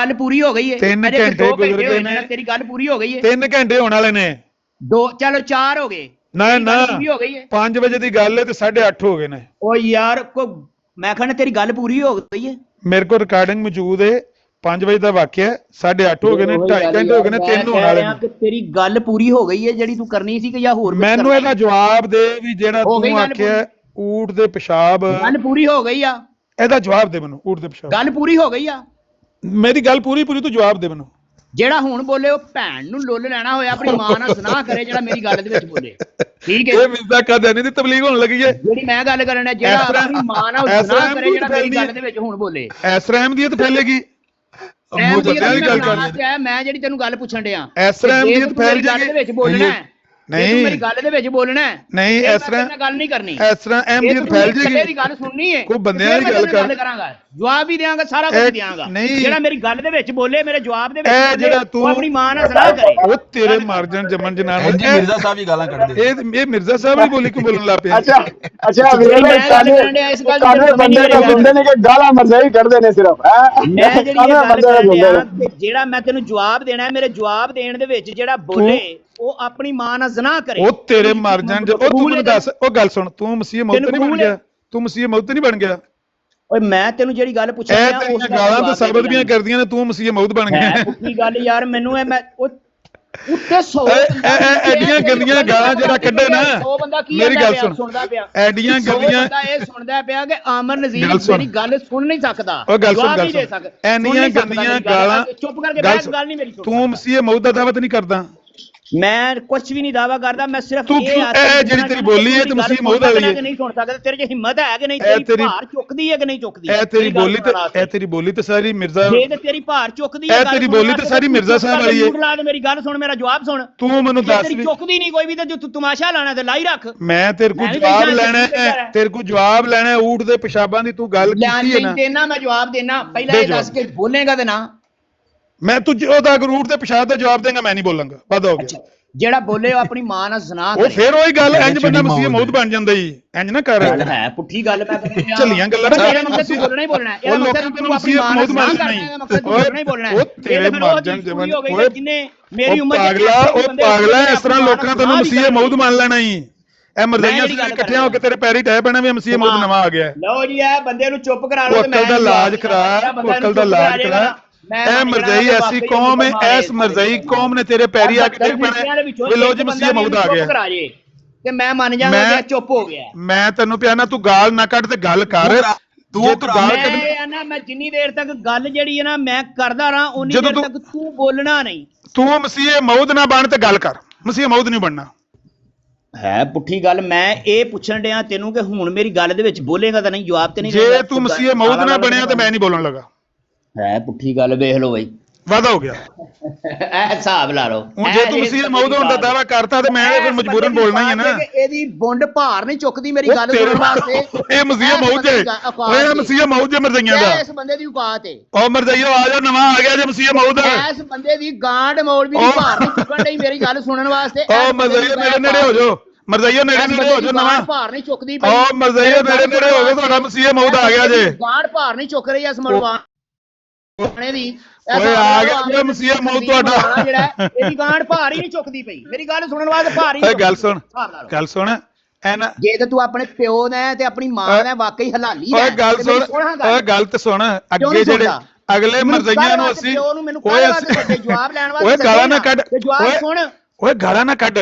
गल पूरी हो गई है। 3 घंटे गुजर गए ने, तेरी गल पूरी हो गई है। 3 घंटे होने वाले ने, 2 चलो 4 हो गए ना ना पूरी हो गई है। 5 बजे की गल है तो 8:30 हो गए ने। ओ यार को मैं कहना तेरी गल पूरी हो गई है। मेरे को रिकॉर्डिंग मौजूद है, 5 बजे का वाक्य है, 8:30 हो गए ने, 2.5 घंटे हो गए ने, 3 होने वाले ने। तेरी गल पूरी हो गई है ਜਿਹੜੀ ਤੂੰ ਕਰਨੀ ਸੀ ਕਿ ਜਾਂ ਹੋਰ ਕੁਝ ਮੈਨੂੰ ਇਹਦਾ ਜਵਾਬ ਦੇ ਵੀ ਜਿਹੜਾ ਤੂੰ ਆਖਿਆ ਊਠ ਦੇ ਪਿਸ਼ਾਬ, ਗੱਲ ਪੂਰੀ ਹੋ ਗਈ ਆ। ਇਹਦਾ ਜਵਾਬ ਦੇ ਮੈਨੂੰ, ਊਠ ਦੇ ਪਿਸ਼ਾਬ ਗੱਲ ਪੂਰੀ ਹੋ ਗਈ ਆ। ਮੇਰੀ ਗੱਲ ਪੂਰੀ ਤੂੰ ਜਵਾਬ ਦੇ ਮੈਨੂੰ। ਜਿਹੜਾ ਹੁਣ ਬੋਲੇ ਉਹ ਭੈਣ ਨੂੰ ਲੁੱਲ ਲੈਣਾ ਹੋਇਆ, ਆਪਣੀ ਮਾਂ ਨਾਲ ਸੁਨਾਹ ਕਰੇ ਜਿਹੜਾ ਮੇਰੀ ਗੱਲ ਦੇ ਵਿੱਚ ਬੋਲੇ। ਠੀਕ ਹੈ, ਇਹ ਮਿਲਦਾ ਕਦੇ ਨਹੀਂ ਦੀ ਤਬਲੀਗ ਹੋਣ ਲੱਗੀ ਹੈ। ਜਿਹੜੀ ਮੈਂ ਗੱਲ ਕਰਨ ਹੈ, ਜਿਹੜਾ ਆਪਣੀ ਮਾਂ ਨਾਲ ਸੁਨਾਹ ਕਰੇ ਜਿਹੜਾ ਮੇਰੀ ਗੱਲ ਦੇ ਵਿੱਚ ਹੁਣ ਬੋਲੇ, ਇਸ ਰਹਿਮ ਦੀ ਫੈਲੇਗੀ। ਮੈਂ ਜਿਹੜੀ ਤੈਨੂੰ ਗੱਲ ਪੁੱਛਣ ਡਿਆ, ਇਸ ਤਰ੍ਹਾਂ ਦੀ ਫੈਲ ਗੱਲ ਦੇ ਵਿੱਚ ਬੋਲਣਾ ਨਹੀਂ, ਮੇਰੀ ਗੱਲ ਦੇ ਵਿੱਚ ਬੋਲਣਾ ਨਹੀਂ, ਇਸ ਤਰ੍ਹਾਂ ਗੱਲ ਨਹੀਂ ਕਰਨੀ। ਇਸ ਤਰ੍ਹਾਂ ਅਹਿਮੀਅਤ ਫੈਲ ਜੇਗੀ। ਮੇਰੀ ਗੱਲ ਸੁਣਨੀ ਹੈ, ਕੋਈ ਬੰਦਿਆਂ ਦੀ ਗੱਲ ਕਰਾਂਗਾ, ਜਵਾਬ ਵੀ ਦੇਵਾਂਗਾ, ਸਾਰਾ ਕੁਝ ਦੇਵਾਂਗਾ। ਜਿਹੜਾ ਮੇਰੀ ਗੱਲ ਦੇ ਵਿੱਚ ਬੋਲੇ, ਮੇਰੇ ਜਵਾਬ ਦੇ ਵਿੱਚ ਜਿਹੜਾ ਤੂੰ ਆਪਣੀ ਮਾਂ ਨਾਲ ਸਲਾਹ ਕਰੇ, ਉਹ ਤੇਰੇ ਮਰ ਜਾਣ ਜੰਮਣ ਜਨਾਨ। ਮਿਰਜ਼ਾ ਸਾਹਿਬ ਹੀ ਗਾਲਾਂ ਕੱਢਦੇ। ਇਹ ਮਿਰਜ਼ਾ ਸਾਹਿਬ ਹੀ ਬੋਲੀ ਕਿ ਬੋਲਣ ਲੱਗ ਪਿਆ। ਅੱਛਾ ਵੀਰੇ ਕਾਨੇ ਬੰਦੇ ਤਾਂ ਸੁਣਦੇ ਨੇ ਕਿ ਗਾਲਾਂ ਮਰਜ਼ਾ ਹੀ ਕੱਢਦੇ ਨੇ ਸਿਰਫ। ਮੈਂ ਜਿਹੜੀ ਗੱਲ ਕਰਦਾ, ਜਿਹੜਾ ਮੈਂ ਤੈਨੂੰ ਜਵਾਬ ਦੇਣਾ, ਮੇਰੇ ਜਵਾਬ ਦੇਣ ਦੇ ਵਿੱਚ ਜਿਹੜਾ ਬੋਲੇ ਉਹ ਆਪਣੀ ਮਾਂ ਨਾਲ ਜ਼ਨਾ ਕਰੇ। ਉਹ ਤੇਰੇ ਮਰ ਜਾਣ। ਉਹ ਤੂੰ ਮੈਨੂੰ ਦੱਸ, ਉਹ ਗੱਲ ਸੁਣ, ਤੂੰ ਮਸੀਹ ਮੌਤ ਨਹੀਂ ਬਣ ਗਿਆ? ਤੂੰ ਮਸੀਹ ਮੌਤ ਨਹੀਂ ਬਣ ਗਿਆ? ਓਏ ਮੈਂ ਤੈਨੂੰ ਜਿਹੜੀ ਗੱਲ ਪੁੱਛ ਰਿਹਾ, ਉਸ ਗਾਲਾਂ ਤਾਂ ਸ਼ਬਦ ਵੀ ਕਰਦੀਆਂ ਨੇ, ਤੂੰ ਮਸੀਹ ਮੌਤ ਬਣ ਗਿਆ। ਕੀ ਗੱਲ ਯਾਰ, ਮੈਨੂੰ ਇਹ ਮੈਂ ਉੱਤੇ 100 ਐਡੀਆਂ ਗੰਦੀਆਂ ਗਾਲਾਂ ਜਿਹੜਾ ਕੱਢੇ ਨਾ, ਮੇਰੀ ਗੱਲ ਸੁਣ, ਐਡੀਆਂ ਗੰਦੀਆਂ ਇਹ ਸੁਣਦਾ ਪਿਆ ਕਿ ਆਮਰ ਨਜ਼ੀਰ ਮੇਰੀ ਗੱਲ ਸੁਣ ਨਹੀਂ ਸਕਦਾ, ਉਹ ਗੱਲ ਸੁਣ, ਐਨੀਆਂ ਗੰਦੀਆਂ ਗਾਲਾਂ। ਚੁੱਪ ਕਰਕੇ ਬੈਠ, ਗੱਲ ਨਹੀਂ ਮੇਰੀ ਸੁਣ। ਤੂੰ ਮਸੀਹ ਮੌਤ ਦਾ ਦਾਅਵਾ ਨਹੀਂ ਕਰਦਾ? ਮੈਂ ਕੁਝ ਵੀ ਨਹੀਂ ਦਾਵਾ ਕਰਦਾ, ਮੈਂ ਸਿਰਫ ਇਹ ਜਿਹੜੀ ਤੇਰੀ ਬੋਲੀ ਹੈ ਤੇ ਮਸੀਹ ਮੌਤ ਵਾਲੀ ਹੈ, ਨਹੀਂ ਸੁਣ ਸਕਦਾ। ਤੇਰੇ 'ਚ ਹਿੰਮਤ ਹੈ ਕਿ ਨਹੀਂ? ਤੇਰੀ ਭਾਰ ਚੁੱਕਦੀ ਹੈ ਕਿ ਨਹੀਂ ਚੁੱਕਦੀ? ਇਹ ਤੇਰੀ ਬੋਲੀ ਤੇ ਸਾਰੀ ਮਿਰਜ਼ਾ, ਜੇ ਤੇ ਤੇਰੀ ਭਾਰ ਚੁੱਕਦੀ ਹੈ, ਇਹ ਤੇਰੀ ਬੋਲੀ ਤੇ ਸਾਰੀ ਮਿਰਜ਼ਾ ਸਾਹਿਬ ਵਾਲੀ ਹੈ। ਮੇਰੀ ਗੱਲ ਸੁਣ, ਮੇਰਾ ਜਵਾਬ ਸੁਣ। ਤੂੰ ਮੈਨੂੰ ਦੱਸ, ਤੇਰੀ ਚੁੱਕਦੀ ਨਹੀਂ ਕੋਈ ਵੀ ਤੇ ਤੂੰ ਤਮਾਸ਼ਾ ਲਾਣਾ ਤੇ ਲਾਈ ਰੱਖ। ਮੈਂ ਤੇਰੇ ਕੋਲ ਜਵਾਬ ਲੈਣਾ ਹੈ, ਤੇਰੇ ਕੋਲ ਜਵਾਬ ਲੈਣਾ ਹੈ ਊਠ ਦੇ ਪਿਸ਼ਾਬਾਂ ਦੀ। ਤੂੰ ਗੱਲ ਕੀਤੀ ਹੈ ਨਾ, ਦੇਣਾ ਮੈਂ ਜਵਾਬ ਦੇਣਾ। ਪਹਿਲਾਂ ਇਹ ਦੱਸ ਕੇ ਬੋਲੇਗਾ ਤੇ ਨਾ। ਮੈਂ ਤੂੰ ਉਹਦਾ ਊਠ ਦੇ ਪਿਸ਼ਾਬ ਦਾ ਜਵਾਬ ਦੇਗਾ, ਮੈਂ ਨਹੀਂ ਬੋਲਾਂਗਾ। ਵੱਧ ਹੋ ਗਿਆ। ਜਿਹੜਾ ਬੋਲੇ ਉਹ ਆਪਣੀ ਮਾਂ ਨਾਲ ਜ਼ਨਾ ਕਰੇ। ਉਹ ਫੇਰ ਉਹੀ ਗੱਲ, ਇੰਜ ਬੰਦਾ ਮਸੀਹ ਮੌਤ ਬਣ ਜਾਂਦਾ ਜੀ। ਇੰਜ ਨਾ ਕਰ, ਹੈ ਪੁੱਠੀ ਗੱਲ ਮੈਂ ਕਹਿੰਦਾ। ਝੱਲੀਆਂ ਗੱਲਾਂ ਤੇਰਾ ਮਕਸਦ ਤੂੰ ਬੋਲਣਾ ਹੀ ਬੋਲਣਾ। ਇਹਦਾ ਮਕਸਦ ਤੂੰ ਆਪਣੀ ਮਾਂ ਨਾਲ ਜ਼ਨਾ ਕਰਨਾ ਹੈ, ਮਕਸਦ ਤੂੰ ਬੋਲਣਾ ਹੀ ਬੋਲਣਾ। ਉਹ ਤੇਰੇ ਮਰ ਜਾਣ ਜਮਨ। ਓਏ ਜਿੰਨੇ ਮੇਰੀ ਉਮਰ ਪਾਗਲਾ, ਇਸ ਤਰ੍ਹਾਂ ਲੋਕਾਂ ਤੈਨੂੰ ਮਸੀਹ ਮੌਤ ਮੰਨ ਲੈਣਾ ਹੀ। ਇਹ ਮਰਜ਼ਾਈਆਂ ਇਕੱਠੀਆਂ ਹੋ ਕੇ ਤੇਰੇ ਪੈਰੀ ਟਹਿ ਪੈਣਾ ਵੀ ਮਸੀਹ ਮੌਤ ਨਵਾਂ ਆ ਗਿਆ। ਲਓ ਜੀ, ਇਹ ਬੰਦੇ ਨੂੰ ਚੁੱਪ ਕਰਾ ਲਓ ਤੇ ਅਕਲ ਦਾ ਇਲਾਜ ਕਰਾ, ਅਕਲ ਦਾ ਇਲਾਜ ਕਰਾ। ਇਹ ਮਰਜ਼ਾਈ ਐਸੀ ਕੌਮ ਹੈ, ਇਸ ਮਰਜ਼ਾਈ ਕੌਮ ਨੇ ਤੇਰੇ ਪੈਰੀ ਆ ਕੇ ਟਹਿ ਪੈਣਾ। ਲੋ ਜੀ ਮਸੀਹ ਮੌਤ ਆ ਗਿਆ ਤੇ ਮੈਂ ਮੰਨ ਜਾਵਾਂਗਾ, ਚੁੱਪ ਹੋ ਗਿਆ। ਮੈਂ ਤੈਨੂੰ ਪਿਆਣਾ, ਤੂੰ ਗਾਲ ਨਾ ਕੱਢ ਤੇ ਗੱਲ ਕਰ। ਤੂੰ ਗਾਲ ਕੱਢ ਨਾ, ਮੈਂ ਜਿੰਨੀ ਦੇਰ ਤੱਕ ਗੱਲ ਜਿਹੜੀ ਹੈ ਨਾ ਮੈਂ ਕਰਦਾ ਰਹਾ, ਉਨੀ ਦੇਰ ਤੱਕ ਤੂੰ ਬੋਲਣਾ ਨਹੀਂ। ਤੂੰ ਮਸੀਹ ਮੌਤ ਨਾ ਬਣ ਤੇ ਗੱਲ ਕਰ। ਮਸੀਹ ਮੌਤ ਨਹੀਂ ਬਣਨਾ ਹੈ ਪੁੱਠੀ ਗੱਲ। ਮੈਂ ਇਹ ਪੁੱਛਣ ਡਿਆ ਤੈਨੂੰ ਕਿ ਹੁਣ ਮੇਰੀ ਗੱਲ ਦੇ ਵਿੱਚ ਬੋਲੇਗਾ ਤਾਂ ਨਹੀਂ? ਜਵਾਬ ਤੇ ਨਹੀਂ। ਜੇ ਤੂੰ ਮਸੀਹ ਮੌਤ ਨਾ ਬਣਿਆ ਤੇ ਮੈਂ ਨਹੀਂ ਬੋਲਣ ਲੱਗਾ। ਹੈ ਪੁੱਠੀ ਗੱਲ, ਵੇਖ ਲਓ ਬਈ, ਵਾਦਾ ਹੋ ਗਿਆ। ਇਹ ਹਿਸਾਬ ਲਾ ਲਓ। ਹੁਣ ਜੇ ਤੂੰ ਮਸੀਹ ਮੌਤ ਹੋਣ ਦਾ ਦਾਅਵਾ ਕਰਤਾ ਤੇ ਮੈਂ ਫਿਰ ਮਜਬੂਰਨ ਬੋਲਣਾ ਹੀ ਹੈ ਨਾ। ਇਹਦੀ ਬੁੰਡ ਭਾਰ ਨਹੀਂ ਚੁੱਕਦੀ ਮੇਰੀ ਗੱਲ ਸੁਣਨ ਵਾਸਤੇ। ਇਹ ਮਸੀਹ ਮੌਤ ਹੈ, ਓਏ ਮਸੀਹ ਮੌਤ ਹੈ ਮਰਜ਼ਾਈਆਂ ਦਾ। ਇਸ ਬੰਦੇ ਦੀ ਔਕਾਤ ਹੈ। ਓ ਮਰਜ਼ਾਈਓ ਆ ਜਾ, ਨਵਾਂ ਆ ਗਿਆ ਜੇ ਮਸੀਹ ਮੌਤ ਹੈ। ਇਸ ਬੰਦੇ ਦੀ ਗਾਂਡ ਮੌਲਵੀ ਦੀ ਭਾਰ ਨਹੀਂ ਚੁੱਕਣ ਡਈ ਮੇਰੀ ਗੱਲ ਸੁਣਨ ਵਾਸਤੇ। ਓ ਮਰਜ਼ਾਈਓ ਨੇੜੇ ਨੇੜੇ ਹੋ ਜਾਓ, ਮਰਜ਼ਾਈਓ ਨੇੜੇ ਨੇੜੇ ਹੋ ਜਾਓ। ਨਵਾਂ ਭਾਰ ਨਹੀਂ ਚੁੱਕਦੀ। ਓ ਮਰਜ਼ਾਈਓ ਨੇੜੇ ਨੇੜੇ ਹੋ ਗਏ, ਤੁਹਾਡਾ ਮਸੀਹ ਮੌਤ ਆ ਗਿਆ ਜੇ। ਗਾਂਡ ਭਾਰ ਨਹੀਂ ਚੁੱਕ ਰਹੀ ਇਸ ਮਲਵਾਨ ਦੀ। ਓਏ ਆ ਗਿਆ ਮਸੀਹ ਮੌਤ ਤੁਹਾਡਾ। ਜਿਹੜਾ ਇਹਦੀ ਗਾਂਡ ਭਾਰ ਹੀ ਨਹੀਂ ਚੁੱਕਦੀ ਪਈ ਮੇਰੀ ਗੱਲ ਸੁਣਨ ਵਾਸਤੇ। ਭਾਰ ਹੀ ਗੱਲ ਸੁਣ, ਗੱਲ ਸੁਣ। ਜੇ ਤੇ ਤੂੰ ਆਪਣੇ ਪਿਓ ਨੇ ਤੇ ਆਪਣੀ ਮਾਂ ਨੇ ਵਾਕਈ ਹਲਾਲੀ। ਓਏ ਗੱਲ ਸੁਣ, ਓਏ ਗੱਲ ਤੇ ਸੁਣ। ਅੱਗੇ ਜਿਹੜੇ ਅਗਲੇ ਮਰਜ਼ਾਈਆਂ ਨੂੰ ਅਸੀਂ ਜਵਾਬ ਲੈਣ ਵਾਸਤੇ। ਓਏ ਗਾਲਾਂ ਨਾ ਕੱਢ, ਜਵਾਬ ਸੁਣ। ਓਏ ਗਾਲਾਂ ਨਾ ਕੱਢ,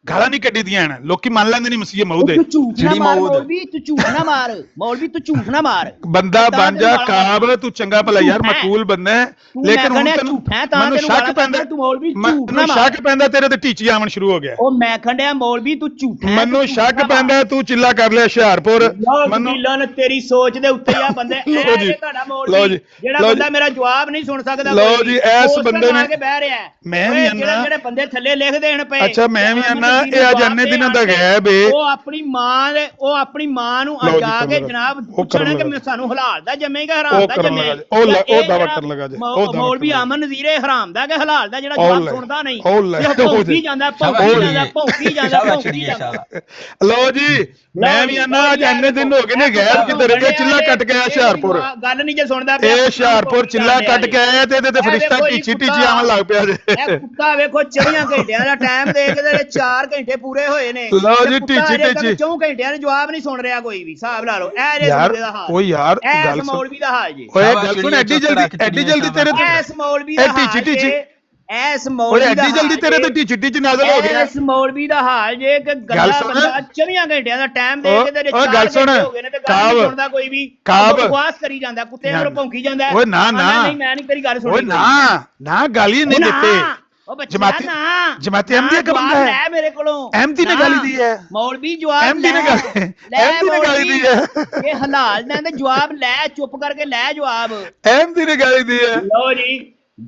ਗਾਲਾਂ ਨਹੀਂ ਕੱਢੀ ਦੀਆਂ ਹਨ। ਲੋਕੀ ਮੰਨ ਲੈਂਦੇ ਨਹੀਂ ਮਸੀਹ ਮੌਤ ਦੇ। ਤੂੰ ਝੂਠ ਨਾ ਮਾਰ ਮੌਲਵੀ, ਤੂੰ ਝੂਠ ਨਾ ਮਾਰ ਮੌਲਵੀ, ਤੂੰ ਝੂਠ ਨਾ ਮਾਰ। ਬੰਦਾ ਬਣ ਜਾ ਕਾਬਲ, ਤੂੰ ਚੰਗਾ ਭਲਾ ਯਾਰ ਮਕਬੂਲ ਬੰਦਾ ਹੈ, ਲੇਕਿਨ ਹੁਣ ਤੈਨੂੰ ਮੈਨੂੰ ਸ਼ੱਕ ਪੈਂਦਾ, ਤੂੰ ਮੌਲਵੀ ਝੂਠ ਨਾ ਮੈਨੂੰ ਸ਼ੱਕ ਪੈਂਦਾ ਤੇਰੇ ਤੇ ਟੀਚੀ ਆਵਣ ਸ਼ੁਰੂ ਹੋ ਗਿਆ। ਉਹ ਮੈਂ ਖੰਡਿਆ ਮੌਲਵੀ ਤੂੰ ਝੂਠ। ਮੈਨੂੰ ਸ਼ੱਕ ਪੈਂਦਾ ਤੂੰ ਚਿੱਲਾ ਕਰ ਲਿਆ ਹੁਸ਼ਿਆਰਪੁਰ। ਮੈਨੂੰ ਤੇਰੀ ਸੋਚ ਦੇ ਉੱਤੇ ਆ ਬੰਦੇ। ਲਓ ਜੀ, ਲਓ ਜੀ, ਜਿਹੜਾ ਬੰਦਾ ਮੇਰਾ ਜਵਾਬ ਨਹੀਂ ਸੁਣ ਸਕਦਾ। ਲਓ ਜੀ, ਇਸ ਬੰਦੇ ਨੇ ਬਹਿ ਰਿਹਾ। ਮੈਂ ਵੀ ਆਨਾ, ਜਿਹੜੇ ਬੰਦੇ ਥੱਲੇ ਲਿਖ ਦੇਣ ਪਏ। ਅੱਛਾ ਮੈਂ ਵੀ ਆਨਾ, ਇਹ ਅੱਜ ਇੰਨੇ ਦਿਨਾਂ ਦਾ ਗੈਬ ਏ। ਉਹ ਆਪਣੀ ਮਾਂ ਨੂੰ ਲਓ ਜੀ, ਜਾ ਕੇ ਕਰਨ ਜਨਾਬ ਉਹ ਪੁੱਛਣਾ ਕਰਨ ਕਿ ਲੱਗਾ। ਸਾਨੂੰ ਹਲਾਲ ਦਾ ਜੰਮੇਗਾ ਹਰਾਮ ਉਹ ਦਾ ਕਰਨ ਜੰਮੇ। ਲੱਗਾ ਜੀ। ਉਹ ਦਾਵਾ ਕਰਨ ਲੱਗਾ ਜੀ। ਉਹ ਦਾਵਾ ਮੌਲਵੀ ਕਰਨ ਅਮਨ ਨਜ਼ੀਰ ਇਹ ਹਰਾਮ ਦਾ ਕਿ ਹਲਾਲ ਦਾ ਜਿਹੜਾ ਉਹ ਜਵਾਬ ਲੈ। ਸੁਣਦਾ ਨਹੀਂ। ਉਹ ਲੈ। ਇਹ ਭੌਂਕੀ ਜਾਂਦਾ ਭੌਂਕੀ ਜਾਂਦਾ। ਲਓ ਜੀ, ਮੈਂ ਵੀ ਆਨਾ ਅੱਜ ਇੰਨੇ ਦਿਨ ਹੋ ਗਏ ਨੇ ਗੈਰ ਕਿਧਰ ਗਏ, ਚਿੱਲਾ ਕੱਟ ਕੇ ਆਇਆ ਹੁਸ਼ਿਆਰਪੁਰ। ਗੱਲ ਨਹੀਂ ਜੇ ਸੁਣਦਾ ਇਹ ਹੁਸ਼ਿਆਰਪੁਰ ਚਿੱਲਾ ਕੱਟ ਕੇ ਆਇਆ ਤੇ ਇਹਦੇ ਤੇ ਫਰਿਸ਼ਤਾ ਟੀਚੀ ਆਉਣ ਲੱਗ ਪਿਆ ਜੇ। ਇਹ ਕੁੱਤਾ ਵੇਖੋ 24 ਘੰਟਿਆਂ ਦਾ ਟਾਈਮ ਦੇ ਕੇ ਤੇ 4 ਘੰਟੇ ਪੂਰੇ ਹੋਏ ਨੇ। ਲਓ ਜੀ, ਟੀਚੀ 4 ਘੰਟਿਆਂ ਦੇ ਜਵਾਬ ਨਹੀਂ ਸੁਣ ਰਿਹਾ ਕੋਈ ਵੀ। ਹਿਸਾਬ ਲਾ ਲਓ ਇਹ ਜੇ ਯਾਰ, ਬੰਦੇ ਦਾ ਹਾਲ। ਉਹ ਯਾਰ ਗੱਲ ਇਸ ਮੌਲਵੀ ਦਾ ਹਾਲ ਜੀ। ਓਏ ਗੱਲ ਸੁਣ, ਐਡੀ ਜਲਦੀ ਤੇਰੇ ਤੇ ਇਸ ਮੌਲਵੀ ਦਾ ਹਾਲ ਟੀਚੀ ਇਸ ਓਏ ਮੌਲਵੀ ਦਾ ਐਡੀ ਜਲਦੀ ਤੇਰੇ ਤੇ ਟੀਚੀ ਨਾਜ਼ਲ ਹੋ ਗਿਆ। ਇਸ ਮੌਲਵੀ ਦਾ ਹਾਲ ਜੇ ਕਿ ਗੱਲ ਗੱਲਾਂ ਸੁਣ। ਬੰਦਾ 24 ਘੰਟਿਆਂ ਦਾ ਟਾਈਮ ਦੇ ਕੇ ਤੇ ਓਏ ਗੱਲ ਸੁਣ, ਹੋ ਗਏ ਨੇ ਤੇ ਗੱਲ ਨਹੀਂ ਸੁਣਦਾ ਕੋਈ ਵੀ। ਬਕਵਾਸ ਕਰੀ ਜਾਂਦਾ, ਕੁੱਤੇ ਵਾਂਗੂ ਭੌਂਕੀ ਜਾਂਦਾ। ਓਏ ਨਾ ਨਹੀਂ ਮੈਂ ਨਹੀਂ ਤੇਰੀ ਗੱਲ ਸੁਣਦੀ। ਓਏ ਨਾ ਗਾਲੀ ਨਹੀਂ ਦਿੱਤੇ। ਉਹ ਬੱਚਾ ਨਾ ਜਮਾਤੀ ਅਹਿਮਦੀ ਦਾ ਬੰਦਾ ਹੈ। ਲੈ ਮੇਰੇ ਕੋਲੋਂ ਅਹਿਮਦੀ ਨੇ ਗਾਲੀ ਦੀ ਹੈ। ਮੌਲਵੀ ਜਵਾਬ ਅਹਿਮਦੀ ਨੇ ਗਾਲੀ ਦੀ ਹੈ। ਇਹ ਹਲਾਲ ਨਾ ਤੇ ਜਵਾਬ ਲੈ, ਚੁੱਪ ਕਰਕੇ ਲੈ ਜਵਾਬ। ਅਹਿਮਦੀ ਨੇ ਗਾਲੀ ਦੀ ਹੈ। ਲਓ ਜੀ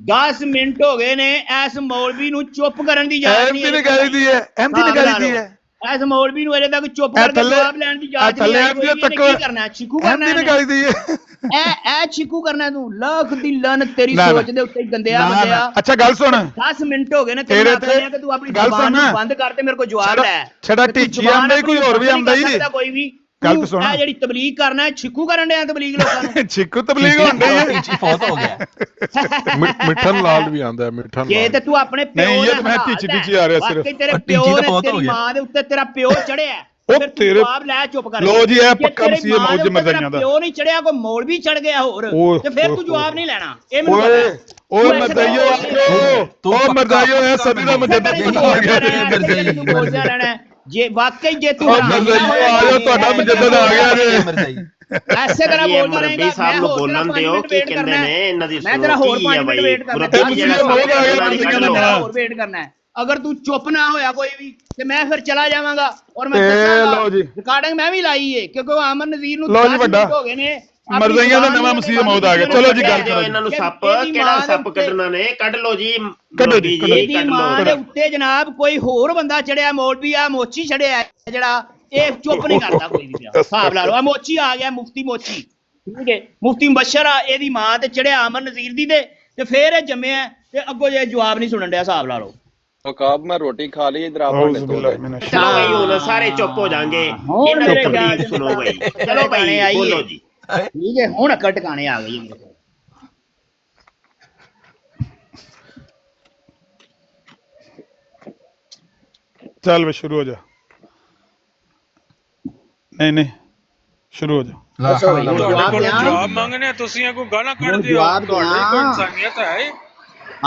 10 ਮਿੰਟ ਹੋ ਗਏ ਨੇ ਇਸ ਮੌਲਵੀ ਨੂੰ ਚੁੱਪ ਕਰਨ ਦੀ ਇਜਾਜ਼ਤ ਨਹੀਂ। ਅਹਿਮਦੀ ਨੇ ਗਾਲੀ ਦੀ ਹੈ। ਅਹਿਮਦੀ ਨੇ ਗਾਲੀ ਦੀ ਹੈ। ਇਸ ਮੌਲਵੀ ਨੂੰ ਅਜੇ ਤੱਕ ਚੁੱਪ ਕਰਕੇ ਜਵਾਬ ਲੈਣ ਦੀ ਇਜਾਜ਼ਤ ਨਹੀਂ ਹੈ। ਕੀ ਕਰਨਾ? ਚੀਕੂ ਕਰਨਾ ਅਹਿਮਦੀ ਨੇ ਗਾਲੀ ਦੀ ਹੈ। ਇਹ ਚੀਕੂ ਕਰਨਾ ਤੂੰ। ਲੱਖ ਦੀ ਲਾਨਤ ਤੇਰੀ ਸੋਚ ਦੇ ਉੱਤੇ ਗੰਦਿਆ ਬੰਦਿਆ। ਅੱਛਾ ਗੱਲ ਸੁਣ, 10 ਮਿੰਟ ਹੋ ਗਏ ਨੇ ਤੇਰੇ ਤੇ ਕਿ ਤੂੰ ਆਪਣੀ ਜ਼ੁਬਾਨ ਨੂੰ ਬੰਦ ਕਰ ਤੇ ਮੇਰੇ ਕੋਲ ਜਵਾਬ ਲੈ। ਛੜਾ ਟੀਚੀ ਆਂਦਾ ਕੋਈ ਹੋਰ ਵੀ ਆਂਦਾ ਹੀ ਕੋਈ ਵੀ ਗੱਲ ਸੁਣ। ਇਹ ਜਿਹੜੀ ਤਬਲੀਗ ਕਰਨਾ ਹੈ ਚੀਕੂ ਕਰਨ ਡਿਆ ਤਬਲੀਗ ਲੋਕਾਂ ਨੂੰ। ਚੀਕੂ ਤਬਲੀਗ ਹੁੰਦੀ ਹੈ। ਟੀਚੀ ਫੌਤ ਹੋ ਗਿਆ। ਮਿੱਠਨ ਲਾਲ ਵੀ ਆਂਦਾ, ਮਿੱਠਨ ਜੇ ਤੇ ਤੂੰ ਆਪਣੇ ਪਿਓ ਨਹੀਂ, ਇਹ ਮੈਂ ਟੀਚੀ ਆ ਰਿਹਾ ਸਿਰਫ। ਤੇਰੇ ਪਿਓ ਨੇ ਤੇਰੀ ਮਾਂ ਦੇ ਉੱਤੇ ਤੇਰਾ ਪਿਓ ਚੜਿਆ। ਉਹ ਤੇਰੇ ਜਵਾਬ ਲੈ ਚੁੱਪ ਕਰ। ਲੋ ਜੀ, ਇਹ ਪੱਕਾ ਮਸੀਹ ਮੌਜ ਮਰਦਾਈਆਂ ਦਾ। ਪਿਓ ਨਹੀਂ ਚੜਿਆ, ਕੋਈ ਮੌਲਵੀ ਚੜ ਗਿਆ ਹੋਰ ਤੇ ਫਿਰ ਤੂੰ ਜਵਾਬ ਨਹੀਂ ਲੈਣਾ। ਇਹ ਮੈਨੂੰ ਓਏ ਮਰਦਾਈਓ ਆਖੋ, ਓ ਮਰਦਾਈਓ ਇਹ ਸਦੀ ਦਾ ਮੁਜੱਦਦ ਆ ਗਿਆ ਤੂੰ ਬੋਲਦਾ ਰਹਿਣਾ। ਜੇ ਵਾਕਈ ਜੇ ਤੂੰ ਆਇਓ ਤੁਹਾਡਾ ਮੁਜੱਦਦ ਆ ਗਿਆ ਜੀ। ਐਸੇ ਤਰ੍ਹਾਂ ਬੋਲਦਾ ਰਹੇਗਾ। ਮਰਬੀ ਸਾਹਿਬ ਨੂੰ ਬੋਲਣ ਦਿਓ ਕੀ ਕਹਿੰਦੇ ਨੇ ਇਹਨਾਂ ਦੀ। ਮੈਂ ਤੇਰਾ ਹੋਰ 5 ਮਿੰਟ ਵੇਟ ਕਰਨਾ। ਹੋਰ ਵੇਟ ਕਰਨਾ ਹੈ। ਅਗਰ ਤੂੰ ਚੁੱਪ ਨਾ ਹੋਇਆ ਕੋਈ ਵੀ ਤੇ ਮੈਂ ਫਿਰ ਚਲਾ ਜਾਵਾਂਗਾ। ਔਰ ਮੈਂ ਰਿਕਾਰਡਿੰਗ ਮੈਂ ਵੀ ਲਾਈ ਏ ਕਿਉਂਕਿ ਅਮਨ ਨਜ਼ੀਰ ਨੂੰ 10 ਮਿੰਟ ਹੋ ਗਏ ਨੇ। ਮਰਦਾਈਆਂ ਦਾ ਨਵਾਂ ਮਸੀਹ ਮੌਦ ਆ ਗਿਆ। ਚਲੋ ਜੀ ਗੱਲ ਕਰੋ। ਇਹਨਾਂ ਨੂੰ ਸੱਪ ਕਿਹੜਾ ਸੱਪ ਕੱਢਣਾ ਨੇ ਕੱਢ ਲਓ ਜੀ। ਕੱਢੋ ਜੀ, ਇਹਦੀ ਮਾਂ ਦੇ ਉੱਤੇ ਜਨਾਬ ਕੋਈ ਹੋਰ ਬੰਦਾ ਚੜਿਆ, ਮੌਲਵੀ ਆ ਮੋਚੀ ਚੜਿਆ ਜਿਹੜਾ। ਇਹ ਚੁੱਪ ਨਹੀਂ ਕਰਦਾ ਕੋਈ ਵੀ। ਹਿਸਾਬ ਲਾ ਲਓ ਆ ਮੋਚੀ ਆ ਗਿਆ, ਮੁਫਤੀ ਮੋਚੀ। ਠੀਕ ਹੈ, ਮੁਫਤੀ ਮੁਬਸ਼ਰ ਆ ਇਹਦੀ ਮਾਂ ਤੇ ਚੜਿਆ ਅਮਨ ਨਜ਼ੀਰ ਦੀ ਤੇ ਫਿਰ ਇਹ ਜੰਮਿਆ ਤੇ ਅੱਗੋਂ ਜੇ ਜਵਾਬ ਨਹੀਂ ਸੁਣਨ ਡਿਆ। ਹਿਸਾਬ ਲਾ ਲਓ। ਔਕਾਬ ਮੈਂ ਰੋਟੀ ਖਾ ਲਈ ਇਧਰ ਆਪਾਂ ਨੇ ਚਲੋ ਬਈ ਹੁਣ ਸਾਰੇ ਚੁੱਪ ਹੋ ਜਾਣਗੇ। ਇਹਨਾਂ ਦੀ ਤਬਲੀਗ ਸੁਣੋ ਬਈ। ਚਲੋ ਬਈ ਬੋਲੋ ਜੀ। ਠੀਕ ਹੈ, ਹੁਣ ਅਕਲ ਟਿਕਾਣੇ ਆ ਗਈ। ਚੱਲ ਵੇ ਸ਼ੁਰੂ ਹੋ ਜਾ। ਨਹੀਂ ਸ਼ੁਰੂ ਹੋ ਜਾ। ਜਵਾਬ ਮੰਗਨੇ ਤੁਸੀਂ ਕੋਈ ਗਾਲਾਂ ਕੱਢਦੇ ਹੋ। ਤੁਹਾਡੀ ਕੋਈ ਇਨਸਾਨੀਅਤ ਹੈ?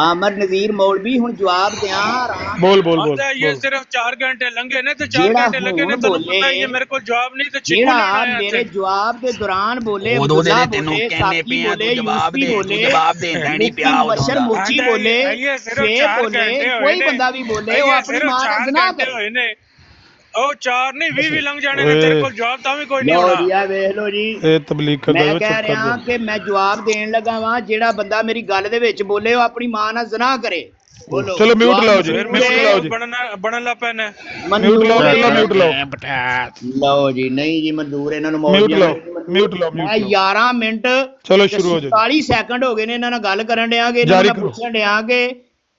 ਅਮਰ ਨਜ਼ੀਰ ਮੌਲਵੀ ਹੁਣ ਜਵਾਬ ਦਿਆਂ। ਬੋਲ ਇਹ ਸਿਰਫ 4 ਘੰਟੇ ਲੰਘੇ ਨੇ ਤੇ 4 ਘੰਟੇ ਲੱਗੇ ਨੇ। ਤੁਹਾਨੂੰ ਪਤਾ ਹੀ ਹੈ ਮੇਰੇ ਕੋਲ ਜਵਾਬ ਨਹੀਂ ਤੇ ਚੀਕੂ ਨਹੀਂ ਆਇਆ। ਮੇਰੇ ਜਵਾਬ ਦੇ ਦੌਰਾਨ ਬੋਲੇ ਉਦੋਂ ਦੇ ਤੈਨੂੰ ਕਹਿੰਨੇ ਪਿਆ ਤੂੰ ਜਵਾਬ ਦੇਣਾ ਨਹੀਂ ਪਿਆ। ਬਸ਼ਰ ਮੋਚੀ ਬੋਲੇ, ਫੇ ਬੋਲੇ, ਕੋਈ ਬੰਦਾ ਵੀ ਬੋਲੇ ਉਹ ਆਪਣੀ ਮਾਂ ਦਾ ਗੁਨਾਹ ਕਰੇ। ਉਹ 4 ਨਹੀਂ 20 ਲੰਘ ਜਾਣੇ ਨੇ ਤੇਰੇ ਕੋਲ ਜਵਾਬ ਤਾਂ ਵੀ ਕੋਈ ਨਹੀਂ ਹੋਣਾ। ਲੋ ਜੀ ਵੇਖ ਲੋ ਜੀ, ਇਹ ਤਬਲੀਗ ਕਰ ਦੋ। ਮੈਂ ਕਹਿ ਰਿਹਾ ਕਿ ਮੈਂ ਜਵਾਬ ਦੇਣ ਲੱਗਾ ਵਾਂ। ਜਿਹੜਾ ਬੰਦਾ ਮੇਰੀ ਗੱਲ ਦੇ ਵਿੱਚ ਬੋਲੇ ਉਹ ਆਪਣੀ ਮਾਂ ਨਾਲ ਜ਼ਨਾ ਕਰੇ। ਬੋਲੋ। ਚਲੋ ਮਿਊਟ ਲਾਓ ਜੀ, ਮਿਊਟ ਲਾਓ ਜੀ। ਬਣਨ ਲੱਗ ਪੈਣਾ। ਮਿਊਟ ਲਾਓ, ਮਿਊਟ ਲਾਓ। ਲਓ ਜੀ, ਨਹੀਂ ਜੀ ਮਨਜ਼ੂਰ ਇਹਨਾਂ ਨੂੰ ਮਿਊਟ ਲਾਓ, ਮਿਊਟ ਲਾਓ। 11 ਮਿੰਟ ਚਲੋ ਸ਼ੁਰੂ ਹੋ ਜਾ। 40 ਸੈਕਿੰਡ ਹੋ ਗਏ ਨੇ ਇਹਨਾਂ ਨਾਲ ਗੱਲ ਕਰਨ ਡਿਆਂਗੇ। ਇਹਨਾਂ ਨਾਲ ਪੁੱਛਣ ਡਿਆਂਗੇ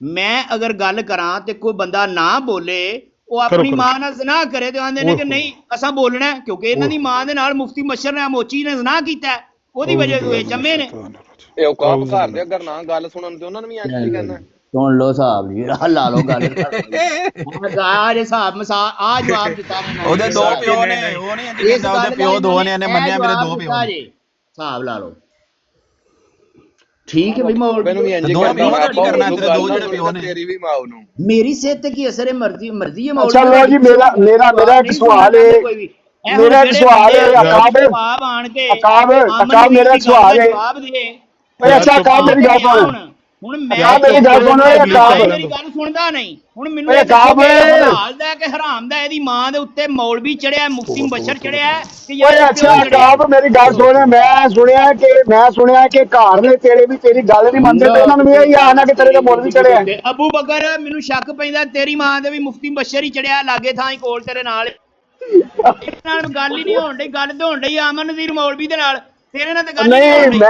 ਮੈਂ ਅਗਰ ਗੱਲ ਕਰਾਂ ਤੇ ਕੋਈ ਬੰਦਾ ਨਾ ਬੋਲੇ ਉਹ ਆਪਣੀ ਮਾਂ ਨਾਲ ਜ਼ਨਾ ਕਰੇ ਤੇ ਆਂਦੇ ਨੇ ਕਿ ਨਹੀਂ ਅਸਾਂ ਬੋਲਣਾ ਕਿਉਂਕਿ ਇਹਨਾਂ ਦੀ ਮਾਂ ਦੇ ਨਾਲ ਮੁਫਤੀ ਮਸ਼ਰ ਨੇ ਮੋਚੀ ਨੇ ਜ਼ਨਾ ਕੀਤਾ। ਉਹਦੀ ਵਜ੍ਹਾ ਤੋਂ ਇਹ ਜੰਮੇ ਨੇ। ਇਹ ਔਕਾਬ ਘਰ ਦੇ ਅਗਰ ਨਾ ਗੱਲ ਸੁਣਨ ਤੇ ਉਹਨਾਂ ਨੂੰ ਵੀ ਇੰਜ ਹੀ ਕਰਨਾ। ਸੁਣ ਲਓ ਸਾਹਿਬ ਜੀ, ਲਾ ਲਓ ਗੱਲ। ਆ ਜੇ ਸਾਹਿਬ ਮਸਾ ਆ ਜਵਾਬ ਦਿੱਤਾ ਉਹਦੇ 2 ਪਿਓ ਨੇ। ਉਹ ਨਹੀਂ ਕਹਿੰਦਾ ਉਹਦੇ ਪਿਓ 2 ਨੇ। ਇਹਨੇ ਮੰਨਿਆ ਮੇਰੇ 2 ਪਿਓ ਨੇ। ਹਿਸਾਬ ਲਾ ਲਓ। ਠੀਕ ਹੈ ਬਈ ਮੈਨੂੰ ਵੀ ਇੰਜ ਦੋ ਕਰਨਾ। ਪਿਓ ਕਰਨਾ ਤੇਰੇ 2 ਜਿਹੜੇ ਪਿਓ ਨੇ। ਤੇਰੀ ਵੀ ਮਾਂ ਨੂੰ ਮੇਰੀ ਸਿਹਤ ਤੇ ਕੀ ਅਸਰ ਹੈ? ਮਰਜ਼ੀ ਹੈ। ਚਲੋ ਜੀ ਮੇਰਾ ਇੱਕ ਸਵਾਲ ਹੈ। ਮੇਰਾ ਇੱਕ ਸਵਾਲ ਹੈ। ਅਕਾਬ ਮੇਰਾ ਸਵਾਲ ਹੈ। ਅੱਛਾ ਅਕਾਬ ਮੇਰੀ ਗੱਲ ਸੁਣ। ਹੁਣ ਮੈਂ ਮੇਰੀ ਗੱਲ ਸੁਣ ਮੇਰੀ ਗੱਲ ਸੁਣਦਾ ਨਹੀਂ। ਹੁਣ ਮੈਨੂੰ ਹਾਲ ਦਾ ਕਿ ਹਰਾਮ ਦਾ ਇਹਦੀ ਮਾਂ ਦੇ ਉੱਤੇ ਮੌਲਵੀ ਚੜਿਆ, ਮੁਫਤੀ ਮੁਬਸ਼ਰ ਚੜਿਆ ਕਿ ਯਾਰ ਅੱਛਾ ਕਾਬ ਮੇਰੀ ਗੱਲ ਸੁਣ। ਮੈਂ ਸੁਣਿਆ ਕਿ ਘਰ ਨੇ ਤੇਰੇ ਵੀ ਤੇਰੀ ਗੱਲ ਨਹੀਂ ਮੰਨਦੇ ਤੇ ਉਹਨਾਂ ਨੂੰ ਇਹ ਆਣਾ ਕਿ ਤੇਰੇ ਤੇ ਮੌਲਵੀ ਚੜਿਆ। ਅਬੂ ਬਕਰ ਮੈਨੂੰ ਸ਼ੱਕ ਪੈਂਦਾ ਤੇਰੀ ਮਾਂ ਦੇ ਵੀ ਮੁਫਤੀ ਮੁਬਸ਼ਰ ਹੀ ਚੜਿਆ ਲਾਗੇ ਥਾਂ ਹੀ ਕੋਲ ਤੇਰੇ ਨਾਲ ਗੱਲ ਹੀ ਨਹੀਂ ਹੋਣ ਡਈ। ਗੱਲ ਤੇ ਹੋਣ ਡਈ ਅਮਨ ਨਜ਼ੀਰ ਮੌਲਵੀ ਦੇ ਨਾਲ, ਤੇਰੇ ਨਾਲ ਤੇ ਗੱਲ ਨਹੀਂ।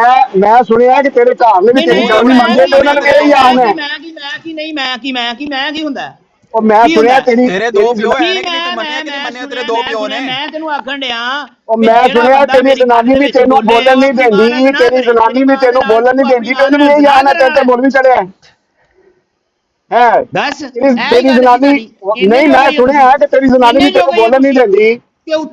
ਮੈਂ ਸੁਣਿਆ ਕਿ ਤੇਰੇ ਘਰ ਨੇ ਵੀ ਤੇਰੀ ਗੱਲ ਨਹੀਂ ਮੰਨਦੇ ਤੇ ਉਹਨਾਂ ਨੂੰ ਇਹ ਆਣਾ। ਮੈਂ ਕੀ ਹੁੰਦਾ ਉਹ ਮੈਂ ਸੁਣਿਆ ਤੇਰੇ ਦੋ ਪਿਓ ਹੈ ਨੇ ਕਿ ਤੂੰ ਮੰਨਿਆ ਕਿ ਨਹੀਂ ਮੰਨਿਆ? ਤੇਰੇ ਦੋ ਪਿਓ ਨੇ। ਮੈਂ ਤੈਨੂੰ ਆਖਣ ਡਿਆ ਉਹ ਮੈਂ ਸੁਣਿਆ ਤੇਰੀ ਜਨਾਨੀ ਵੀ ਤੈਨੂੰ ਬੋਲਣ ਨਹੀਂ ਦਿੰਦੀ, ਤੇਰੀ ਜਨਾਨੀ ਵੀ ਤੈਨੂੰ ਬੋਲਣ ਨਹੀਂ ਦਿੰਦੀ ਤੇ ਉਹਨੂੰ ਇਹ ਆਣਾ ਤੇਰੇ ਤੇ ਮੌਲਵੀ ਚੜਿਆ ਹੈ। ਦੱਸ ਤੇਰੀ ਜਨਾਨੀ ਨਹੀਂ, ਮੈਂ ਸੁਣਿਆ ਕਿ ਤੇਰੀ ਜਨਾਨੀ ਵੀ ਤੈਨੂੰ ਬੋਲਣ ਨਹੀਂ ਦਿੰਦੀ,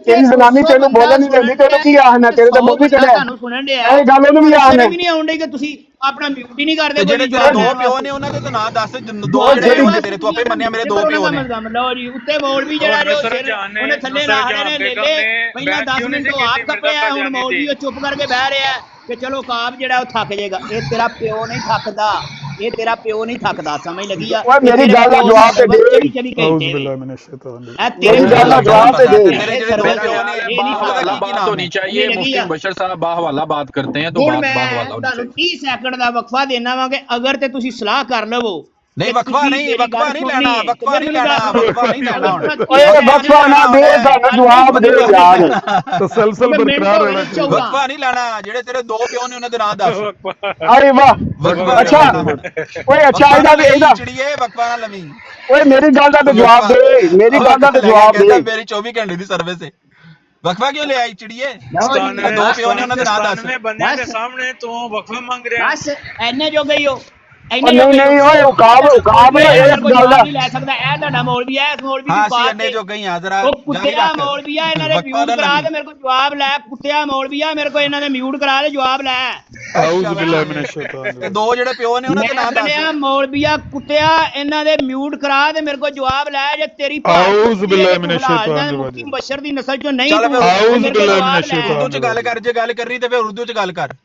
ਤੇਰੀ ਜਨਾਨੀ ਤੈਨੂੰ ਬੋਲਣ ਨਹੀਂ ਦਿੰਦੀ ਤੇ ਉਹਨੂੰ ਕੀ ਆਖਣਾ ਤੇਰੇ ਤੇ ਮੌਲਵੀ ਚੜਿਆ। ਤੁਹਾਨੂੰ ਸੁਣਨ ਡਿਆ ਇਹ ਗੱਲ ਉਹਨੂੰ ਵੀ ਆਖਣਾ ਵੀ ਨਹੀਂ ਆਉਂਦੀ ਕਿ ਤੁਸੀਂ ਆਪਣਾ ਮਿਊਟ ਹੀ ਨਹੀਂ ਕਰਦੇ। ਜਿਹੜੇ ਤੇਰੇ ਦੋ ਪਿਓ ਨੇ ਉਹਨਾਂ ਦੇ ਤਾਂ ਨਾਂ ਦੱਸ। ਦੋ ਜਿਹੜੇ ਤੇਰੇ ਤੂੰ ਆਪੇ ਮੰਨਿਆ ਮੇਰੇ ਦੋ ਪਿਓ ਨੇ। ਲਓ ਜੀ ਉੱਤੇ ਮੌਲਵੀ ਜਿਹੜਾ ਉਹਨੇ ਥੱਲੇ ਰਾਹੜੇ ਨੇ ਲੈ ਲੇ ਪਹਿਲਾਂ 10 ਮਿੰਟ ਉਹ ਆਪ ਕੱਪਿਆ, ਹੁਣ ਮੌਲਵੀ ਉਹ ਚੁੱਪ ਕਰਕੇ ਬਹਿ ਰਿਹਾ ਕਿ ਚਲੋ ਕਾਬ ਜਿਹੜਾ ਉਹ ਥੱਕ ਜਾਏਗਾ। ਇਹ ਤੇਰਾ ਪਿਓ ਨਹੀਂ ਥੱਕਦਾ, ਇਹ ਤੇਰਾ ਪਿਓ ਨਹੀਂ ਥੱਕਦਾ। ਸਮਝ ਲੱਗੀ ਆ? ਓਏ ਮੇਰੀ ਗੱਲ ਦਾ ਜਵਾਬ ਤੇ ਦੇ। ਤੇਰੀ ਗੱਲ ਦਾ ਜਵਾਬ ਤੇ ਦੇ। बात होनी चाहिए। मुफ्ती मुबशर साहब बाहवाला बात करते हैं तो बात बाहवाला होनी चाहिए। 30 ਸੈਕਿੰਡ ਦਾ ਵਕਫਾ ਦੇਣਾ ਵਾ ਕਿ ਅਗਰ ਤੇ ਤੁਸੀਂ ਸਲਾਹ ਕਰ ਲਵੋ। ਨਹੀਂ ਵਕਫਾ ਨਹੀਂ ਲੈਣਾ, ਵਕਫਾ ਨਹੀਂ ਲੈਣਾ। ਓਏ ਵਕਫਾ ਨਾ ਦੇ, ਸਾਨੂੰ ਜਵਾਬ ਦੇ ਯਾਰ। ਤਸਲਸਲ ਬਰਕਰਾਰ ਰਹਿਣਾ ਚਾਹੀਦਾ। ਵਕਫਾ ਨਹੀਂ ਲੈਣਾ। ਜਿਹੜੇ ਤੇਰੇ ਦੋ ਪਿਓ ਨੇ ਉਹਨਾਂ ਦੇ ਨਾਂ ਦੱਸ। ਅਰੇ ਵਾਹ ਅੱਛਾ। ਓਏ ਅੱਛਾ ਇਹਦਾ ਚਿੜੀਏ ਵਕਫਾ ਨਾ ਲਵੀਂ। ਓਏ ਮੇਰੀ ਗੱਲ ਦਾ ਜਵਾਬ ਦੇ, ਮੇਰੀ ਗੱਲ ਦਾ ਜਵਾਬ ਦੇ। ਮੇਰੀ 24 ਘੰਟੇ ਦੀ ਸਰਵਿਸ ਹੈ। ਵਕਫਾ ਕਿਉਂ ਲੈ ਆਈ ਚਿੜੀਏ? ਦੋ ਪਿਓ ਨੇ ਉਹਨਾਂ ਦੇ ਨਾਂ ਦੱਸ। ਬੰਦਿਆਂ ਦੇ ਸਾਹਮਣੇ ਤੂੰ ਵਕਫਾ ਮੰਗ ਰਿਹਾ। ਬਸ ਐਨੇ ਜੋ ਗਈ ਹੋ। ਨਹੀਂ ਓਏ ਉਕਾਬ ਇਸ ਗੱਲ ਦਾ ਨਹੀਂ ਲੈ ਸਕਦਾ। ਇਹ ਤੁਹਾਡਾ ਮੌਲਵੀ ਹੈ, ਇਸ ਮੌਲਵੀ ਹਾਂ ਦੀ ਸੀ ਬਾਤ ਐਨੇ ਜੋ ਗਈ ਆ ਜ਼ਰਾ ਉਹ ਕੁੱਤਿਆ ਮੌਲਵੀ ਆ। ਇਹਨਾਂ ਦੇ ਮਿਊਟ ਕਰਾ ਦੇ ਮੇਰੇ ਕੋਲ ਜਵਾਬ ਲੈ। ਕੁੱਤਿਆ ਮੌਲਵੀ ਆ, ਮੇਰੇ ਕੋਲ ਇਹਨਾਂ ਦੇ ਮਿਊਟ ਕਰਾ ਦੇ ਜਵਾਬ ਲੈ। ਆਊਜ਼ ਬਿੱਲਾਹ ਮਿਨਸ਼ ਸ਼ੈਤਾਨ। ਤੇ ਦੋ ਜਿਹੜੇ ਪਿਓ ਨੇ ਉਹਨਾਂ ਦੇ ਨਾਂ ਦੱਸ। ਮੌਲਵੀ ਆ ਕੁੱਤਿਆ, ਇਹਨਾਂ ਦੇ ਮਿਊਟ ਕਰਾ ਦੇ ਮੇਰੇ ਕੋਲ ਜਵਾਬ ਲੈ। ਜੇ ਤੇਰੀ ਆਊਜ਼ ਬਿੱਲਾਹ ਮਿਨਸ਼ ਸ਼ੈਤਾਨ। ਮੁਫਤੀ ਮੁਬਸ਼ਰ ਦੀ ਨਸਲ ਚੋਂ ਨਹੀਂ ਆਊਜ਼ ਬਿੱਲਾਹ ਮਿਨਸ਼ ਸ਼ੈਤਾਨ। ਉਰਦੂ ਚ ਗੱਲ ਕਰ। ਜੇ ਗੱਲ ਕਰਨੀ ਤੇ ਫਿਰ ਉਰਦੂ ਚ ਗੱਲ ਕਰ।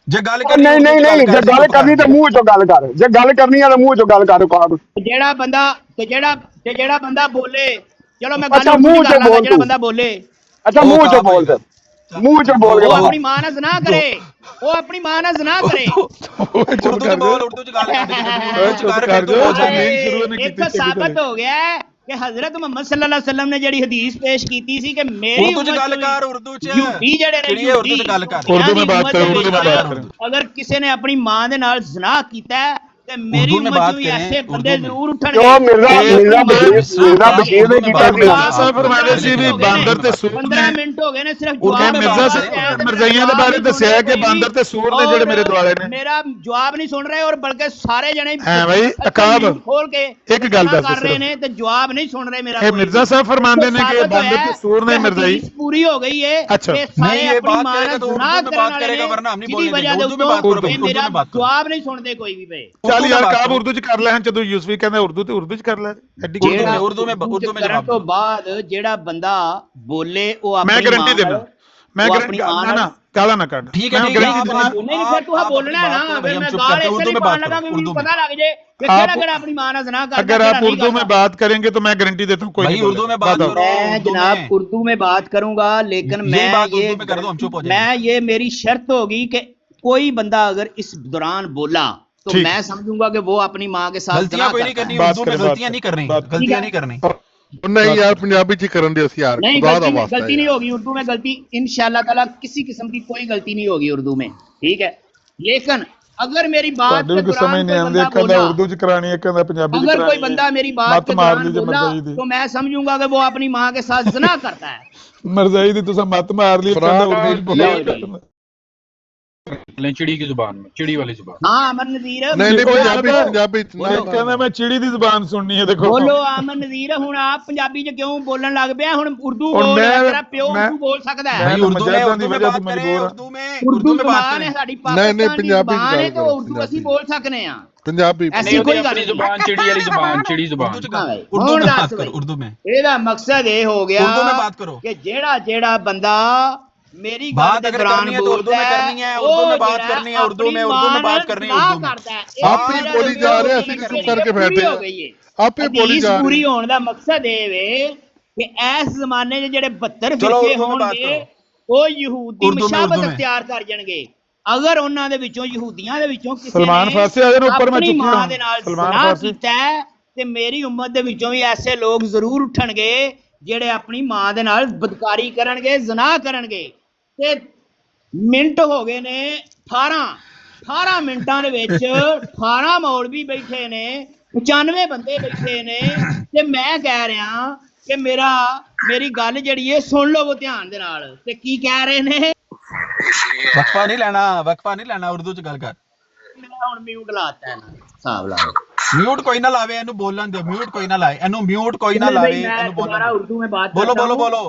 ਜੇ ਗੱਲ ਕਰਨੀ ਨਹੀਂ ਜੇ ਗੱਲ ਕਰਨੀ ਤਾਂ ਮੂੰਹ ਚੋਂ ਗੱਲ ਕਰ। ਜੇ ਗੱਲ ਕਰਨੀ ਆ ਤਾਂ ਮੂੰਹ ਚੋਂ ਗੱਲ ਕਰ। ਕਾਬ ਜਿਹੜਾ ਬੰਦਾ ਬੋਲੇ, ਚਲੋ ਮੈਂ ਅੱਛਾ ਮੂੰਹ ਚੋਂ ਬੋਲ। ਜਿਹੜਾ ਬੰਦਾ ਬੋਲੇ ਅੱਛਾ ਮੂੰਹ ਚੋਂ ਬੋਲ ਫਿਰ, ਮੂੰਹ ਚੋਂ ਬੋਲ। ਉਹ ਆਪਣੀ ਮਾਂ ਨਾਲ ਜ਼ਨਾ ਕਰੇ, ਉਹ ਆਪਣੀ ਮਾਂ ਨਾਲ ਜ਼ਨਾ ਕਰੇ। ਉਰਦੂ ਚ ਬੋਲ, ਉਰਦੂ ਚ ਗੱਲ ਕਰ। ਇੱਕ ਸਾਬਤ ਹੋ ਗਿਆ ਕਿ ਹਜ਼ਰਤ ਮੁਹੰਮਦ ਸੱਲੱਲਾਹੁ ਅਲੈहि ਵਸੱਲਮ ਨੇ ਜਿਹੜੀ ਹਦੀਸ ਪੇਸ਼ ਕੀਤੀ ਸੀ ਕਿ ਮੇਰੀ ਉਰਦੂ ਚ ਗੱਲ ਕਰ। ਉਰਦੂ ਚ ਜਿਹੜੇ ਨੇ ਉਰਦੂ ਚ ਗੱਲ ਕਰ। ਉਰਦੂ में बात करें, उर्दू में बात करें। ਅਗਰ ਕਿਸੇ ਨੇ ਆਪਣੀ ਮਾਂ ਦੇ ਨਾਲ ਜ਼ਨਾ ਕੀਤਾ ਤੇ ਮੇਰੀ ਉਮਤ ਵੀ ਐਸੇ ਬੰਦੇ ਜ਼ਰੂਰ ਉਠਣਗੇ। ਜੋ ਮਿਰਜ਼ਾ ਬਸ਼ੀਰ ਨੇ ਕੀਤਾ ਸੀ। ਸਾਹਿਬ ਫਰਮਾਉਂਦੇ ਸੀ ਵੀ ਬਾਂਦਰ ਤੇ ਸੂਰ 15 ਮਿੰਟ ਹੋ ਗਏ ਨੇ ਸਿਰਫ ਜਵਾਬ। ਮਿਰਜ਼ਾ ਸਾਹਿਬ ਮਿਰਜ਼ਾਈਆਂ ਦੇ ਬਾਰੇ ਦੱਸਿਆ ਕਿ ਬਾਂਦਰ ਤੇ ਸੂਰ ਨੇ ਜਿਹੜੇ ਮੇਰੇ ਦੁਆਲੇ ਨੇ। ਮੇਰਾ ਜਵਾਬ ਨਹੀਂ ਸੁਣ ਰਹੇ ਔਰ ਬਲਕਿ ਸਾਰੇ ਜਣੇ ਹੈ ਭਾਈ ਅਕਾਬ ਖੋਲ ਕੇ ਇੱਕ ਗੱਲ ਦੱਸ ਕਰ ਰਹੇ ਨੇ ਤੇ ਜਵਾਬ ਨਹੀਂ ਸੁਣ ਰਹੇ ਮੇਰਾ। ਇਹ ਮਿਰਜ਼ਾ ਸਾਹਿਬ ਫਰਮਾਉਂਦੇ ਨੇ ਕਿ ਬਾਂਦਰ ਤੇ ਸੂਰ ਨੇ ਮਿਰਜ਼ਾਈ ਪੂਰੀ ਹੋ ਗਈ ਹੈ। ਅੱਛਾ ਨਹੀਂ ਇਹ ਬਾਤ ਕਰੇਗਾ तो उर्दू में बात करेगा वरना हम नहीं बोलेंगे। उर्दू में बात करो। मेरा जवाब नहीं सुनते कोई भी पे। ਚੱਲ ਯਾਰ ਕਾਬ ਉਰਦੂ ਚ ਕਰ ਲੈ। ਜਦੋਂ ਯੂਸਫੀ ਕਹਿੰਦਾ ਉਰਦੂ ਤੇ ਉਰਦੂ ਚ ਕਰ ਲੈ। ਉਰਦੂ में ਕਰਨ ਤੋਂ ਬਾਅਦ ਜਿਹੜਾ ਬੰਦਾ ਬੋਲੇ ਉਹ ਆਪਣੀ ਮੈਂ ਗਾਰੰਟੀ ਦੇਣਾ। ਮੈਂ ਗਾਰੰਟੀ ਨਾ ਕਾਲਾ ਨਾ ਕੱਢ। ਠੀਕ ਹੈ ਨਹੀਂ ਫਿਰ ਤੂੰ ਬੋਲਣਾ ਹੈ ਨਾ। ਫਿਰ ਮੈਂ ਗਾਲ ऐसे नहीं पाने लगा कि मुझे पता लग जाए कि केड़ा अपनी मां ਨਾਲ ज़ना करता है। अगर आप उर्दू में बात करेंगे तो मैं गारंटी देता हूँ कोई उर्दू में बात करो। मैं जनाब उर्दू में बात करूंगा लेकिन मैं ये मेरी शर्त होगी कि कोई बंदा अगर इस दौरान बोला तो मैं समझूंगा कि वो अपनी माँ के साथ गलतियां कोई नहीं करनी। उर्दू में गलतियां नहीं करनी, गलतियां नहीं करनी। नहीं यार पंजाबी च करन दे यार। नहीं गलती नहीं होगी उर्दू में। गलती इंशाअल्लाह ताला किसी किस्म की कोई गलती नहीं होगी उर्दू में। ठीक है लेकिन अगर मेरी बात के दौरान समझ नहीं आंदी कहंदा उर्दू च करानी है कहंदा पंजाबी च करानी। अगर कोई बंदा मेरी बात के दौरान बोला तो मैं समझूंगा कि वो अपनी माँ के साथ ज़ना करता है। मरज़ाई दी तुसा मत मार ली कहंदा उर्दू च बोला। चिड़ी की जुबान में, चिड़ी वाली जुबान। हाँ अमन नज़ीर नहीं पंजाबी कहंदा मैं चिड़ी दी जुबान सुननी है। देखो बोलो अमन नज़ीर हुण आप पंजाबी च क्यों बोलण लग पिया? हुण उर्दू बोल तेरा प्यो उर्दू बोल सकदा है। उर्दू में बात करें। उर्दू में बात करें। साडी पाकिस्तानी जुबान है तो उर्दू ਅਸੀਂ बोल सकने हैं। पंजाबी ऐसी कोई गल नहीं। जुबान चिड़ी वाली जुबान, चिड़ी जुबान। उर्दू में बात करो। उर्दू में ਇਹਦਾ ਮਕਸਦ ਇਹ ਹੋ ਗਿਆ उर्दू में बात करो ਕਿ ਜਿਹੜਾ ਬੰਦਾ میری بات اگر کرنی ہے تو اردو میں کرنی ہے، اردو میں بات کرنی ہے، اردو میں بات کرنی ہے، اردو میں آپ ہی بولی جا رہے ہیں، اسی چپ کر کے بیٹھے ہیں، آپ ہی بولی جا رہے پوری ہیں۔ ہونے دا مقصد ہے کہ ایس زمانے دے جڑے 72 چلو فرقے اردو میں ہون بات گے کرو، وہ یہودی اردو میں، مشابت اردو میں۔ اختیار کر جان گے اگر انہاں دے وچوں یہودیاں دے وچوں کسی سلمان نے فارسی اگر اوپر میں اپنی چکی ماں ہوں دے نال سلمان زنا فارسی کیتا ہے تے میری امت دے وچوں بھی ایسے لوگ ضرور اٹھن گے جڑے اپنی ماں دے نال بدکاری کرن گے زنا کرن گے تے منٹ ہو گئے نے 18 منٹاں دے وچ 18 مولوی بیٹھے نے 95 بندے بیٹھے نے تے میں کہہ رہا کہ میری گل جڑی ہے سن لو وہ دھیان دے نال تے کی کہہ رہے نے وقفہ نہیں لینا، اردو چ گل کر۔ میں ہن میوٹ لاتا ہے نا حساب لا میوٹ کوئی نہ لاوے، اینو بولن دے، میوٹ کوئی نہ لائے، اینو میوٹ کوئی نہ لاوے، میں اینو بولن دوبارہ دے۔ اردو میں بات بولو کرتا بولو ہوں بولو،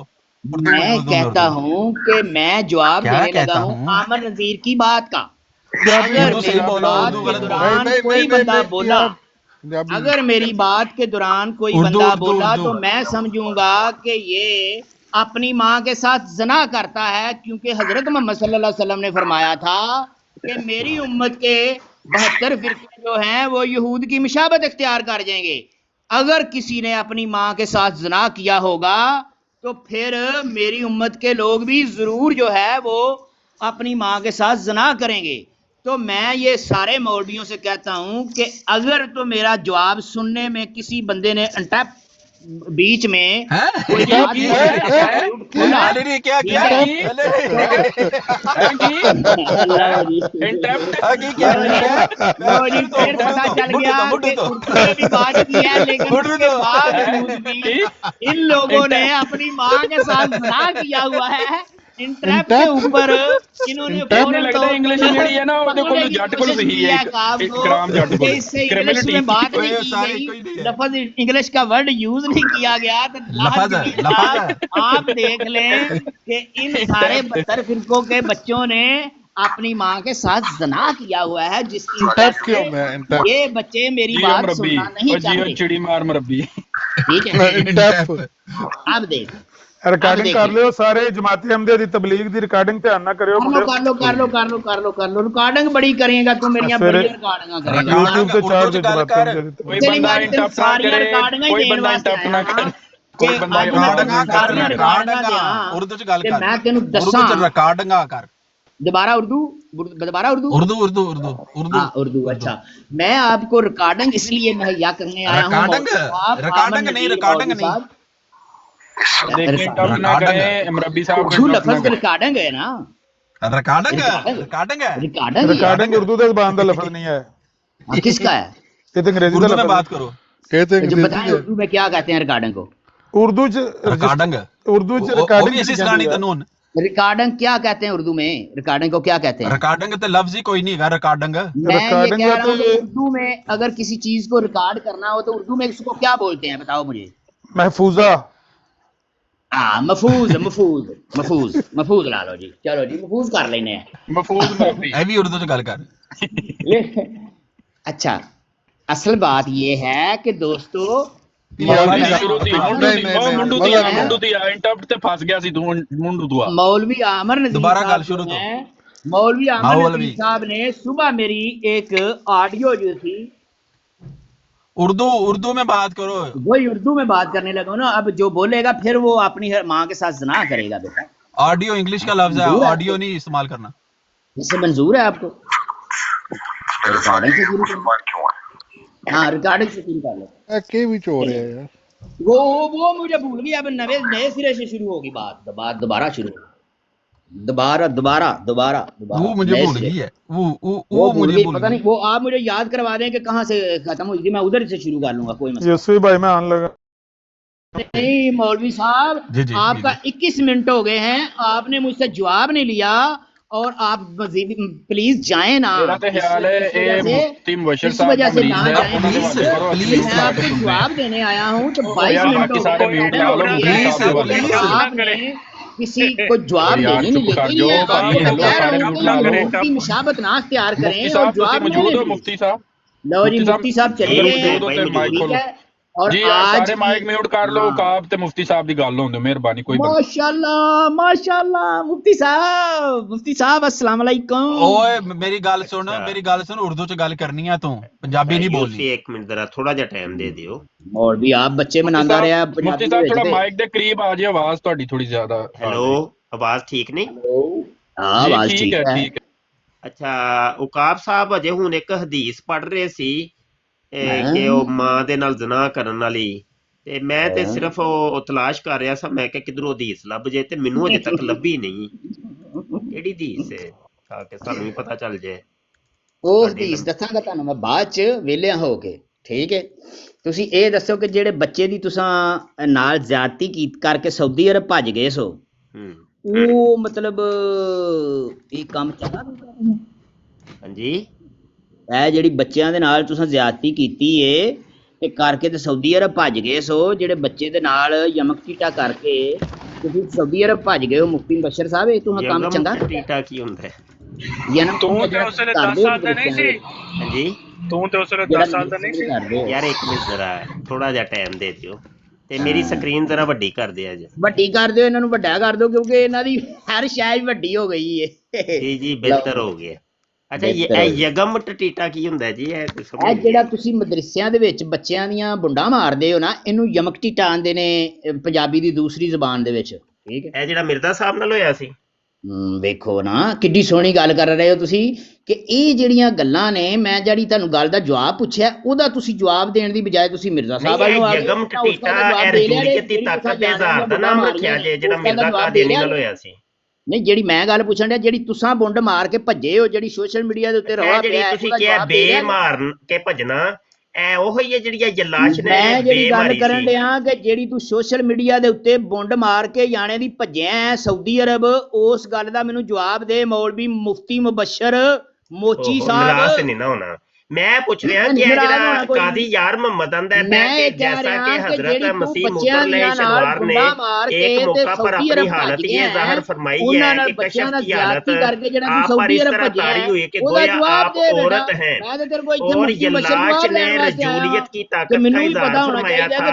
اردو میں، میں اردو میں، کہتا اردو میں۔ ہوں کہ میں جواب کیا دینے لگا کہتا ہوں ہوں؟ عامر نذیر کی بات کا پنجابی اگر اردو صحیح میری بولو، بات اردو کے غلط بولو۔ دوران کوئی بندہ بولا یار پنجابی اگر میری بات کے دوران کوئی اردو، بندہ اردو، بولا اردو۔ تو میں سمجھوں گا کہ یہ اپنی ماں کے ساتھ زنا کرتا ہے، کیونکہ حضرت محمد صلی اللہ علیہ وسلم نے فرمایا تھا کہ میری امت کے 72 فرقے جو ہیں وہ یہود کی مشابت اختیار کر جائیں گے۔ اگر کسی نے اپنی ماں کے ساتھ زنا کیا ہوگا تو پھر میری امت کے لوگ بھی ضرور جو ہے وہ اپنی ماں کے ساتھ زنا کریں گے۔ تو میں یہ سارے مولویوں سے کہتا ہوں کہ اگر تو میرا جواب سننے میں کسی بندے نے انٹیپ بیچ میں کوئی بات کھولا کیا ٹھیک ہے اللہ جی لو جی پھر پتہ چل گیا کہ اردو میں بھی بات کی ہے لیکن اس کے باوجود بھی ان لوگوں نے اپنی ماں کے ساتھ زنا کیا ہوا ہے انٹریپ کے اوپر انہوں نے فوراً طور انگلش جڑی ہے نا وہ پکڑنے کی جٹ کو کوشش صحیح کی ہے ہے کام ایک کو گرام جٹ کو کہ اس سے انگلش میں بات نہیں کی سارے گئی کوئی نہیں ہے۔ لفظ انگلش کا ورڈ یوز نہیں کیا گیا تو لفظ ہے، لفظ ہے۔ آپ دیکھ لیں کہ ان سارے 72 فرقوں کے بچوں نے اپنی ماں کے ساتھ زنا کیا ہوا ہے جس کی وجہ انٹیپ کیوں میں سے انٹیپ یہ بچے میری جیو بات مربی سننا نہیں اور جیو چاہتے چڑی مار مربی ٹھیک ہے انٹیپ اب دیکھ ریکارڈنگ کر لیو سارے جماعت احمدیہ دی تبلیغ دی ریکارڈنگ دھیان نہ کریو کر لو ریکارڈنگ بڑی کریں گا تو میری پھر بڑی ریکارڈنگاں کریں گا یوٹیوب تے چاڑ دے اردو چ گل جماعت کر۔ احمدیہ دی کوئی تبلیغ چلی بندہ میں تینوں انٹپ نہ ساریاں کرے ریکارڈنگاں ہی کوئی دین بندہ واسطے انٹپ آیا نہ ہاں کرے کوئی بندہ اج میں تینوں ریکارڈنگاں کر، ساریاں ریکارڈنگاں دیاں اردو چ گل کہ کر، میں تینوں اردو دساں چ ریکارڈنگاں کر۔ دوبارہ اردو اردو اردو اردو اردو ہاں اردو اچھا میں آپ کو ریکارڈنگ اس لیے مہیا کرنے آیا ہوں ریکارڈنگ نہیں، ریکارڈنگ نہیں، دیکھیں انٹپ نہ کرے مربی صاحب کو اردو انٹپ نہ لفظ کرے ریکارڈنگ ہے نا ریکارڈنگ ہے۔ ریکارڈنگ ریکارڈنگ اردو دے زبان دا لفظ نہیں ہے، کس کا ہے یہ تے انگریزی دا اردو میں لفظ بات کرو۔ کہتے ہیں جو بتائیں انگریزی اردو میں کیا کہتے ہیں ریکارڈنگ کو اردو چ ریکارڈنگ اردو چ وہ بھی ریکارڈنگ اسی سکھانی تینوں۔ ریکارڈنگ کیا کہتے ہیں اردو میں ریکارڈنگ کو کیا کہتے ہیں ریکارڈنگ تے لفظ ہی کوئی نہیں ہے ریکارڈنگ۔ میں یہ کہہ رہا ہوں کہ اردو میں اگر کسی چیز کو ریکارڈ کرنا ہو تو اردو میں اس کو کیا بولتے ہیں بتاؤ مجھے محفوظہ ہاں محفوظ لا لو جی چلو جی محفوظ کر لینے ہیں مفوظ مربی اے بھی اردو چ گل کر۔ اچھا اصل بات یہ ہے کہ دوستو مولوی عامر نذیر صاحب نے صبح میری ایک آڈیو جو تھی اردو میں بات کرو، وہی اردو میں بات کرنے لگا نا اب جو بولے گا پھر وہ اپنی ماں کے ساتھ زنا کرے گا بیٹا آڈیو انگلش کا لفظ ہے، آڈیو نہیں استعمال کرنا۔ اس سے منظور ہے آپ کو ریکارڈنگ سے شروع کرنا ہاں ریکارڈنگ سے شروع کر لو کے بھی چور ہے یار وہ مجھے بھول گیا اب نئے سرے سے شروع ہوگی بات دوبارہ شروع دوبارہ وہ مجھے بھول گئی ہے، وہ مجھے بھول پتہ نہیں وہ آپ مجھے یاد کروا دیں کہ کہاں سے ختم ہوئی تھی میں ادھر سے شروع کر لوں گا کوئی مسئلہ یوسفی بھائی میں آن لگا نہیں مولوی صاحب آپ کا 21 منٹ ہو گئے ہیں آپ نے مجھ سے جواب نہیں لیا اور آپ پلیز جائیں نا اس وجہ سے نہ جائیں میں آپ کو جواب دینے آیا ہوں تو 22 منٹ آپ نے کسی کو جواب دینے نہیں لیکن یہ آپ کو میں کہہ رہا ہوں کہ لوگوں کی مشابت نہ اختیار کریں اور جواب نہیں دیں لو جی مفتی صاحب چلے گئے ہیں ٹھیک ہے और जी आज सारे माइक म्यूट कर लो काब ते मुफ्ती साहब दी गल होंदे मेहरबानी कोई माशाल्लाह मुफ्ती साहब अस्सलाम वालेकुम। ओए मेरी गल सुन उर्दू च गल करनी है तू पंजाबी नहीं बोलनी। एक मिनट जरा थोड़ा जा टाइम दे दियो। और भी आप बच्चे मनांदा रहा मुफ्ती साहब थोड़ा माइक दे करीब आ जाए आवाज ਤੁਹਾਡੀ थोड़ी ज्यादा। हेलो आवाज ठीक नहीं? हां आवाज ठीक है ठीक है। अच्छा उकाब साहब अजे हुन एक हदीस पढ़ रहे सी कि ਉਹ ਮਾਂ ਦੇ ਨਾਲ ਜ਼ਨਾ ਕਰਨ ਵਾਲੀ ਤੇ ਮੈਂ ਤੇ ਸਿਰਫ ਉਹ ਤਲਾਸ਼ ਕਰ ਰਿਹਾ ਸਾਂ ਮੈਂ ਕਿ ਕਿਧਰੋਂ ਹਦੀਸ ਲੱਭ ਜੇ ਤੇ ਮੈਨੂੰ ਅਜੇ ਤੱਕ ਲੱਭੀ ਨਹੀਂ। ਕਿਹੜੀ ਹਦੀਸ ਹੈ ਤਾਂ ਕਿ ਸਾਨੂੰ ਵੀ ਪਤਾ ਚੱਲ ਜਾਏ। ਉਹ ਹਦੀਸ ਦੱਸਾਂਗਾ ਤੁਹਾਨੂੰ ਮੈਂ ਬਾਅਦ ਚ ਵੇਲਿਆਂ ਹੋ ਕੇ। ਠੀਕ ਹੈ ਤੁਸੀਂ ਇਹ ਦੱਸੋ ਕਿ ਜਿਹੜੇ ਬੱਚੇ ਦੀ ਤੁਸੀਂ ਨਾਲ ਜ਼ਿਆਦਤੀ ਕਰਕੇ ਸਾਊਦੀ ਅਰਬ ਭੱਜ ਗਏ ਸੋ ਉਹ ਮਤਲਬ ਇਹ ਕੰਮ ਚੰਗਾ ਨਹੀਂ ਕਰ ਰਹੇ? ਹਾਂਜੀ ਇਹ ਜਿਹੜੀ ਬੱਚਿਆਂ ਦੇ ਨਾਲ ਤੁਸੀਂ ਜ਼ਿਆਦਤੀ ਕੀਤੀ ਏ ਤੇ ਕਰਕੇ ਤੇ ਸਾਊਦੀ ਅਰਬ ਭੱਜ ਗਏ ਸੋ ਜਿਹੜੇ ਬੱਚੇ ਦੇ ਨਾਲ ਯਮਕ ਟੀਟਾ ਕਰਕੇ ਤੁਸੀਂ ਸਾਊਦੀ ਅਰਬ ਭੱਜ ਗਏ ਹੋ ਮੁਫਤੀ ਬਸ਼ਰ ਸਾਹਿਬ ਇਹ ਤੁਸੀਂ ਕੰਮ ਚੰਗਾ? ਟੀਟਾ ਕੀ ਹੁੰਦਾ ਹੈ? ਤੂੰ ਤੇ ਉਸ ਵੇਲੇ 10 ਸਾਲ ਦਾ ਨਹੀਂ ਸੀ। ਹਾਂਜੀ ਤੂੰ ਤੇ ਉਸ ਵੇਲੇ 10 ਸਾਲ ਦਾ ਨਹੀਂ ਸੀ ਯਾਰ। ਇੱਕ ਮਿੰਟ ਜ਼ਰਾ ਥੋੜਾ ਜਿਹਾ ਟਾਈਮ ਦੇ ਦਿਓ ਤੇ ਮੇਰੀ ਸਕਰੀਨ ਜ਼ਰਾ ਵੱਡੀ ਕਰ ਦੇ ਅੱਜ। ਵੱਡੀ ਕਰ ਦਿਓ ਇਹਨਾਂ ਨੂੰ ਵੱਡਾ ਕਰ ਦਿਓ ਕਿਉਂਕਿ ਇਹਨਾਂ ਦੀ ਹਰ ਸ਼ੈ ਵੱਡੀ ਹੋ ਗਈ ਏ। ਜੀ ਜੀ ਬਿਹਤਰ ਹੋ ਗਿਆ। ਅੱਛਾ ਇਹ ਯਗਮ ਟੀਟਾ ਕੀ ਹੁੰਦਾ ਜੀ? ਇਹ ਜਿਹੜਾ ਤੁਸੀਂ ਮਦਰਸਿਆਂ ਦੇ ਵਿੱਚ ਬੱਚਿਆਂ ਦੀਆਂ ਬੁੰਡਾ ਮਾਰਦੇ ਹੋ ਨਾ ਇਹਨੂੰ ਯਮਕ ਟੀਟਾ ਆਂਦੇ ਨੇ ਪੰਜਾਬੀ ਦੀ ਦੂਸਰੀ ਜ਼ਬਾਨ ਦੇ ਵਿੱਚ। ਠੀਕ ਹੈ ਇਹ ਜਿਹੜਾ ਮਿਰਜ਼ਾ ਸਾਹਿਬ ਨਾਲ ਹੋਇਆ ਸੀ। ਵੇਖੋ ਨਾ ਕਿੱਡੀ ਸੋਹਣੀ ਗੱਲ ਕਰ ਰਹੇ ਹੋ ਤੁਸੀਂ ਕਿ ਇਹ ਜਿਹੜੀਆਂ ਗੱਲਾਂ ਨੇ ਮੈਂ ਜਿਹੜੀ ਤੁਹਾਨੂੰ ਗੱਲ ਦਾ ਜਵਾਬ ਪੁੱਛਿਆ ਉਹਦਾ ਤੁਸੀਂ ਜਵਾਬ ਦੇਣ ਦੀ ਬਜਾਏ ਤੁਸੀਂ ਮਿਰਜ਼ਾ ਸਾਹਿਬ ਵੱਲੋਂ ਆ ਗਏ। ਯਗਮ ਟੀਟਾ ਰਜੂਲੀਅਤ ਦੀ ਤਾਕਤ ਦੇ ਇਜ਼ਹਾਰ ਦਾ ਨਾਮ ਰੱਖਿਆ ਜੇ ਜਿਹੜਾ ਮਿਰਜ਼ਾ ਕਾਦੀਆਨੀ ਨਾਲ ਹੋਇਆ ਸੀ। ਨਹੀਂ ਜਿਹੜੀ ਮੈਂ ਗੱਲ ਪੁੱਛਣ ਡਿਆ ਜਿਹੜੀ ਤੁਸੀਂ ਬੁੰਡ ਮਾਰ ਕੇ ਭੱਜੇ ਹੋ ਜਿਹੜੀ ਸੋਸ਼ਲ ਮੀਡੀਆ ਦੇ ਉੱਤੇ ਰਵਾ ਪਿਆ ਤੁਸੀਂ ਕਿਹਾ ਬੇ ਮਾਰਨ ਕੇ ਭੱਜਣਾ ਐ ਉਹ ਹੀ ਹੈ ਜਿਹੜੀ ਜਲਾਸ਼ ਨੇ ਮੈਂ ਜਿਹੜੀ ਗੱਲ ਕਰਨ ਡਿਆ ਕਿ ਜਿਹੜੀ ਤੂੰ ਸੋਸ਼ਲ ਮੀਡੀਆ ਦੇ ਉੱਤੇ ਬੁੰਡ ਮਾਰ ਕੇ ਜਾਣੇ ਦੀ ਭੱਜਿਆ ਸਾਊਦੀ ਅਰਬ ਉਸ ਗੱਲ ਦਾ ਮੈਨੂੰ ਜਵਾਬ ਦੇ ਮੌਲਵੀ ਮੁਫਤੀ ਮੁਬਸ਼ਰ ਮੋਚੀ ਸਾਹਿਬ ਨਹੀਂ ਨਾ ਹੋਣਾ। ਮੈਂ ਪੁੱਛ ਰਿਹਾ ਕਿ ਜਿਹੜਾ ਕਾਦੀ ਯਾਰ ਮੁਹੰਮਦ ਆਂਦਾ ਹੈ ਕਿ जैसा कि हजरत मसीह मौऊद अलैहिस्सलाम ने एक मौका पर अपनी हालत ये जाहिर फरमाई है कि कशफ की हालत आप पर इस तरह तारी हुई कि गोया आप औरत हैं और ये लाश ने रजूलियत की ताकत का इज़हार फरमाया था।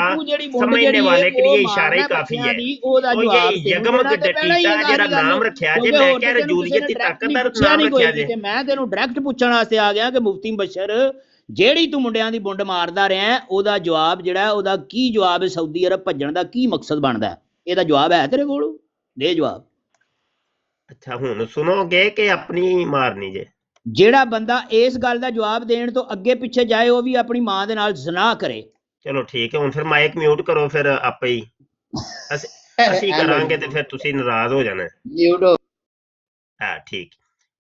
समझने वाले के लिए इशारा ही काफी है। और ये यगमग टीटा जेड़ा नाम रखा जे मैं क्या रजूलियत की ताकत का नाम रखा जे मैं तेनू डायरेक्ट पूछण वास्ते आ गया कि मुफ्ती बशर ਜਿਹੜੀ ਤੂੰ ਮੁੰਡਿਆਂ ਦੀ ਬੁੰਡ ਮਾਰਦਾ ਰਿਹਾ ਉਹਦਾ ਜਵਾਬ ਜਿਹੜਾ ਉਹਦਾ ਕੀ ਜਵਾਬ ਹੈ? ਸਾਊਦੀ ਅਰਬ ਭੱਜਣ ਦਾ ਕੀ ਮਕਸਦ ਬਣਦਾ? ਇਹਦਾ ਜਵਾਬ ਹੈ ਤੇਰੇ ਕੋਲ? ਦੇ ਜਵਾਬ। ਅੱਛਾ ਹੁਣ ਸੁਣੋਗੇ ਕਿ ਆਪਣੀ ਮਾਰਨੀ ਜੇ? ਜਿਹੜਾ ਬੰਦਾ ਇਸ ਗੱਲ ਦਾ ਜਵਾਬ ਦੇਣ ਤੋਂ ਅੱਗੇ ਪਿੱਛੇ ਜਾਏ ਉਹ ਵੀ ਆਪਣੀ ਮਾਂ ਦੇ ਨਾਲ ਜ਼ਨਾ ਕਰੇ। ਚਲੋ ਠੀਕ ਹੈ ਹੁਣ ਫਿਰ ਮਾਈਕ ਮਿਊਟ ਕਰੋ ਫਿਰ ਆਪੇ ਹੀ ਅਸੀਂ ਕਰਾਂਗੇ ਤੇ ਫਿਰ ਤੁਸੀਂ ਨਾਰਾਜ਼ ਹੋ ਜਾਣਾ। ਮਿਊਟ ਹੋ। ਹਾਂ ਠੀਕ।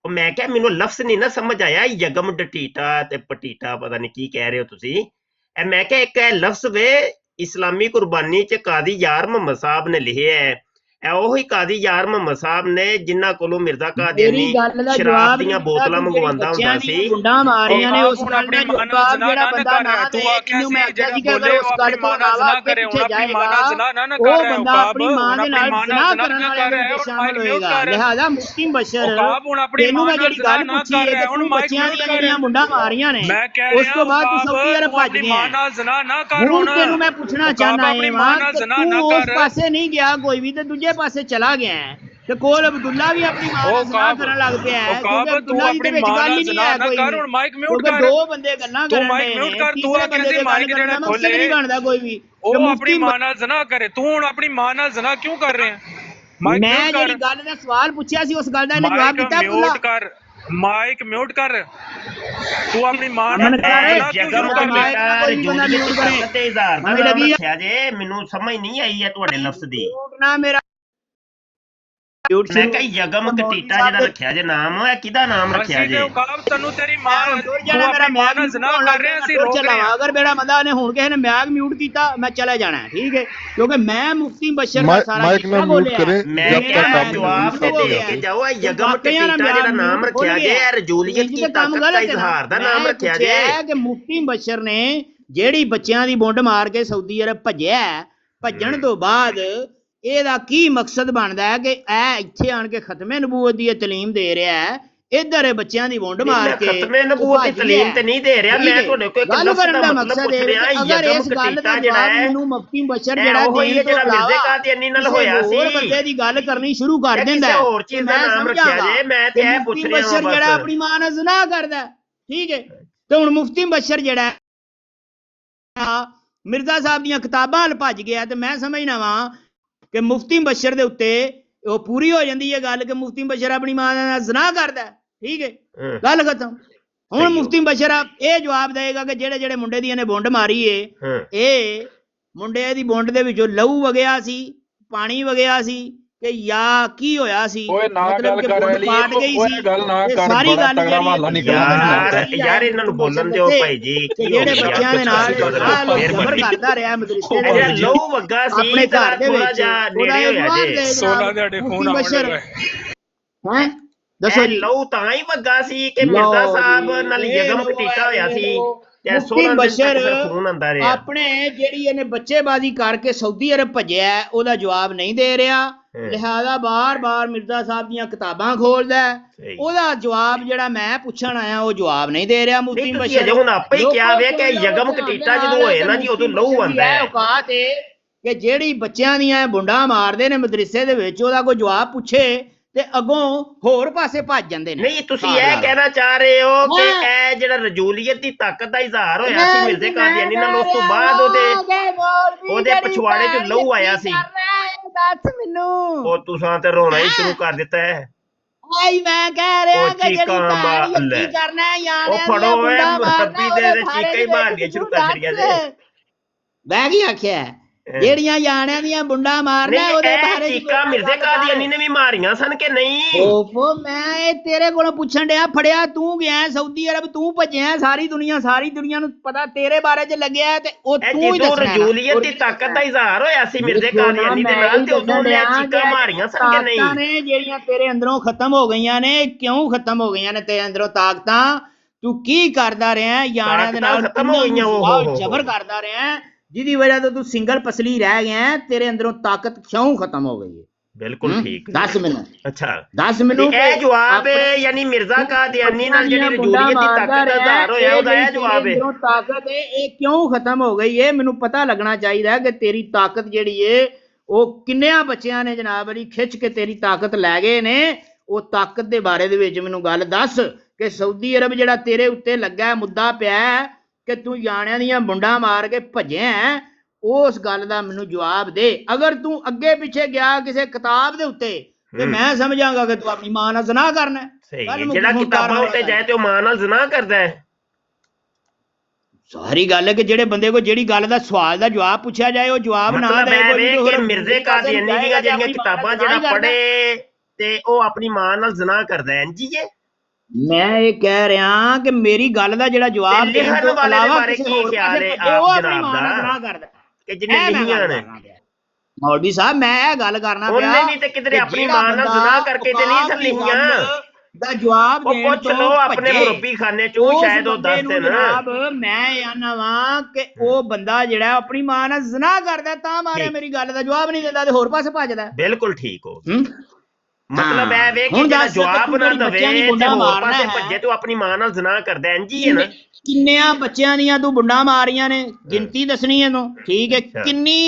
ਉਹ ਮੈਂ ਕਿਹਾ ਮੈਨੂੰ ਲਫ਼ਜ਼ ਨਹੀਂ ਨਾ ਸਮਝ ਆਇਆ ਯਗਮ ਡਟੀਟਾ ਤੇ ਪਟੀਟਾ ਪਤਾ ਨਹੀਂ ਕੀ ਕਹਿ ਰਹੇ ਹੋ ਤੁਸੀਂ। ਇਹ ਮੈਂ ਕਿਹਾ ਇੱਕ ਇਹ ਲਫ਼ਜ਼ ਵੇ ਇਸਲਾਮੀ ਕੁਰਬਾਨੀ ਚ ਕਾਦੀ ਯਾਰ ਮੁਹੰਮਦ ਸਾਹਿਬ ਨੇ ਲਿਖਿਆ ਹੈ। ਇਹ ਉਹੀ ਕਾਦੀ ਯਾਰ ਮੁਹੰਮਦ ਸਾਹਿਬ ਨੇ ਜਿਨ੍ਹਾਂ ਕੋਲੋਂ ਮਿਰਜ਼ਾ ਕਾਦੀਆਨੀ ਸ਼ਰਾਬ ਦੀਆਂ ਬੋਤਲਾਂ ਮੰਗਵਾਉਂਦਾ ਹੁੰਦਾ ਸੀ। ਗੁੰਡਾ ਮਾਰੀਆਂ ਨੇ ਉਸ ਗੱਲ ਦਾ ਜਵਾਬ ਜਿਹੜਾ ਬੰਦਾ ਨਾ ਦੇ ਇਹਨੂੰ ਮੈਂ ਆਖਿਆ ਸੀ ਕਿ ਅਗਰ ਉਸ ਗੱਲ ਤੋਂ ਇਲਾਵਾ ਪਿੱਛੇ ਜਾਏਗਾ ਉਹ ਬੰਦਾ ਆਪਣੀ ਮਾਂ ਦੇ ਨਾਲ ਜ਼ਨਾ ਕਰਨ ਵਾਲੇ ਵਿੱਚ ਸ਼ਾਮਿਲ ਹੋਏਗਾ। ਲਿਹਾਜ਼ਾ ਮੁਫਤੀ ਬਸ਼ਰ ਤੈਨੂੰ ਮੈਂ ਜਿਹੜੀ ਗੱਲ ਪੁੱਛੀ ਹੈ ਕਿ ਤੂੰ ਬੱਚਿਆਂ ਦੀਆਂ ਜਿਹੜੀਆਂ ਮੁੰਡਾ ਮਾਰੀਆਂ ਨੇ ਉਸ ਤੋਂ ਬਾਅਦ ਤੂੰ ਸਾਊਦੀ ਅਰਬ ਭੱਜ ਗਿਆ। ਹੁਣ ਤੈਨੂੰ ਮੈਂ ਪੁੱਛਣਾ ਚਾਹੁੰਦਾ ਹਾਂ ਤੂੰ ਉਸ ਪਾਸੇ ਨਹੀਂ ਗਿਆ ਕੋਈ ਵੀ ਤੇ ਦੂਜੇ ਪਾਸੇ ਚਲਾ ਗਿਆ ਤੇ ਕੋਲ ਅਬਦੁੱਲਾ ਵੀ ਆਪਣੀ ਮਾਂ ਨਾਲ ਜ਼ਨਾ ਕਰਨ ਲੱਗ ਪਿਆ ਹੈ ਕਿਉਂਕਿ ਅਬਦੁੱਲਾ ਦੇ ਵਿੱਚ ਗੱਲ ਹੀ ਨਹੀਂ ਹੈ ਕੋਈ ਕਿਉਂਕਿ ਦੋ ਬੰਦੇ ਗੱਲਾਂ ਕਰਨ ਦੇ ਨੇ ਤੀਸਰੇ ਬੰਦੇ ਦੇ ਗੱਲ ਕਰਨਾ ਮਕਸਦ ਨਹੀਂ ਬਣਦਾ ਕੋਈ ਵੀ। ਉਹ ਆਪਣੀ ਮਾਂ ਨਾਲ ਜ਼ਨਾ ਕਰੇ ਤੂੰ ਹੁਣ ਆਪਣੀ ਮਾਂ ਨਾਲ ਜ਼ਨਾ ਕਿਉਂ ਕਰ ਰਿਹਾ? ਮੈਂ ਜਿਹੜੀ ਗੱਲ ਦਾ ਸਵਾਲ ਪੁੱਛਿਆ ਸੀ ਉਸ ਗੱਲ ਦਾ ਇਹਨੇ ਜਵਾਬ ਦਿੱਤਾ। ਮਿਊਟ ਕਰ ਮਾਈਕ ਮਿਊਟ ਕਰ ਤੂੰ ਆਪਣੀ ਮਾਂ ਨਾਲ ਮੈਨੂੰ ਸਮਝ ਨਹੀਂ ਆਈ ਹੈ ਤੁਹਾਡੇ ਲਫ਼ਜ਼ ਦੀ। ਨਾ ਮੇਰਾ ਮੈਂ ਕਿਹਾ ਯਗਮ ਟੀਟਾ ਜਿਹੜਾ ਰੱਖਿਆ ਜੇ ਨਾਮ ਹੈ ਕਿਹਦਾ ਨਾਮ ਰੱਖਿਆ ਜੇ? ਤੈਨੂੰ ਤੇਰੀ ਮਾਂ ਮੇਰਾ ਮਾਂ ਨਾਲ ਜ਼ਨਾ ਕਰ ਰਿਹਾ ਸੀ ਰੋਕ ਰਿਹਾ। ਅਗਰ ਮੇਰਾ ਬੰਦਾ ਨੇ ਹੁਣ ਕਿਸੇ ਨੇ ਮੈਗ ਮਿਊਟ ਕੀਤਾ ਮੈਂ ਚਲਾ ਜਾਣਾ ਠੀਕ ਹੈ ਕਿਉਂਕਿ ਮੈਂ ਮੁਫਤੀ ਬਸ਼ਰ ਦਾ ਸਾਰਾ ਮਾਈਕ ਨਾਲ ਮਿਊਟ ਕਰੇ ਜਬ ਤੱਕ ਕੰਮ ਜਵਾਬ ਦੇ ਕੇ ਜਾਓ। ਯਗਮ ਟੀਟਾ ਜਿਹੜਾ ਨਾਮ ਰੱਖਿਆ ਜੇ ਰਜੂਲੀਅਤ ਦੀ ਤਾਕਤ ਦਾ ਇਜ਼ਹਾਰ ਦਾ ਨਾਮ ਰੱਖਿਆ ਜੇ ਕਿ ਮੁਫਤੀ ਬਸ਼ਰ ਨੇ ਜਿਹੜੀ ਬੱਚਿਆਂ ਦੀ ਬੁੰਡ ਮਾਰ ਕੇ ਸਾਊਦੀ ਅਰਬ ਭੱਜਿਆ ਭੱਜਣ ਤੋਂ ਬਾਅਦ ਇਹਦਾ ਕੀ ਮਕਸਦ ਬਣਦਾ ਹੈ ਕਿ ਇਹ ਇੱਥੇ ਆਣ ਕੇ ਖਤਮੇ ਨਬੂਵਤ ਦੀ ਤਾਲੀਮ ਦੇ ਰਿਹਾ ਹੈ। इधर बच्चों की वुंड मार के खत्मे नबूवत की तलीम ते नहीं दे रहा मैं ਤੁਹਾਡੇ ਕੋਲ ਇੱਕ ਲਫ਼ਜ਼ ਦਾ ਮਤਲਬ ਪੁੱਛ ਰਿਹਾ अगर इस गल दा जवाब मैनू मुफ्ती बशर जेड़ा देने तो मिर्ज़े कादियानी नाल होया सी और बंदे दी गल करनी शुरू कर दिंदा है और चीज दा नाम रखिया जे मैं ते ए पुੱਛ ਰਿਹਾ बशर जेड़ा अपनी मां नाल ज़िना करदा ठीक है ते हुन मुफ्ती बशर जेड़ा मिर्जा साहब दी किताबां अल भज गया ते मैं समझना वा कि मुफ्ती बशर दे उत्ते वो पूरी हो जाती है गल कि मुफ्ती बशर अपनी मां नाल ज़िना करदा ठीक है गल खत्म हुण मुफ्ती बशर ये जवाब देगा कि जेड़े जेड़े मुंडे दी इहने बुंड मारी है ये मुंडे दी बुंड दे विचों लहू वगया सी पानी वगया सी कि या की होया सी मतलब कि बुंड पाट गई सी सारी गल यार इन्हां नूं बोलन दिओ भाई जी जेड़े बच्चियां दे नाल जबर करदा रहा मदरसे दे विच लहू वगा सी अपने घर दे विच नेड़े होया जे 16 दिहाड़े खून बशर हैं दसो जी लहू तां ही वगा सी कि मिर्जा साहब नाल यगम कटीटा होया सी मुफ्ती बशर अपने जेड़ी इहने बच्चेबाजी करके सऊदी अरब भज्या ओदा जवाब नहीं दे रहा लिहाजा बार बार मिर्जा साहब दी किताबां खोलदा ओदा जवाब जेड़ा मैं पुछण आया वो जवाब नहीं दे रहा मुफ्ती बशर हुण आपे ही क्या वे कि यगम कटीटा जदों होए ना जी उदों लहू आंदा है औकात है कि जेड़ी बच्चियां दी बुंडा मारदे ने मदरसे दे विच ओदा कोई जवाब पुछे ते अगों होर पासे भज जांदे ने नहीं तुसी ये कहना चाह रहे हो कि ए जेड़ा रजूलियत दी ताकत दा इजहार होया सी मिर्जे कादियानी नाल उस तो बाद ओदे पिछवाड़े च लहू आया सी दस मेनू ओ तुसां ते रोना ही शुरू कर दिता है आई मैं कह रहा कि जेड़ी पैर करना है यार ओ फड़ो ए रब्बी दे चीका ही मार दिया शुरू कर छड़िया जे मैं की आख्या ਜਿਹੜੀਆਂ ਯਾਣਿਆਂ ਦੀਆਂ ਬੁੰਡਾ ਮਾਰਨਾ ਉਹਦੇ ਬਾਰੇ ਚੀਕਾ ਮਿਰਜ਼ੇ ਕਾਦੀਆਨੀ ਨੇ ਵੀ ਮਾਰੀਆਂ ਸਨ ਕਿ ਨਹੀਂ ਓਫੋ ਮੈਂ ਇਹ ਤੇਰੇ ਕੋਲੋਂ ਪੁੱਛਣ ਡਿਆ ਫੜਿਆ ਤੂੰ ਗਿਆ ਸਾਊਦੀ ਅਰਬ ਤੂੰ ਭੱਜਿਆ ਸਾਰੀ ਦੁਨੀਆ ਨੂੰ ਪਤਾ ਤੇਰੇ ਬਾਰੇ ਚ ਲੱਗਿਆ ਤੇ ਉਹ ਤੂੰ ਹੀ ਦੱਸਣਾ ਰਜੂਲੀਅਤ ਦੀ ਤਾਕਤ ਦਾ ਇਜ਼ਹਾਰ ਹੋਇਆ ਸੀ ਮਿਰਜ਼ੇ ਕਾਦੀਆਨੀ ਦੇ ਨਾਲ ਤੇ ਉਦੋਂ ਨੇ ਚੀਕਾ ਮਾਰੀਆਂ ਸਨ ਕਿ ਨਹੀਂ ਨੇ ਜਿਹੜੀਆਂ ਤੇਰੇ ਅੰਦਰੋਂ ਖਤਮ ਹੋ ਗਈਆਂ ਨੇ ਕਿਉਂ ਖਤਮ ਹੋ ਗਈਆਂ ਨੇ ਤੇਰੇ ਅੰਦਰੋਂ ਤਾਕਤਾਂ ਤੂੰ ਕੀ ਕਰਦਾ ਰਿਹਾ ਯਾਣਿਆਂ ਦੇ ਨਾਲ ਖਤਮ ਹੋ ਗਈਆਂ ਉਹ ਜ਼ਬਰ ਕਰਦਾ ਰਿਹਾ जिदी वजह तो तू सिंगल पसली रह गया है तेरे अंदरों ताकत क्यों खत्म हो गई है बिल्कुल ठीक 10 मिनट अच्छा 10 मिनट ए जवाब यानी मिर्जा कादियानी नाल जेडी रजूलियत दी ताकत दा इज़हार होया ओदा ए जवाब है ताकत है ये क्यों खत्म हो गई है मेनू पता लगना चाहिए कि तेरी ताकत जेडी है वो किन्नियां बच्चियां ने जनाब अली खिच के तेरी ताकत लै गए ने वो ताकत दे बारे दे विच मेनू गल दस कि सऊदी अरब जेड़ा तेरे उत्ते लगा मुद्दा पिया कि तू याणियां दियां बुंडा मार के भज्या उस गल दा मैनू जवाब दे अगर तू अगे पिछे गया किसी किताब दे उत्ते ते मैं समझांगा कि तू अपनी मां नाल ज़िना करना सही जेड़ा किताबां उत्ते जाए ते ओ मां नाल ज़िना करदा है सारी गल है कि जेड़े बंदे को जेड़ी गल दा सवाल दा जवाब पूछा जाए वो जवाब ना दे कोई मिर्जे कादियानी दी जेड़ियां किताबां जेड़ा पढ़े ते ओ अपनी मां नाल ज़िना करदा है जी ये मैं ये कह रहा कि मेरी गल दा जेड़ा जवाब देने तो अलावा किसी होर ख्याल है आप जनाब दा कि जिन्ने लिखियां ने मौलवी साहब मैं ये गल करना पिया उन्हें नहीं ते किधरे अपनी मां नाल ज़िना करके ते नहीं सन लिखियां दा जवाब देने तो पूछ लो अपने मुरब्बी खाने चो शायद ओ दस देन जनाब मैं आना वा कि ओ बंदा जेड़ा अपनी मां नाल ज़िना करदा ता मारे मेरी गल दा जवाब नहीं देंदा ते होर पासे भजदा बिल्कुल ठीक हो मतलब है वे कि जेड़ा जवाब ना दवे ते होर पासे भज्जे तू अपनी मां नाल ज़िना करदा है जी है ना किन्नियां बच्चियां दियां तू बुंडा मारियां ने गिनती दसनी है तू ठीक है किन्नी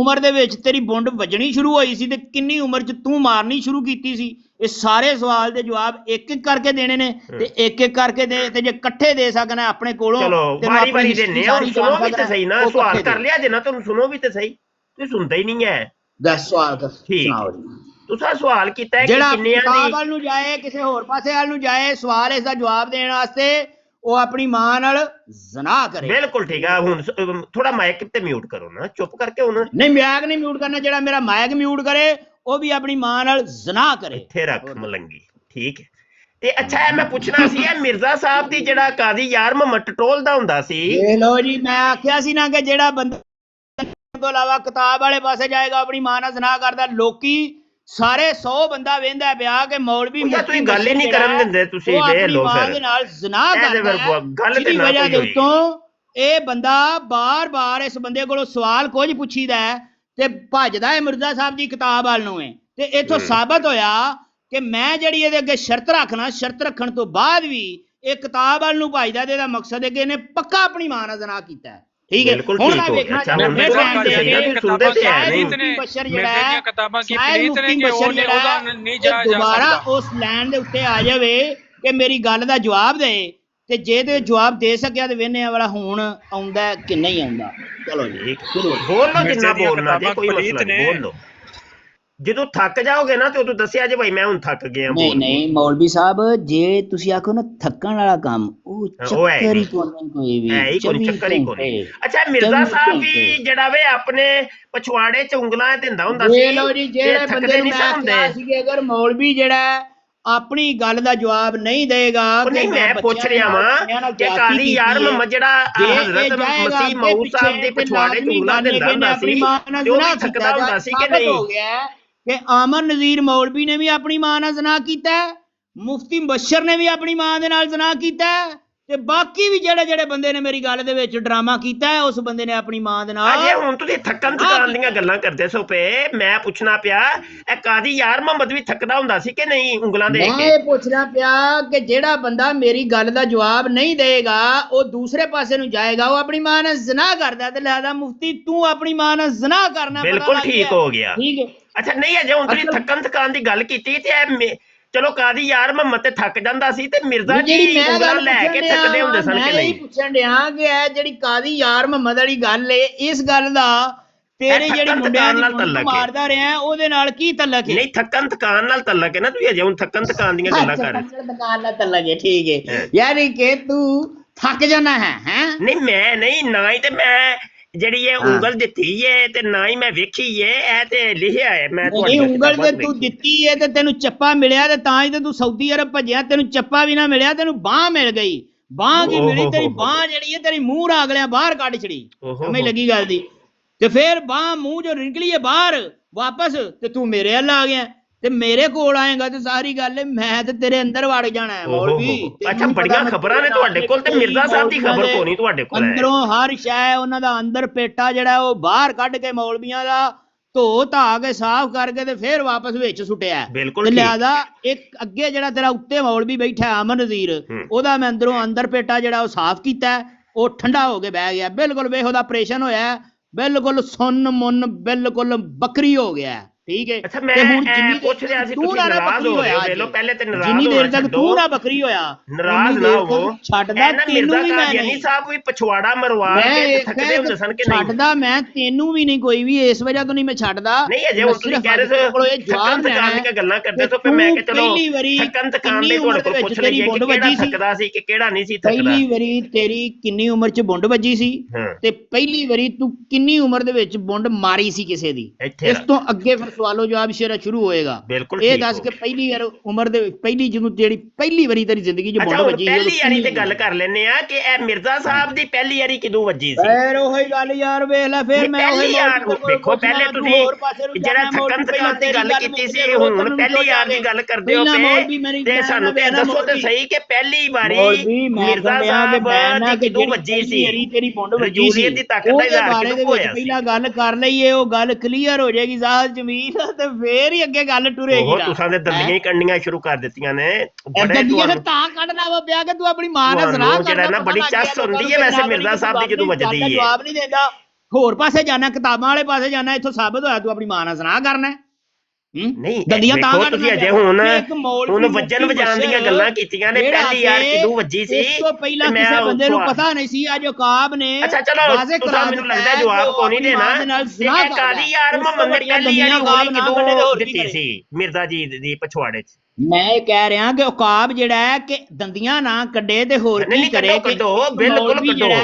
उम्र दे विच तेरी बुंड वजनी शुरू होई सी ते किन्नी उम्र च तू मारनी शुरू कीती सी ये सारे सवाल दे जवाब एक एक करके देने ने ते एक एक करके दे ते जे इकट्ठे दे सकना अपने कोलों चलो बारी बारी देने और सुनो भी ते सही ना सवाल कर लिया जे ना तुम सुनो भी ते सही तू सुनदा ही नहीं है 10 सवाल सुनाओ जी तुसा सवाल कीता है कि किन्नियां दी किताब वाल नु जाए किसी होर पासे वाल नु जाए सवाल इसदा जवाब देने वास्ते वो अपनी मां नाल ज़िना करे बिल्कुल ठीक है हुन थोड़ा माइक ते म्यूट करो ना चुप करके हुन नहीं माइक नहीं म्यूट करना जेड़ा मेरा माइक म्यूट करे वो भी अपनी मां नाल ज़िना करे इत्थे रख मलंगी ठीक है ते अच्छा है मैं पूछना सी है मिर्जा साहब दी जेड़ा कादी यार मोहम्मद टटोल दा हुंदा सी लो जी मैं आख्या सी ना कि जेड़ा बंदा तो अलावा किताब वाले पासे जाएगा अपनी मां नाल ज़िना करदा लोकी सारे 100 बंदा वेंदा पिया कि मौलवी मुफ्ती गल ही नहीं करन दिंदे तुसी वे लो फिर नाल ज़िना करदा गल ते ना कोई होई तो ए बंदा बार-बार इस बंदे कोलों सवाल कुछ पुछीदा है ते भजदा है मिर्जा साहब दी किताब वाल नूं ते इथों साबित होया ਕਿ ਮੈਂ ਜਿਹੜੀ ਇਹਦੇ ਅੱਗੇ ਸ਼ਰਤ ਰੱਖਣਾ, ਸ਼ਰਤ ਰੱਖਣ ਤੋਂ ਬਾਅਦ ਵੀ ਇਹ ਕਿਤਾਬ ਵੱਲ ਨੂੰ ਭਜਦਾ ਤੇ ਇਹਦਾ ਮਕਸਦ ਹੈ ਕਿ ਇਹਨੇ ਪੱਕਾ ਆਪਣੀ ਮਾਂ ਨਾਲ ਜ਼ਨਾ ਕੀਤਾ ਹੈ। ਠੀਕ ਹੈ, ਹੁਣ ਮੈਂ ਵੇਖਣਾ ਮਿਰਜ਼ੇ ਦੀਆਂ ਕਿਤਾਬਾਂ ਕੀ ਪਲੀਤ ਨੇ ਕਿ ਉਹਦਾ ਨਹੀਂ ਜਾਇਆ ਜਾ ਦੁਬਾਰਾ ਉਸ ਲਾਈਨ ਦੇ ਉੱਤੇ ਆ ਜਾਵੇ ਕਿ ਮੇਰੀ ਗੱਲ ਦਾ ਜਵਾਬ ਦੇ, ਤੇ ਜੇ ਤੇ ਜਵਾਬ ਦੇ ਸਕਿਆ ਤੇ ਵੇਨੇ ਵਾਲਾ ਹੁਣ ਆਉਂਦਾ ਕਿ ਨਹੀਂ ਆਉਂਦਾ। ਚਲੋ ਜੀ ਬੋਲ ਲੋ ਜਿੰਨਾ ਬੋਲਣਾ ਜੇ, ਕੋਈ ਮਸਲਾ ਨਹੀਂ, ਬੋਲ ਲੋ। ਜਦੋਂ ਥੱਕ ਜਾਓਗੇ ਨਾ ਤੇ ਉਦੋਂ ਦੱਸਿਆ ਜੇ ਭਾਈ ਮੈਂ ਹੁਣ ਥੱਕ ਗਿਆ। ਨਹੀਂ ਨਹੀਂ ਮੌਲਵੀ ਸਾਹਿਬ, ਜੇ ਤੁਸੀਂ ਆਖੋ ਨਾ ਥੱਕਣ ਵਾਲਾ ਕੰਮ, ਉਹ ਚੱਕਰ ਹੀ ਕੋਈ ਵੀ ਹੈ ਹੀ ਕੋਈ ਚੱਕਰ ਹੀ ਕੋਈ। ਅੱਛਾ ਮਿਰਜ਼ਾ ਸਾਹਿਬ ਵੀ ਜਿਹੜਾ ਵੇ ਆਪਣੇ ਪਛਵਾੜੇ ਚ ਉਂਗਲਾਂ ਦਿੰਦਾ ਹੁੰਦਾ ਸੀ। ਵੇਖ ਲਓ ਜੀ, ਜਿਹੜੇ ਬੰਦੇ ਨੂੰ ਮੈਂ ਕਿਹਾ ਸੀ ਕਿ ਅਗਰ ਮੌਲਵੀ ਜਿਹੜਾ ਆਪਣੀ ਗੱਲ ਦਾ ਜਵਾਬ ਨਹੀਂ ਦੇਗਾ, ਨਹੀਂ ਮੈਂ ਪੁੱਛ ਰਿਹਾ ਵਾਂ ਕਿ ਕਾਦੀ ਯਾਰ ਮੁਹੰਮਦ ਜਿਹੜਾ ਹਜ਼ਰਤ ਮਸੀਹ ਮਊਦ ਸਾਹਿਬ ਦੇ ਪਛਵਾੜੇ ਚ ਉਂਗਲਾਂ ਦਿੰਦਾ ਹੁੰਦਾ ਸੀ, ਤੇ ਉਹ ਥੱਕਦਾ ਹੁੰਦਾ ਸੀ ਕਿ ਨਹੀਂ? ਹੋ ਗਿਆ ਕਿ ਆਮਰ ਨਜ਼ੀਰ ਮੌਲਵੀ ਨੇ ਵੀ ਆਪਣੀ ਮਾਂ ਨਾਲ ਜ਼ਨਾ ਕੀਤਾ, ਮੁਫਤੀ ਮੁਬਸ਼ਰ ਨੇ ਵੀ ਆਪਣੀ ਮਾਂ ਦੇ ਨਾਲ ਜ਼ਨਾ ਕੀਤਾ, ਤੇ ਬਾਕੀ ਵੀ ਜਿਹੜੇ ਬੰਦੇ ਨੇ ਮੇਰੀ ਗੱਲ ਦੇ ਵਿੱਚ ਡਰਾਮਾ ਕੀਤਾ, ਉਸ ਬੰਦੇ ਨੇ ਆਪਣੀ ਮਾਂ ਦੇ ਨਾਲ। ਅਜੇ ਹੁਣ ਤੁਸੀਂ ਥੱਕਣ ਥਕਾਨ ਦੀਆਂ ਗੱਲਾਂ ਕਰਦੇ ਸੋ ਪਏ, ਮੈਂ ਪੁੱਛਣਾ ਪਿਆ ਇਹ ਕਾਦੀ ਯਾਰ ਮੁਹੰਮਦ ਵੀ ਥੱਕਦਾ ਹੁੰਦਾ ਸੀ ਕਿ ਨਹੀਂ ਉਂਗਲਾਂ ਦੇ ਕੇ? ਮੈਂ ਇਹ ਪੁੱਛਣਾ ਪਿਆ ਕਿ ਜਿਹੜਾ ਬੰਦਾ ਮੇਰੀ ਗੱਲ ਦਾ ਜਵਾਬ ਨਹੀਂ ਦੇਗਾ, ਉਹ ਦੂਸਰੇ ਪਾਸੇ ਨੂੰ ਜਾਏਗਾ, ਉਹ ਆਪਣੀ ਮਾਂ ਨਾਲ ਜ਼ਨਾ ਕਰਦਾ, ਤੇ ਲਿਹਾਜ਼ਾ ਮੁਫਤੀ ਤੂੰ ਆਪਣੀ ਮਾਂ ਨਾਲ ਜ਼ਨਾ ਕਰਨਾ। ਬਿਲਕੁਲ ਠੀਕ ਹੋ ਗਿਆ। ਠੀਕ ਹੈ। ਅੱਛਾ ਨਹੀਂ ਅਜੇ ਹੁਣ ਤੁਸੀਂ ਥੱਕਣ ਥਕਾਨ ਦੀ ਗੱਲ ਕੀਤੀ ਤੇ ਚਲੋ ਕਾਦੀ ਯਾਰ ਮੁਹੰਮਦ ਤੇ ਥੱਕ ਜਾਂਦਾ ਸੀ, ਤੇ ਮਿਰਜ਼ਾ ਜੀ ਉਂਗਲਾਂ ਲੈ ਕੇ ਥੱਕਦੇ ਹੁੰਦੇ ਸਨ ਕਿ ਨਹੀਂ? ਪੁੱਛਣ ਡਿਆ ਕਿ ਇਹ ਜਿਹੜੀ ਕਾਦੀ ਯਾਰ ਮੁਹੰਮਦ ਵਾਲੀ ਗੱਲ ਏ, ਇਸ ਗੱਲ ਦਾ ਤੇਰੇ ਜਿਹੜੀ ਮੁੰਡਿਆਂ ਨਾਲ ਤਲਕ ਮਾਰਦਾ ਰਿਹਾ ਉਹਦੇ ਨਾਲ ਕੀ ਤਲਕ ਹੈ? ਨਹੀਂ ਥੱਕਣ ਥਕਾਨ ਨਾਲ ਤਲਕ ਹੈ ਨਾ, ਤੁਸੀਂ ਅਜੇ ਹੁਣ ਥੱਕਣ ਥਕਾਨ ਦੀਆਂ ਗੱਲਾਂ ਕਰ ਰਹੇ। ਥਕਾਨ ਨਾਲ ਤਲਕ ਹੈ, ਠੀਕ ਹੈ, ਯਾਨੀ ਕਿ ਤੂੰ ਥੱਕ ਜਾਣਾ ਹੈ। ਨਹੀਂ ਮੈਂ ਨਹੀਂ, ਨਾ ਹੀ ਤੇ ਮੈਂ ਜਿਹੜੀ ਇਹ ਉਂਗਲ ਦਿੱਤੀ ਏ ਤੇ ਨਾ ਹੀ ਮੈਂ ਵੇਖੀ ਏ, ਇਹ ਤੇ ਲਿਖਿਆ ਹੈ। ਮੈਂ ਤੁਹਾਡੀ ਉਂਗਲ ਤੇ ਤੂੰ ਦਿੱਤੀ ਏ ਤੇ ਤੈਨੂੰ ਚੱਪਾ ਮਿਲਿਆ, ਤੇ ਤਾਂ ਹੀ ਤੇ ਤੂੰ ਸਾਊਦੀ ਅਰਬ ਭੱਜਿਆ, ਤੈਨੂੰ ਚੱਪਾ ਵੀ ਨਾ ਮਿਲਿਆ, ਤੈਨੂੰ ਬਾਹ ਮਿਲ ਗਈ। ਬਾਹ ਕੀ ਮਿਲੀ? ਤੇਰੀ ਬਾਹ ਜਿਹੜੀ ਏ ਤੇਰੀ ਮੂੰਹ ਰਾਗ ਲਿਆ ਬਾਹਰ ਕੱਢ ਛੜੀ, ਸਮਝ ਲੱਗੀ ਗੱਲ ਦੀ? ਤੇ ਫੇਰ ਬਾਹ ਮੂੰਹ ਜੋ ਨਿਕਲੀ ਏ ਬਾਹਰ ਵਾਪਸ, ਤੇ ਤੂੰ ਮੇਰੇ ਵੱਲ ਆ ਗਿਆ, ਤੇ ਮੇਰੇ ਕੋਲ ਆਏਗਾ ਤੇ ਸਾਰੀ ਗੱਲ ਹੈ ਮੈਂ ਤੇ ਤੇਰੇ ਅੰਦਰ ਵੜ ਜਾਣਾ ਹੈ ਮੌਲਵੀ। ਅੱਛਾ ਬੜੀਆਂ ਖਬਰਾਂ ਨੇ ਤੁਹਾਡੇ ਕੋਲ, ਤੇ ਮਿਰਜ਼ਾ ਸਾਹਿਬ ਦੀ ਖਬਰ ਕੋਈ ਨਹੀਂ ਤੁਹਾਡੇ ਕੋਲ? ਅੰਦਰੋਂ ਹਰ ਸ਼ੈ ਉਹਨਾਂ ਦਾ ਅੰਦਰ ਪੇਟਾ ਜਿਹੜਾ ਉਹ ਬਾਹਰ ਕੱਢ ਕੇ ਮੌਲਵੀਆਂ ਦਾ ਧੋ ਧਾ ਕੇ ਸਾਫ਼ ਕਰਕੇ ਤੇ ਫੇਰ ਵਾਪਸ ਵਿੱਚ ਸੁੱਟਿਆ। ਬਿਲਕੁਲ ਲਿਆਦਾ ਇੱਕ ਅੱਗੇ ਜਿਹੜਾ ਤੇਰਾ ਉੱਤੇ ਮੌਲਵੀ ਬੈਠਾ ਆਮਰ ਨਜ਼ੀਰ, ਉਹਦਾ ਮੈਂ ਅੰਦਰੋਂ ਅੰਦਰ ਪੇਟਾ ਜਿਹੜਾ ਉਹ ਸਾਫ਼ ਕੀਤਾ, ਉਹ ਠੰਡਾ ਹੋ ਕੇ ਬਹਿ ਗਿਆ ਬਿਲਕੁਲ। ਵੇਖ ਉਹਦਾ ਆਪਰੇਸ਼ਨ ਹੋਇਆ, ਬਿਲਕੁਲ ਸੁੰਨ ਮੁੰਨ ਬਿਲਕੁਲ ਬੱਕਰੀ ਹੋ ਗਿਆ। ਠੀਕ ਹੈ। ਅੱਛਾ ਮੈਂ ਹੁਣ ਪੁੱਛ ਰਿਹਾ ਸੀ ਤੁਸੀਂ ਨਾਰਾਜ਼ ਹੋ ਗਏ? ਵੇਖ ਲਓ ਪਹਿਲੇ ਤੇ ਨਾਰਾਜ਼ ਜਿੰਨੀ ਦੇਰ ਤੱਕ ਤੂੰ ਨਾ ਬੱਕਰੀ ਹੋਇਆ, ਨਾਰਾਜ਼ ਨਾ ਹੋ। ਛੱਡਦਾ ਤੈਨੂੰ ਵੀ ਮੈਂ ਨਹੀਂ ਸਾਹਿਬ ਵੀ ਪਛਵਾੜਾ ਮਰਵਾ ਕੇ ਥੱਕਦੇ ਹੁੰਦੇ ਸਨ ਕਿ ਨਹੀਂ? ਛੱਡਦਾ ਮੈਂ ਤੈਨੂੰ ਵੀ ਨਹੀਂ, ਕੋਈ ਵੀ ਇਸ ਵਜ੍ਹਾ ਤੋਂ ਨਹੀਂ ਮੈਂ ਛੱਡਦਾ। ਨਹੀਂ ਅਜੇ ਹੁਣ ਤੁਸੀਂ ਕਹਿ ਰਹੇ ਸੀ ਥੱਕਣ ਥਕਾਨ ਦੀਆਂ ਗੱਲਾਂ ਕਰਦੇ ਸੋ ਫਿਰ ਮੈਂ ਕਿ ਚਲੋ ਥੱਕਣ ਥਕਾਨ ਦੇ ਤੁਹਾਡੇ ਕੋਲ ਪੁੱਛ ਲਈਏ ਕਿ ਕਿਹੜਾ ਥੱਕਦਾ ਸੀ ਕਿ ਕਿਹੜਾ ਨਹੀਂ ਸੀ ਥੱਕਦਾ। ਪਹਿਲੀ ਵਾਰੀ ਤੇਰੀ ਕਿੰਨੀ ਉਮਰ 'ਚ ਬੁੰਡ ਵੱਜੀ ਸੀ, ਤੇ ਪਹਿਲੀ ਵਾਰੀ ਤੂੰ ਕਿੰਨੀ ਉਮਰ ਦੇ ਵਿੱਚ ਬੁੰਡ ਮਾਰੀ ਸੀ ਕਿਸੇ ਦੀ? ਇਸ ਤੋਂ ਅੱਗੇ ਫਿਰ ਸਵਾਲੋ ਜਵਾਬ ਸ਼ੇਰਾ ਸ਼ੁਰੂ ਹੋਏਗਾ। ਇਹ ਦੱਸ ਕਿ ਪਹਿਲੀ ਵਾਰ ਉਮਰ ਦੇ ਪਹਿਲੀ ਜਦੋਂ ਜਿਹੜੀ ਪਹਿਲੀ ਵਾਰੀ ਤੇਰੀ ਜ਼ਿੰਦਗੀ 'ਚ ਬੁੰਡ ਵੱਜੀ, ਪਹਿਲੀ ਵਾਰੀ ਤੇ ਗੱਲ ਕਰ ਲੈਨੇ ਆ ਕਿ ਇਹ ਮਿਰਜ਼ਾ ਸਾਹਿਬ ਦੀ ਪਹਿਲੀ ਵਾਰੀ ਕਿਦੋਂ ਵੱਜੀ ਸੀ? ਫਿਰ ਉਹੀ ਗੱਲ ਯਾਰ ਵੇਖ ਲੈ, ਫਿਰ ਮੈਂ ਉਹੀ ਦੇਖੋ ਪਹਿਲੇ ਤੁਸੀਂ ਜਿਹੜਾ ਥੱਕਣ ਥਕਾਨ ਦੀ ਗੱਲ ਕੀਤੀ ਸੀ, ਹੁਣ ਪਹਿਲੀ ਵਾਰ ਦੀ ਗੱਲ ਕਰਦੇ ਹੋ ਪਏ, ਤੇ ਸਾਨੂੰ ਤੇ ਦੱਸੋ ਤੇ ਸਹੀ ਕਿ ਪਹਿਲੀ ਵਾਰੀ ਮਿਰਜ਼ਾ ਸਾਹਿਬ ਦੀ ਕਿਦੋਂ ਵੱਜੀ ਸੀ? ਤੇਰੀ ਬੁੰਡ ਵੱਜੀ ਸੀ ਦੀ ਤਾਕਤ ਦਾ ਇਜ਼ਹਾਰ ਕਿਦੋਂ ਹੋਇਆ? ਪਹਿਲਾਂ ਗੱਲ ਕਰ ਲਈਏ, ਉਹ ਗੱਲ ਕਲੀਅਰ ਹੋ ਜਾਏਗੀ ਜ਼ਾਹਰ ਜ਼ਮੀਨ, ਤੇ ਫੇਰ ਹੀ ਅੱਗੇ ਗੱਲ ਟੁਰੇਗੀ। ਉਹ ਤੁਸੀਂ ਦੇ ਦੰਦੀਆਂ ਹੀ ਕੱਢਣੀਆਂ ਸ਼ੁਰੂ ਕਰ ਦਿੱਤੀਆਂ ਨੇ। ਦੰਦੀਆਂ ਤਾਂ ਕੱਢਣਾ ਵਾ ਪਿਆ ਕਿ ਤੂੰ ਆਪਣੀ ਮਾਂ ਨਾਲ ਜ਼ਰਾ ਜਿਹੜਾ ਨਾ ਬੜੀ ਚੱਸ ਹੁੰਦੀ ਹੈ ਵੈਸੇ ਮਿਰਜ਼ਾ ਸਾਹਿਬ ਦੀ ਜਦੋਂ ਵੱਜਦੀ ਹੈ। ਜਵਾਬ ਨਹੀਂ ਦਿੰਦਾ, ਹੋਰ ਪਾਸੇ ਜਾਣਾ, ਕਿਤਾਬਾਂ ਵਾਲੇ ਪਾਸੇ ਜਾਣਾ, ਇੱਥੋਂ ਸਾਬਤ ਹੋਇਆ ਤੂੰ ਆਪਣੀ ਮਾਂ ਨਾਲ ਜ਼ਰਾ ਕਰਨਾ। ਨਹੀਂ ਦੇਖੋ ਤੁਸੀਂ ਅਜੇ ਹੁਣ ਵੱਜਣ ਵਜਾਣ ਦੀਆਂ ਗੱਲਾਂ ਕੀਤੀਆਂ ਨੇ, ਪਹਿਲੀ ਯਾਰ ਕਿਦੋਂ ਵੱਜੀ ਸੀ? ਇਸ ਤੋਂ ਪਹਿਲਾਂ ਕਿਸੇ ਬੰਦੇ ਨੂੰ ਪਤਾ ਨਹੀਂ ਸੀ, ਅੱਜ ਔਕਾਬ ਨੇ ਅੱਛਾ ਚਲੋ ਮੈਨੂੰ ਲੱਗਦਾ ਜਵਾਬ ਕੋਈ ਨਹੀਂ ਦੇਣਾ। ਕਾਦੀ ਯਾਰ ਮੁਹੰਮਦ ਨੇ ਪਹਿਲੀ ਯਾਰ ਗੋਲੀ ਕਿਦੋਂ ਦਿੱਤੀ ਸੀ ਮਿਰਜ਼ਾ ਜੀ ਦੀ ਪਛਵਾੜੇ 'ਚ? ਮੈਂ ਇਹ ਕਹਿ ਰਿਹਾ ਕਿ ਔਕਾਬ ਜਿਹੜਾ ਹੈ ਕਿ ਦੰਦੀਆਂ ਨਾ ਕੱਢੇ ਤੇ ਹੋਰ ਕੀ ਕਰੇ। ਕੱਢੋ ਬਿਲਕੁਲ ਕੱਢੋ।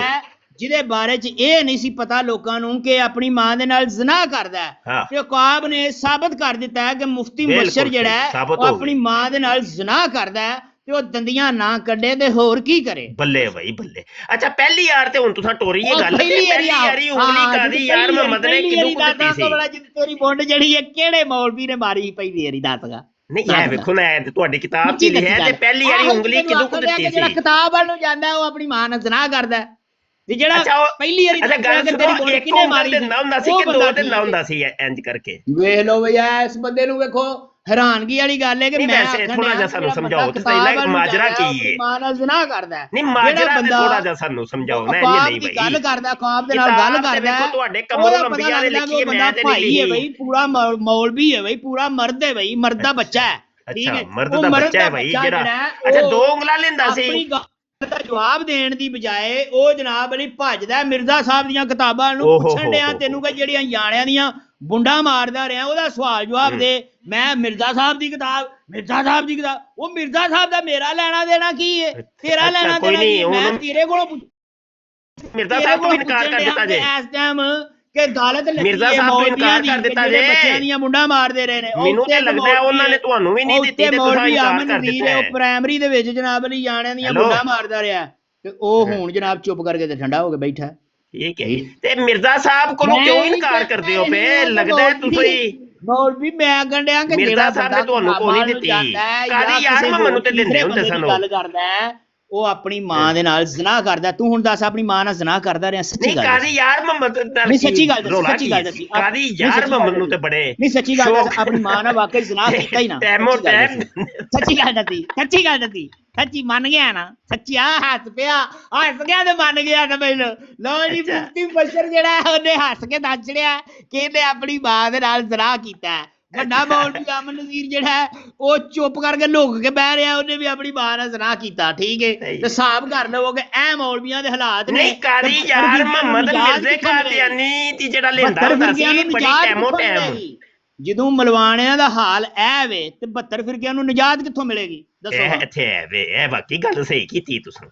ਜਿਹਦੇ ਬਾਰੇ 'ਚ ਇਹ ਨਹੀਂ ਸੀ ਪਤਾ ਲੋਕਾਂ ਨੂੰ ਕਿ ਆਪਣੀ ਮਾਂ ਦੇ ਨਾਲ ਜ਼ਨਾ ਕਰਦਾ, ਤੇ ਔਕਾਬ ਨੇ ਸਾਬਤ ਕਰ ਦਿੱਤਾ ਹੈ ਕਿ ਮੁਫਤੀ ਮੁਬਸ਼ਰ ਜਿਹੜਾ ਹੈ ਉਹ ਆਪਣੀ ਮਾਂ ਦੇ ਨਾਲ ਜ਼ਨਾ ਕਰਦਾ, ਤੇ ਉਹ ਦੰਦੀਆਂ ਨਾ ਕੱਢੇ ਤੇ ਹੋਰ ਕੀ ਕਰੇ। ਬੱਲੇ ਬਈ ਬੱਲੇ। ਅੱਛਾ ਪਹਿਲੀ ਯਾਰ ਤੇ ਹੁਣ ਤੁਸੀਂ ਟੋਰੀ ਇਹ ਗੱਲ, ਪਹਿਲੀ ਯਾਰੀ ਉਂਗਲੀ ਕਾਦੀ ਯਾਰ ਮੁਹੰਮਦ ਨੇ ਕਿਦੋਂ ਦਿੱਤੀ ਸੀ? ਤੇਰੀ ਬੁੰਡ ਜਿਹੜੀ ਹੈ ਕਿਹੜੇ ਮੌਲਵੀ ਨੇ ਮਾਰੀ ਪਹਿਲੀ ਵਾਰੀ ਦੱਸਗਾ? ਨਹੀਂ ਇਹ ਵੇਖੋ ਨਾ ਤੁਹਾਡੀ ਕਿਤਾਬ 'ਚ ਲਿਖਿਆ ਤੇ ਪਹਿਲੀ ਵਾਰੀ ਉਂਗਲੀ ਕਿਦੋਂ ਦਿੱਤੀ ਸੀ? ਜਿਹੜਾ ਕਿਤਾਬ ਵੱਲ ਨੂੰ ਜਾਂਦਾ ਉਹ ਆਪਣੀ ਮਾਂ ਨਾਲ ਜ਼ਨਾ ਕਰਦਾ, ਜਿਹੜਾ ਪਹਿਲੀ ਵਾਰੀ ਤੇਰੀ ਕਿੰਨੇ ਮਾਰੀ ਦਿੰਦਾ ਹੁੰਦਾ ਸੀ ਕਿ ਦੋ ਦਿੰਦਾ ਹੁੰਦਾ ਸੀ ਇੰਜ ਕਰਕੇ? ਵੇਖ ਲਓ ਬਈ ਇਸ ਬੰਦੇ ਨੂੰ ਵੇਖੋ, ਹੈਰਾਨਗੀ ਵਾਲੀ ਗੱਲ ਹੈ ਕਿ ਮੈਂ ਵੈਸੇ ਥੋੜਾ ਜਿਹਾ ਸਾਨੂੰ ਸਮਝਾਓ ਤੇ ਪਹਿਲਾਂ ਮਾਜਰਾ ਕੀ ਹੈ? ਮਾਨਾ ਜ਼ਨਾ ਕਰਦਾ ਨਹੀਂ ਮਾਜਰਾ ਤੇ ਥੋੜਾ ਜਿਹਾ ਸਾਨੂੰ ਸਮਝਾਓ ਨਾ, ਇਹ ਨਹੀਂ ਬਈ ਗੱਲ ਕਰਦਾ ਖ਼ਵਾਬ ਦੇ ਨਾਲ ਗੱਲ ਕਰਦਾ ਤੁਹਾਡੇ ਕਮਲ ਲੰਬੀਆਂ ਦੇ ਲਿਖੀ ਹੈ, ਮੈਂ ਤੇ ਨਹੀਂ ਲਿਖੀ ਹੈ ਬਈ, ਪੂਰਾ ਮੌਲਵੀ ਹੈ ਬਈ, ਪੂਰਾ ਮਰਦ ਹੈ ਬਈ, ਮਰਦ ਦਾ ਬੱਚਾ ਹੈ। ਠੀਕ ਹੈ, ਮਰਦ ਦਾ ਬੱਚਾ ਹੈ ਬਈ ਜਿਹੜਾ ਅੱਛਾ 2 ਉਂਗਲਾਂ ਲੈਂਦਾ ਸੀ। ਆਪਣੀ ਗੱਲ ਦਾ ਜਵਾਬ ਦੇਣ ਦੀ ਬਜਾਏ ਉਹ ਜਨਾਬ ਅਲੀ ਭੱਜਦਾ ਮਿਰਜ਼ਾ ਸਾਹਿਬ ਦੀਆਂ ਕਿਤਾਬਾਂ ਨੂੰ ਪੁੱਛਣ ਡਿਆ ਤੈਨੂੰ ਕਿ ਜਿਹੜੀਆਂ ਯਾਣਿਆਂ ਦੀਆਂ ਬੁੰਡਾ ਮਾਰਦਾ ਰਿਹਾ ਉਹਦਾ ਸਵਾਲ ਜਵਾਬ ਦੇ। ਮੈਂ ਮਿਰਜ਼ਾ ਸਾਹਿਬ ਦੀ ਕਿਤਾਬ, ਮਿਰਜ਼ਾ ਸਾਹਿਬ ਦੀ ਕਿਤਾਬ, ਉਹ ਮਿਰਜ਼ਾ ਸਾਹਿਬ ਦਾ ਮੇਰਾ ਲੈਣਾ ਦੇਣਾ ਕੀ ਹੈ? ਤੇਰਾ ਲੈਣਾ ਦੇਣਾ ਕੀ? ਮੈਂ ਤੇਰੇ ਕੋਲੋਂ ਮਿਰਜ਼ਾ ਸਾਹਿਬ ਤੋਂ ਇਨਕਾਰ ਕਰ ਦਿੱਤਾ ਜੇ ਇਸ ਟਾਈਮ ਕਿ ਗਲਤ ਮਿਰਜ਼ਾ ਸਾਹਿਬ ਤੋਂ ਇਨਕਾਰ ਕਰ ਦਿੱਤਾ ਜੇ, ਬੱਚਿਆਂ ਦੀਆਂ ਮੁੰਡਾ ਮਾਰਦੇ ਰਹੇ ਨੇ। ਮੈਨੂੰ ਤੇ ਲੱਗਦਾ ਉਹਨਾਂ ਨੇ ਤੁਹਾਨੂੰ ਵੀ ਨਹੀਂ ਦਿੱਤੀ ਤੇ ਤੁਸੀਂ ਇਨਕਾਰ ਕਰ ਦਿੱਤਾ। ਉਹ ਪ੍ਰਾਇਮਰੀ ਦੇ ਵਿੱਚ ਜਨਾਬ ਅਲੀ ਯਾਣਿਆਂ ਦੀਆਂ ਮੁੰਡਾ ਮਾਰਦਾ ਰਿਹਾ ਤੇ ਉਹ ਹੁਣ ਜਨਾਬ ਚੁੱਪ ਕਰਕੇ ਤੇ ਠੰਡਾ ਹੋ ਕੇ ਬੈਠਾ। ਠੀਕ ਹੈ ਤੇ ਮਿਰਜ਼ਾ ਸਾਹਿਬ ਕੋਲੋਂ ਕਿਉਂ ਇਨਕਾਰ ਕਰਦੇ ਹੋ ਪਏ? ਲੱਗਦਾ ਤੁਸੀਂ ਮੌਲਵੀ ਮੈਂ ਗੰਡਿਆਂ ਕਿ ਮਿਰਜ਼ਾ ਸਾਹਿਬ ਨੇ ਤੁਹਾਨੂੰ ਕੋਈ ਨਹੀਂ ਦਿੱਤੀ। ਕਾਦੀ ਯਾਰ ਮੈਨੂੰ ਤੇ ਦਿੰਦੇ ਹੁੰਦੇ ਸਾਨੂੰ। ਗੱਲ ਕਰਦਾ ਉਹ ਆਪਣੀ ਮਾਂ ਦੇ ਨਾਲ ਜ਼ਨਾ ਕਰਦਾ। ਤੂੰ ਹੁਣ ਦੱਸ ਆਪਣੀ ਮਾਂ ਨਾਲ ਜ਼ਨਾ ਕਰਦਾ ਰਿਹਾ? ਸੱਚੀ ਗੱਲ ਨਹੀਂ ਕਾਦੀ ਯਾਰ ਮੁਹੰਮਦ ਨਹੀਂ ਸੱਚੀ ਗੱਲ ਦੱਸ, ਸੱਚੀ ਗੱਲ ਦੱਸ ਕਾਦੀ ਯਾਰ ਮੁਹੰਮਦ ਨੂੰ ਤੇ ਬੜੇ ਨਹੀਂ ਸੱਚੀ ਗੱਲ ਦੱਸ ਆਪਣੀ ਮਾਂ ਨਾਲ ਵਾਕਈ ਜ਼ਨਾ ਕੀਤਾ ਹੀ ਨਾ? ਸੱਚੀ ਗੱਲ ਦੱਸੀ, ਸੱਚੀ ਗੱਲ ਦੱਸੀ, ਸੱਚੀ ਮੰਨ ਗਿਆ ਨਾ? ਸੱਚੀ ਆ ਹੱਸ ਪਿਆ, ਹੱਸ ਗਿਆ ਤੇ ਮੰਨ ਗਿਆ ਨਾ ਮੈਨੂੰ। ਲਓ ਜੀ ਮੁਫਤੀ ਬਸ਼ਰ ਜਿਹੜਾ ਉਹਨੇ ਹੱਸ ਕੇ ਦੱਸ ਛੜਿਆ ਕਿ ਇਹਨੇ ਆਪਣੀ ਮਾਂ ਦੇ ਨਾਲ ਜ਼ਨਾ ਕੀਤਾ। ਵੱਡਾ ਮੌਲਵੀ ਅਮਨ ਨਜ਼ੀਰ ਜਿਹੜਾ ਉਹ ਚੁੱਪ ਕਰਕੇ ਲੁਕ ਕੇ ਬਹਿ ਰਿਹਾ, ਉਹਨੇ ਵੀ ਆਪਣੀ ਮਾਂ ਨਾਲ ਜ਼ਨਾ ਕੀਤਾ। ਠੀਕ ਹੈ ਤੇ ਹਿਸਾਬ ਕਰ ਲਵੋਗੇ ਇਹ ਮੌਲਵੀਆਂ ਦੇ ਹਾਲਾਤ ਨੇ। ਨਹੀਂ ਕਾਦੀ ਯਾਰ ਮੁਹੰਮਦ ਮਿਰਜ਼ੇ ਕਾਦੀਆਨੀ ਦੀ ਜਿਹੜਾ ਲੈਂਦਾ ਹੁੰਦਾ ਸੀ ਬੜੀ ਟੈਮੋ ਟੈਮ। ਜਦੋਂ ਮਲਵਾਣਿਆਂ ਦਾ ਹਾਲ ਐ ਵੇ ਤੇ 72 ਫਿਰਕਿਆਂ ਨੂੰ ਨਜਾਤ ਕਿੱਥੋਂ ਮਿਲੇਗੀ ਦੱਸੋ? ਇੱਥੇ ਹੈ ਵੇ ਇਹ ਬਾਕੀ ਗੱਲ ਸਹੀ ਕੀਤੀ ਤੁਸੀਂ।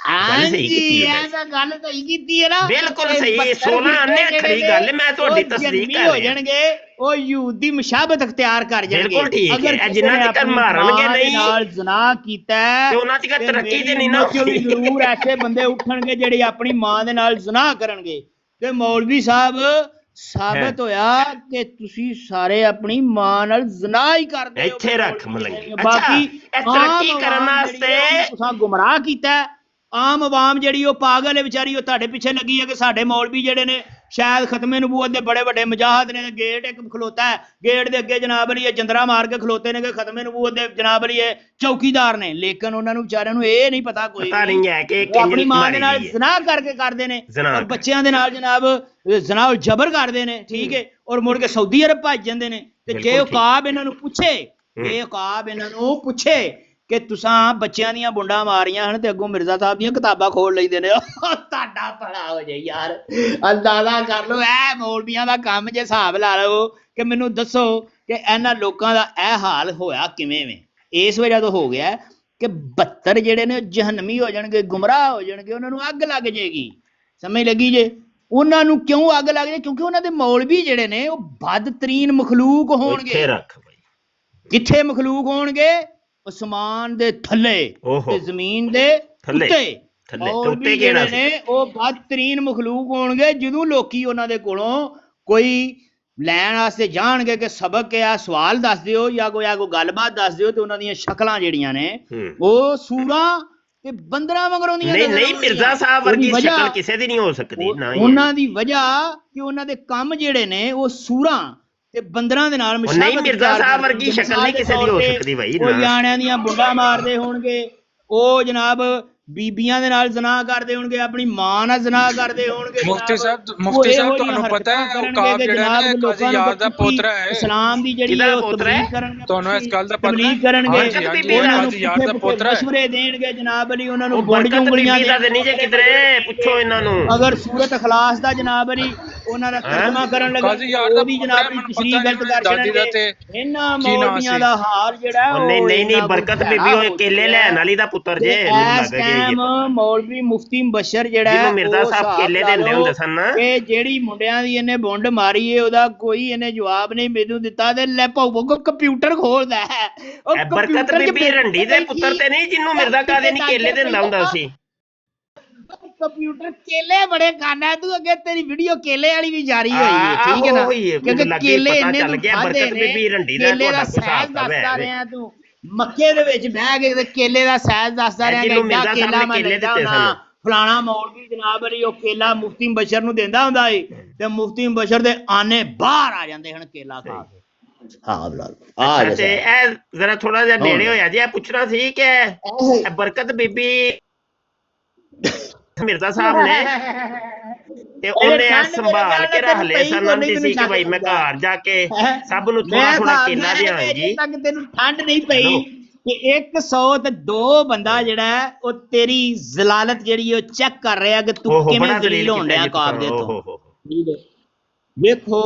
ਹਾਂਜੀ ਇਹ ਤਾਂ ਗੱਲ ਸਹੀ ਕੀਤੀ ਹੈ ਨਾ, ਬਿਲਕੁਲ ਸਹੀ। 16 ਅੰਨੇ ਖੜੀ ਗੱਲ ਮੈਂ ਤੁਹਾਡੀ ਤਸਦੀਕ ਕਰ ਰਿਹਾ। ਹੋ ਜਾਣਗੇ ਉਹ ਯਹੂਦੀ ਮੁਸ਼ਾਬਤ ਅਖਤਿਆਰ ਕਰ ਜਾਣਗੇ। ਬਿਲਕੁਲ ਠੀਕ ਹੈ। ਜਿਨ੍ਹਾਂ ਤੱਕ ਮਾਰਨਗੇ ਨਹੀਂ ਨਾਲ ਜ਼ਨਾ ਕੀਤਾ ਤੇ ਉਹਨਾਂ ਤੱਕ ਤਰੱਕੀ ਤੇ ਨਹੀਂ ਨਾ ਹੋਣੀ। ਜ਼ਰੂਰ ਐਸੇ ਬੰਦੇ ਉੱਠਣਗੇ ਜਿਹੜੇ ਆਪਣੀ ਮਾਂ ਦੇ ਨਾਲ ਜ਼ਨਾ ਕਰਨਗੇ। ਤੇ ਮੌਲਵੀ ਸਾਹਿਬ ਸਾਬਤ ਹੋਇਆ ਕਿ ਤੁਸੀਂ ਸਾਰੇ ਆਪਣੀ ਮਾਂ ਨਾਲ ਜ਼ਨਾ ਹੀ ਕਰਦੇ ਹੋ। ਇੱਥੇ ਰੱਖ ਮਲੰਗੀ। ਬਾਕੀ ਤਰੱਕੀ ਕਰਨ ਵਾਸਤੇ ਤੁਸੀਂ ਗੁੰਮਰਾਹ ਕੀਤਾ। ਆਮ ਆਵਾਮ ਜਿਹੜੀ ਉਹ ਪਾਗਲ ਹੈ ਵਿਚਾਰੀ, ਉਹ ਤੁਹਾਡੇ ਪਿੱਛੇ ਲੱਗੀ ਹੈ ਕਿ ਸਾਡੇ ਮੌਲਵੀ ਜਿਹੜੇ ਨੇ ਸ਼ਾਇਦ ਖਤਮੇ ਨਬੂਵਤ ਦੇ ਬੜੇ ਵੱਡੇ ਮੁਜਾਹਿਦ ਨੇ। ਗੇਟ ਇੱਕ ਖਲੋਤਾ ਹੈ, ਗੇਟ ਦੇ ਅੱਗੇ ਜਨਾਬ ਅਲੀ ਜੰਦਰਾ ਮਾਰ ਕੇ ਖਲੋਤੇ ਨੇ ਕਿ ਖਤਮੇ ਨਬੂਵਤ ਦੇ ਜਨਾਬ ਅਲੀ ਚੌਕੀਦਾਰ ਨੇ। ਲੇਕਿਨ ਉਹਨਾਂ ਨੂੰ ਵਿਚਾਰਿਆਂ ਨੂੰ ਇਹ ਨਹੀਂ ਪਤਾ ਕੋਈ ਨਹੀਂ ਹੈ ਕਿ ਆਪਣੀ ਮਾਂ ਦੇ ਨਾਲ ਜ਼ਨਾ ਕਰਕੇ ਕਰਦੇ ਨੇ ਔਰ ਬੱਚਿਆਂ ਦੇ ਨਾਲ ਜਨਾਬ ਜ਼ਨਾ ਜਬਰ ਕਰਦੇ ਨੇ। ਠੀਕ ਹੈ, ਔਰ ਮੁੜ ਕੇ ਸਾਊਦੀ ਅਰਬ ਭੱਜ ਜਾਂਦੇ ਨੇ। ਤੇ ਜੇ ਔਕਾਬ ਇਹਨਾਂ ਨੂੰ ਪੁੱਛੇ, ਇਹ ਔਕਾਬ ਇਹਨਾਂ ਨੂੰ ਪੁੱਛੇ ਕਿ ਤੁਸਾਂ ਬੱਚਿਆਂ ਦੀਆਂ ਬੁੰਡਾ ਮਾਰੀਆਂ ਹਨ ਤੇ ਅੱਗੋਂ ਮਿਰਜ਼ਾ ਸਾਹਿਬ ਦੀਆਂ ਕਿਤਾਬਾਂ ਖੋਲ ਲਈਦੇ ਨੇ, ਤੁਹਾਡਾ ਭਲਾ ਹੋ ਜਾਏ ਯਾਰ। ਅੰਦਾਜ਼ਾ ਕਰ ਲਓ ਇਹ ਮੌਲਵੀਆਂ ਦਾ ਕੰਮ ਜੇ ਹਿਸਾਬ ਲਾ ਲਓ ਕਿ ਮੈਨੂੰ ਦੱਸੋ ਕਿ ਇਹਨਾਂ ਲੋਕਾਂ ਦਾ ਇਹ ਹਾਲ ਹੋਇਆ ਕਿਵੇਂ ਵੇ? ਇਸ ਵਜ੍ਹਾ ਤੋਂ ਹੋ ਗਿਆ ਕਿ 72 ਜਿਹੜੇ ਨੇ ਜਹਨਮੀ ਹੋ ਜਾਣਗੇ, ਗੁੰਮਰਾਹ ਹੋ ਜਾਣਗੇ, ਉਹਨਾਂ ਨੂੰ ਅੱਗ ਲੱਗ ਜਾਏਗੀ। ਸਮਝ ਲੱਗੀ ਜੇ? ਉਹਨਾਂ ਨੂੰ ਕਿਉਂ ਅੱਗ ਲੱਗ ਜਾਏ? ਕਿਉਂਕਿ ਉਹਨਾਂ ਦੇ ਮੌਲਵੀ ਜਿਹੜੇ ਨੇ ਉਹ ਬਦਤਰੀਨ ਮਖਲੂਕ ਹੋਣਗੇ। ਕਿੱਥੇ ਮਖਲੂਕ ਹੋਣਗੇ? ਅਸਮਾਨ ਦੇ ਥੱਲੇ ਤੇ ਜ਼ਮੀਨ ਦੇ ਉੱਤੇ। ਮੌਲਵੀ ਜਿਹੜੇ ਨੇ ਉਹ ਬਦਤਰੀਨ ਮਖਲੂਕ ਹੋਣਗੇ। ਜਦੋਂ ਲੋਕੀ ਉਹਨਾਂ ਦੇ ਕੋਲੋਂ ਕੋਈ ਲੈਣ ਵਾਸਤੇ ਜਾਣਗੇ ਕਿ ਸਬਕ ਆ, ਸਵਾਲ ਦੱਸ ਦਿਓ ਜਾਂ ਕੋਈ ਗੱਲਬਾਤ ਦੱਸ ਦਿਓ, ਤੇ ਉਹਨਾਂ ਦੀਆਂ ਸ਼ਕਲਾਂ ਜਿਹੜੀਆਂ ਨੇ ਉਹ ਸੂਰਾਂ ਤੇ ਬੰਦਰਾਂ ਵਾਂਗਰੋਂ ਦੀਆਂ। ਨਹੀਂ ਮਿਰਜ਼ਾ ਸਾਹਿਬ ਵਰਗੀ ਸ਼ਕਲ ਕਿਸੇ ਦੀ ਨਹੀਂ ਹੋ ਸਕਦੀ। ਉਹਨਾਂ ਦੀ ਵਜ੍ਹਾ ਕਿ ਉਹਨਾਂ ਦੇ ਕੰਮ ਜਿਹੜੇ ਨੇ ਉਹ ਸੂਰਾਂ ਤੇ ਬੰਦਰਾਂ ਦੇ ਨਾਲ ਮੁਸ਼ਾਬਤ। ਨਹੀਂ ਮਿਰਜ਼ਾ ਸਾਹਿਬ ਵਰਗੀ ਸ਼ਕਲ ਨਹੀਂ ਕਿਸੇ ਦੀ ਹੋ ਸਕਦੀ ਭਾਈ। ਉਹ ਯਾਣਿਆਂ ਦੀਆਂ ਬੁੰਡਾ ਮਾਰਦੇ ਹੋਣਗੇ, ਉਹ ਜਨਾਬ ਬੀਬੀਆਂ ਦੇ ਨਾਲ ਜ਼ਨਾ ਕਰਦੇ ਹੋਣਗੇ, ਆਪਣੀ ਮਾਂ ਨਾਲ ਜ਼ਨਾ ਕਰਦੇ ਹੋਣਗੇ। ਮੁਫਤੀ ਸਾਹਿਬ ਤੁਹਾਨੂੰ ਪਤਾ ਹੈ ਔਕਾਬ ਜਿਹੜਾ ਹੈ ਕਾਜ਼ੀ ਯਾਰ ਦਾ ਪੋਤਰਾ ਹੈ। ਇਸਲਾਮ ਦੀ ਜਿਹੜੀ ਉਹ ਤਬਲੀਗ ਕਰਨਗੇ, ਤੁਹਾਨੂੰ ਇਸ ਗੱਲ ਦਾ ਪਤਾ ਤਬਲੀਗ ਕਰਨਗੇ, ਕਾਜ਼ੀ ਯਾਰ ਦਾ ਪੋਤਰਾ ਹੈ। ਮਸ਼ਵਰੇ ਦੇਣਗੇ ਜਨਾਬ ਅਲੀ, ਉਹਨਾਂ ਨੂੰ ਬੁੰਡ ਉਂਗਲੀਆਂ ਦੇਣੀ ਜੇ ਕਿਧਰੇ ਪੁੱਛੋ ਇਹਨਾਂ ਨੂੰ। ਅਗਰ ਸੂਰਤ ਇਖਲਾਸ ਦਾ ਜਨਾਬ ਅਲੀ ਉਹਨਾਂ ਦਾ ਤਰਜਮਾ ਕਰਨ ਲੱਗੇ, ਉਹ ਵੀ ਜਨਾਬ ਅਲੀ ਤਸ਼ਰੀਹ ਗਲਤ ਕਰ ਛੱਡਣਗੇ। ਇਹਨਾਂ ਮੌਲਵੀਆਂ ਦਾ ਹਾਲ ਜਿਹੜਾ ਨਹੀਂ ਬਰਕਤ ਬੀਬੀ ਉਹ ਕੇਲੇ ਲੈਣ ਵਾਲੀ ਦਾ ਪੁੱਤਰ ਜੇ। ਮੌਲਵੀ ਮੁਫਤੀ ਬਸ਼ਰ ਜਿਹੜਾ ਮਿਰਜ਼ਾ ਸਾਹਿਬ ਕੇਲੇ ਦਿੰਦੇ ਹੁੰਦੇ ਸਨ ਕਿ ਜਿਹੜੀ ਮੁੰਡਿਆਂ ਦੀ ਇਹਨੇ ਬੁੰਡ ਮਾਰੀ ਏ ਉਹਦਾ ਕੋਈ ਇਹਨੇ ਜਵਾਬ ਨਹੀਂ ਮੈਨੂੰ ਦਿੱਤਾ। ਤੇ ਲੈ ਭਾਉ ਕੰਪਿਊਟਰ ਖੋਲਦਾ ਹੈ। ਉਹ ਬਰਕਤ ਬੀਬੀ ਰੰਡੀ ਦੇ ਪੁੱਤਰ ਤੇ ਨਹੀਂ ਜਿਹਨੂੰ ਮਿਰਜ਼ਾ ਕਾਦੇ ਨਹੀਂ ਕੇਲੇ ਦਿੰਦਾ ਹੁੰਦਾ ਸੀ। ਕੰਪਿਊਟਰ ਕੇਲੇ ਬੜੇ ਖਾਣਾ ਤੂੰ। ਅੱਗੇ ਤੇਰੀ ਵੀਡੀਓ ਕੇਲੇ ਵਾਲੀ ਵੀ ਜਾਰੀ ਹੋਈ ਹੈ। ਠੀਕ ਹੈ ਨਾ, ਕਿਉਂਕਿ ਕੇਲੇ ਇਹਨੇ ਚੱਲ ਗਿਆ। ਬਰਕਤ ਬੀਬੀ ਰੰਡੀ ਦਾ ਤੁਹਾਡਾ ਸਾਈਜ਼ ਦੱਸਦਾ ਰਿਹਾ ਤੂੰ। ਮੱਕੇ ਦੇ ਵਿੱਚ ਬਹਿ ਕੇ ਤੇ ਕੇਲੇ ਦਾ ਸਾਈਜ਼ ਦੱਸਦਾ ਰਿਹਾ ਕਿ ਇੱਡਾ ਕੇਲਾ ਮੈਂ ਲੈਂਦਾ ਹੁੰਦਾ। ਫਲਾਣਾ ਮੌਲਵੀ ਜਨਾਬ ਅਲੀ ਉਹ ਕੇਲਾ ਮੁਫਤੀ ਬਸ਼ਰ ਨੂੰ ਦਿੰਦਾ ਹੁੰਦਾ ਏ ਤੇ ਮੁਫਤੀ ਬਸ਼ਰ ਦੇ ਆਨੇ ਬਾਹਰ ਆ ਜਾਂਦੇ ਹਨ ਕੇਲਾ ਖਾ ਕੇ। ਹਾਂ ਬਲਾਲ ਅੱਛਾ ਤੇ ਇਹ ਜ਼ਰਾ ਥੋੜਾ ਜਿਹਾ ਨੇੜੇ ਹੋਇਆ ਜੀ, ਇਹ ਪੁੱਛਣਾ ਸੀ ਕਿ ਇਹ ਬਰਕਤ ਬੀਬੀ ਮਿਰਜ਼ਾ ਸਾਹਿਬ ਨੇ ਤੇ ਉਹਨੇ ਸੰਭਾਲ ਕੇ ਰੱਖ ਲਏ ਸਨ, ਆਂਦੀ ਸੀ ਕਿ ਭਾਈ ਮੈਂ ਘਰ ਜਾ ਕੇ ਸਭ ਨੂੰ ਥੋੜਾ ਥੋੜਾ ਕੇਲਾ ਦਿਆਂਗੀ। ਤੱਕ ਤੈਨੂੰ ਠੰਡ ਨਹੀਂ ਪਈ ਕਿ 100 ਤੇ 2 ਬੰਦਾ ਜਿਹੜਾ ਉਹ ਤੇਰੀ ਜ਼ਲਾਲਤ ਜਿਹੜੀ ਉਹ ਚੈੱਕ ਕਰ ਰਿਹਾ ਕਿ ਤੂੰ ਕਿਵੇਂ ਜ਼ਲੀਲ ਹੋਣ ਡਿਆ ਕਾਬ ਦੇ ਤੋਂ। ਵੇਖੋ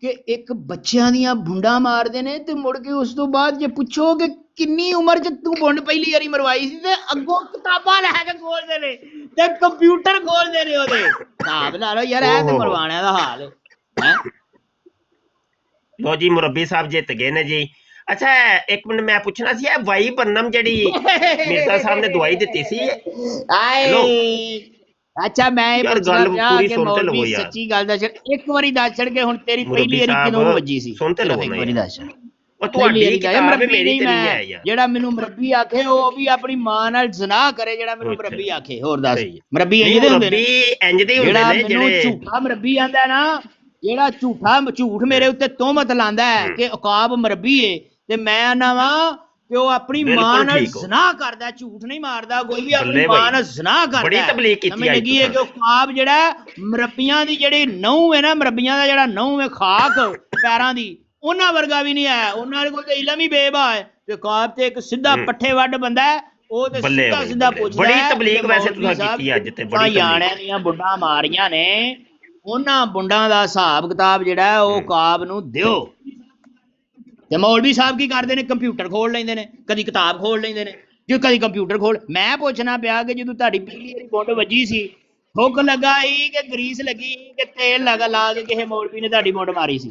ਕਿ ਇੱਕ ਬੱਚਿਆਂ ਦੀਆਂ ਬੁੰਡਾਂ ਮਾਰਦੇ ਨੇ ਤੇ ਮੁੜ ਕੇ ਉਸ ਤੋਂ ਬਾਅਦ ਜੇ ਪੁੱਛੋ ਕਿ ਕਿੰਨੀ ਉਮਰ ਚ ਤੂੰ ਬੁੰਡ ਪਹਿਲੀ ਵਾਰੀ ਮਰਵਾਈ ਸੀ ਤੇ ਅੱਗੋਂ ਕਿਤਾਬਾਂ ਲੈ ਕੇ ਖੋਲਦੇ ਨੇ ਤੇ ਕੰਪਿਊਟਰ ਖੋਲਦੇ ਨੇ ਉਹਦੇ। ਹਿਸਾਬ ਲਾ ਲਓ ਯਾਰ, ਇਹ ਤੇ ਮਰਵਾਣਿਆਂ ਦਾ ਹਾਲ ਹੈ। ਲੋ ਜੀ ਮੁਰੱਬੀ ਸਾਹਿਬ ਜਿੱਤ ਗਏ ਨੇ ਜੀ। ਅੱਛਾ ਇੱਕ ਮਿੰਟ ਮੈਂ ਪੁੱਛਣਾ ਸੀ, ਇਹ ਵਾਈ ਬੰਨਮ ਜਿਹੜੀ ਮਿਰਜ਼ਾ ਸਾਹਿਬ ਨੇ ਦਵਾਈ ਦਿੱਤੀ ਸੀ, ਅੱਛਾ ਮੈਂ ਇਹ ਪੁੱਛਣਾ ਪਿਆ ਕਿ ਮੌਲਵੀ ਸੱਚੀ ਗੱਲ ਦੱਸ, ਇੱਕ ਵਾਰੀ ਦੱਸ ਛੜ ਕੇ ਹੁਣ ਤੇਰੀ ਪਹਿਲੀ ਵਾਰੀ ਕਿਦੋਂ ਵੱਜੀ ਸੀ? ਸੁਣ ਤੇ ਲਓ ਇੱਕ ਵਾਰੀ ਦੱਸ। ਉਹ ਤੁਹਾਡੀ ਕਿਤਾਬ ਹੈ, ਮੇਰੀ ਤੇ ਨਹੀਂ ਹੈ ਯਾਰ। ਜਿਹੜਾ ਮੈਨੂੰ ਮੁਰੱਬੀ ਆਖੇ ਉਹ ਵੀ ਆਪਣੀ ਮਾਂ ਨਾਲ ਜ਼ਨਾ ਕਰੇ, ਜਿਹੜਾ ਮੈਨੂੰ ਮੁਰੱਬੀ ਆਖੇ। ਹੋਰ ਦੱਸ, ਮੁਰੱਬੀ ਇੰਜ ਦੇ ਹੁੰਦੇ ਨੇ, ਜਿਹੜਾ ਮੈਨੂੰ ਝੂਠਾ ਮੁਰੱਬੀ ਆਂਦਾ ਨਾ, ਜਿਹੜਾ ਝੂਠ ਮੇਰੇ ਉੱਤੇ ਤੋਹਮਤ ਲਾਂਦਾ ਹੈ ਕਿ ਉਕਾਬ ਮੁਰੱਬੀ ਏ, ਤੇ ਮੈਂ ਆਨਾ ਵਾ ਕਿ ਉਹ ਆਪਣੀ ਮਾਂ ਨਾਲ ਜ਼ਨਾ ਕਰਦਾ, ਝੂਠ ਨਹੀਂ ਮਾਰਦਾ ਕੋਈ ਵੀ, ਆਪਣੀ ਮਾਂ ਨਾਲ ਜ਼ਨਾ ਕਰਦਾ। ਬੜੀ ਤਬਲੀਗ ਕੀਤੀ ਲੱਗੀ ਹੈ ਕਿ ਉਕਾਬ ਜਿਹੜਾ ਮੁਰੱਬੀਆਂ ਦੀ ਜਿਹੜੀ ਨਹੁੰ ਹੈ ਨਾ, ਮੁਰੱਬੀਆਂ ਦਾ ਜਿਹੜਾ ਨਹੁੰ ਹੈ ਖਾਕ ਪੈਰਾਂ ਦੀ, ਉਹਨਾਂ ਵਰਗਾ ਵੀ ਨਹੀਂ ਹੈ। ਉਹਨਾਂ ਦੇ ਕੋਲ ਤੇ ਇਲਮ ਹੀ ਬੇਬਾ ਹੈ ਤੇ ਕਾਬ ਤੇ ਇੱਕ ਸਿੱਧਾ ਪੱਠੇ ਵੱਢ ਬੰਦਾ ਹੈ, ਉਹ ਤੇ ਸਿੱਧਾ ਪੁੱਛਦਾ। ਬੜੀ ਤਬਲੀਗ ਵੈਸੇ ਤੁਸੀਂ ਕੀਤੀ ਅੱਜ ਤੇ, ਬੜੀ ਜਾਣਿਆਂ ਦੀਆਂ ਬੁੰਡਾਂ ਮਾਰੀਆਂ ਨੇ, ਉਹਨਾਂ ਬੁੰਡਾਂ ਦਾ ਹਿਸਾਬ ਕਿਤਾਬ ਜਿਹੜਾ ਉਹ ਕਾਬ ਨੂੰ ਦਿਓ। ਤੇ ਮੌਲਵੀ ਸਾਹਿਬ ਕੀ ਕਰਦੇ ਨੇ? ਕੰਪਿਊਟਰ ਖੋਲ ਲੈਂਦੇ ਨੇ, ਕਦੀ ਕਿਤਾਬ ਖੋਲ ਲੈਂਦੇ ਨੇ, ਜੇ ਕਦੀ ਕੰਪਿਊਟਰ ਖੋਲ। ਮੈਂ ਪੁੱਛਣਾ ਪਿਆ ਕਿ ਜਦੋਂ ਤੁਹਾਡੀ ਪਹਿਲੀ ਵਾਰੀ ਬੁੰਡ ਵੱਜੀ ਸੀ, ਹੁੱਕ ਲੱਗਾ ਸੀ ਕਿ ਗਰੀਸ ਲੱਗੀ ਸੀ ਕਿ ਤੇਲ ਲਾ ਕੇ ਕਿਸੇ ਮੌਲਵੀ ਨੇ ਤੁਹਾਡੀ ਬੁੰਡ ਮਾਰੀ ਸੀ?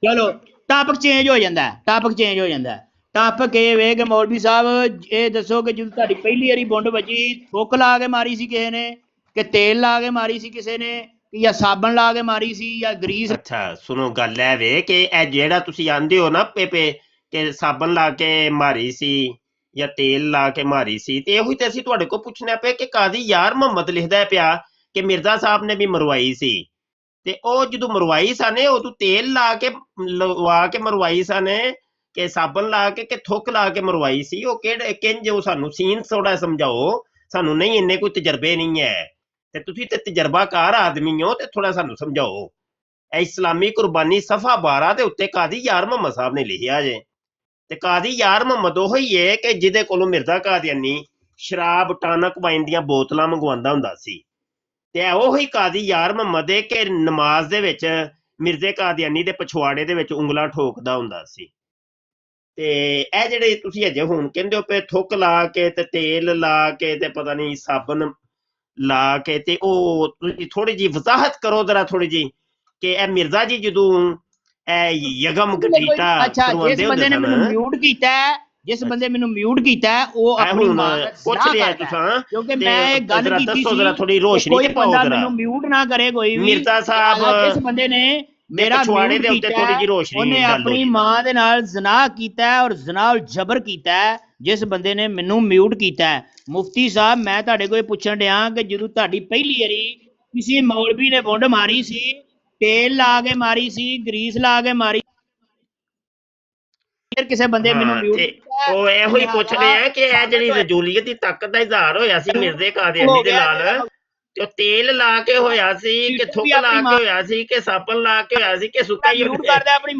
ਚਲੋ ਟਾਪਕ ਚੇਂਜ ਹੋ ਜਾਂਦਾ, ਟਾਪਕ ਇਹ ਵੇ ਕਿ ਮੌਲਵੀ ਸਾਹਿਬ ਇਹ ਦੱਸੋ ਕਿ ਜਦੋਂ ਤੁਹਾਡੀ ਪਹਿਲੀ ਵਾਰੀ ਬੁੰਡ ਵੱਜੀ, ਥੁੱਕ ਲਾ ਕੇ ਮਾਰੀ ਸੀ ਕਿਸੇ ਨੇ ਕਿ ਤੇਲ ਲਾ ਕੇ ਮਾਰੀ ਸੀ ਕਿਸੇ ਨੇ, ਜਾਂ ਸਾਬਣ ਲਾ ਕੇ ਮਾਰੀ ਸੀ ਜਾਂ ਗਰੀਸ? ਅੱਛਾ ਸੁਣੋ, ਗੱਲ ਇਹ ਵੇ ਕਿ ਇਹ ਜਿਹੜਾ ਤੁਸੀਂ ਆਂਦੇ ਹੋ ਨਾ ਪੇਪੇ ਕਿ ਸਾਬਣ ਲਾ ਕੇ ਮਾਰੀ ਸੀ ਜਾਂ ਤੇਲ ਲਾ ਕੇ ਮਾਰੀ ਸੀ, ਤੇ ਇਹੋ ਹੀ ਤੇ ਅਸੀਂ ਤੁਹਾਡੇ ਕੋਲ ਪੁੱਛਣਾ ਪਿਆ ਕਿ ਕਾਜ਼ੀ ਯਾਰ ਮੁਹੰਮਦ ਲਿਖਦਾ ਪਿਆ ਕਿ ਮਿਰਜ਼ਾ ਸਾਹਿਬ ਨੇ ਵੀ ਮਰਵਾਈ ਸੀ, ਤੇ ਉਹ ਜਦੋਂ ਮਰਵਾਈ ਸਾਨੇ ਉਦੋਂ ਤੇਲ ਲਾ ਕੇ ਲਵਾ ਕੇ ਮਰਵਾਈ ਸਾਨੇ ਕਿ ਸਾਬਣ ਲਾ ਕੇ ਕਿ ਥੁੱਕ ਲਾ ਕੇ ਮਰਵਾਈ ਸੀ? ਉਹ ਕਿਹੜੇ ਕਿੰਜ? ਉਹ ਸਾਨੂੰ ਸੀਨ ਥੋੜਾ ਸਮਝਾਓ, ਸਾਨੂੰ ਨਹੀਂ ਇੰਨੇ ਕੋਈ ਤਜਰਬੇ ਨਹੀਂ ਹੈ, ਤੇ ਤੁਸੀਂ ਤੇ ਤਜਰਬਾਕਾਰ ਆਦਮੀ ਹੋ, ਤੇ ਥੋੜਾ ਸਾਨੂੰ ਸਮਝਾਓ। ਇਹ ਇਸਲਾਮੀ ਕੁਰਬਾਨੀ ਸਫਾ 12 ਦੇ ਉੱਤੇ ਕਾਜ਼ੀ ਯਾਰ ਮੁਹੰਮਦ ਸਾਹਿਬ ਨੇ ਲਿਖਿਆ ਜੇ, ਤੇ ਕਾਜ਼ੀ ਯਾਰ ਮੁਹੰਮਦ ਉਹ ਹੀ ਹੈ ਕਿ ਜਿਹਦੇ ਕੋਲੋਂ ਮਿਰਜ਼ਾ ਕਾਦੀਆਨੀ ਸ਼ਰਾਬ ਟਾਨਕ ਵਾਈਨ ਦੀਆਂ ਬੋਤਲਾਂ ਮੰਗਵਾਉਂਦਾ ਹੁੰਦਾ ਸੀ, ਤੇ ਉਹੀ ਕਾਜ਼ੀ ਯਾਰ ਮੁਹੰਮਦ ਹੈ ਕਿ ਨਮਾਜ਼ ਦੇ ਵਿੱਚ ਮਿਰਜ਼ੇ ਕਾਦੀਆਨੀ ਦੇ ਪਛਵਾੜੇ ਦੇ ਵਿੱਚ ਉਂਗਲਾਂ ਠੋਕਦਾ ਹੁੰਦਾ ਸੀ। ਤੇ ਇਹ ਜਿਹੜੇ ਤੁਸੀਂ ਅਜੇ ਹੁਣ ਕਹਿੰਦੇ ਹੋ ਪਏ ਥੁੱਕ ਲਾ ਕੇ ਤੇ ਤੇਲ ਲਾ ਕੇ ਤੇ ਪਤਾ ਨਹੀਂ ਸਾਬਣ ਲਾ ਕੇ, ਤੇ ਉਹ ਤੁਸੀਂ ਥੋੜੀ ਜਿਹੀ ਵਜ਼ਾਹਤ ਕਰੋ ਜ਼ਰਾ ਥੋੜੀ ਜਿਹੀ ਕਿ ਇਹ ਮਿਰਜ਼ਾ ਜੀ ਜਦੋਂ ਇਹ ਯਗਮ ਗਟੀਟਾ ਕਰਵਾਉਂਦੇ ਹੁੰਦੇ ਸਨ। ਜਿਸ ਬੰਦੇ ਮੈਨੂੰ ਮਿਊਟ ਕੀਤਾ ਉਹ ਆਪਣੀ ਮਾਂ ਨਾਲ ਪੁੱਛ ਲਿਆ ਤੁਸੀਂ, ਕਿਉਂਕਿ ਮੈਂ ਇਹ ਗੱਲ ਕੀਤੀ ਸੀ ਜ਼ਰਾ ਥੋੜੀ ਰੋਸ਼ਨੀ ਤੇ ਪਾਓ, ਜ਼ਰਾ ਮੈਨੂੰ ਮਿਊਟ ਨਾ ਕਰੇ ਕੋਈ ਵੀ। ਮਿਰਜ਼ਾ ਸਾਹਿਬ ਜਿਸ ਬੰਦੇ ਨੇ ਮੇਰਾ ਮਿਊਟ ਦੇ ਉੱਤੇ ਥੋੜੀ ਜਿਹੀ ਰੋਸ਼ਨੀ, ਉਹਨੇ ਆਪਣੀ ਮਾਂ ਦੇ ਨਾਲ ਜ਼ਨਾ ਕੀਤਾ ਔਰ ਜ਼ਨਾ ਉਲ ਜਬਰ ਕੀਤਾ। ਜਿਸ ਬੰਦੇ ਨੇ ਮੈਨੂੰ ਮਿਊਟ ਕੀਤਾ, ਮੁਫਤੀ ਸਾਹਿਬ ਮੈਂ ਤੁਹਾਡੇ ਕੋਲ ਪੁੱਛਣ ਡਿਆ ਕਿ ਜਦੋਂ ਤੁਹਾਡੀ ਪਹਿਲੀ ਵਾਰੀ ਕਿਸੇ ਮੌਲਵੀ ਨੇ ਬੁੰਡ ਮਾਰੀ ਸੀ, ਤੇਲ ਲਾ ਕੇ ਮਾਰੀ ਸੀ, ਗਰੀਸ ਲਾ ਕੇ ਮਾਰੀ, ਕਿਸੇ ਬੰਦੇ ਮੈਨੂੰ ਮਿਊਟ ਕੀਤਾ? ਉਹ ਇਹੋ ਹੀ ਪੁੱਛ ਰਿਹਾ ਕਿ ਇਹ ਜਿਹੜੀ ਰਜੂਲੀਅਤ ਦੀ ਤਾਕਤ ਦਾ ਇਜ਼ਹਾਰ ਹੋਇਆ ਸੀ ਮਿਰਜ਼ੇ ਕਾਦੀਆਨੀ ਦੇ ਨਾਲ, ਤੇ ਉਹ ਤੇਲ ਲਾ ਕੇ ਹੋਇਆ ਸੀ ਕਿ ਥੁੱਕ ਲਾ ਕੇ ਹੋਇਆ ਸੀ ਕਿ ਸਾਬਣ ਲਾ ਕੇ ਹੋਇਆ ਸੀ ਕਿ ਸੁੱਕਾ ਹੀ ਮਿਊਟ ਕਰਦਾ ਆਪਣੀ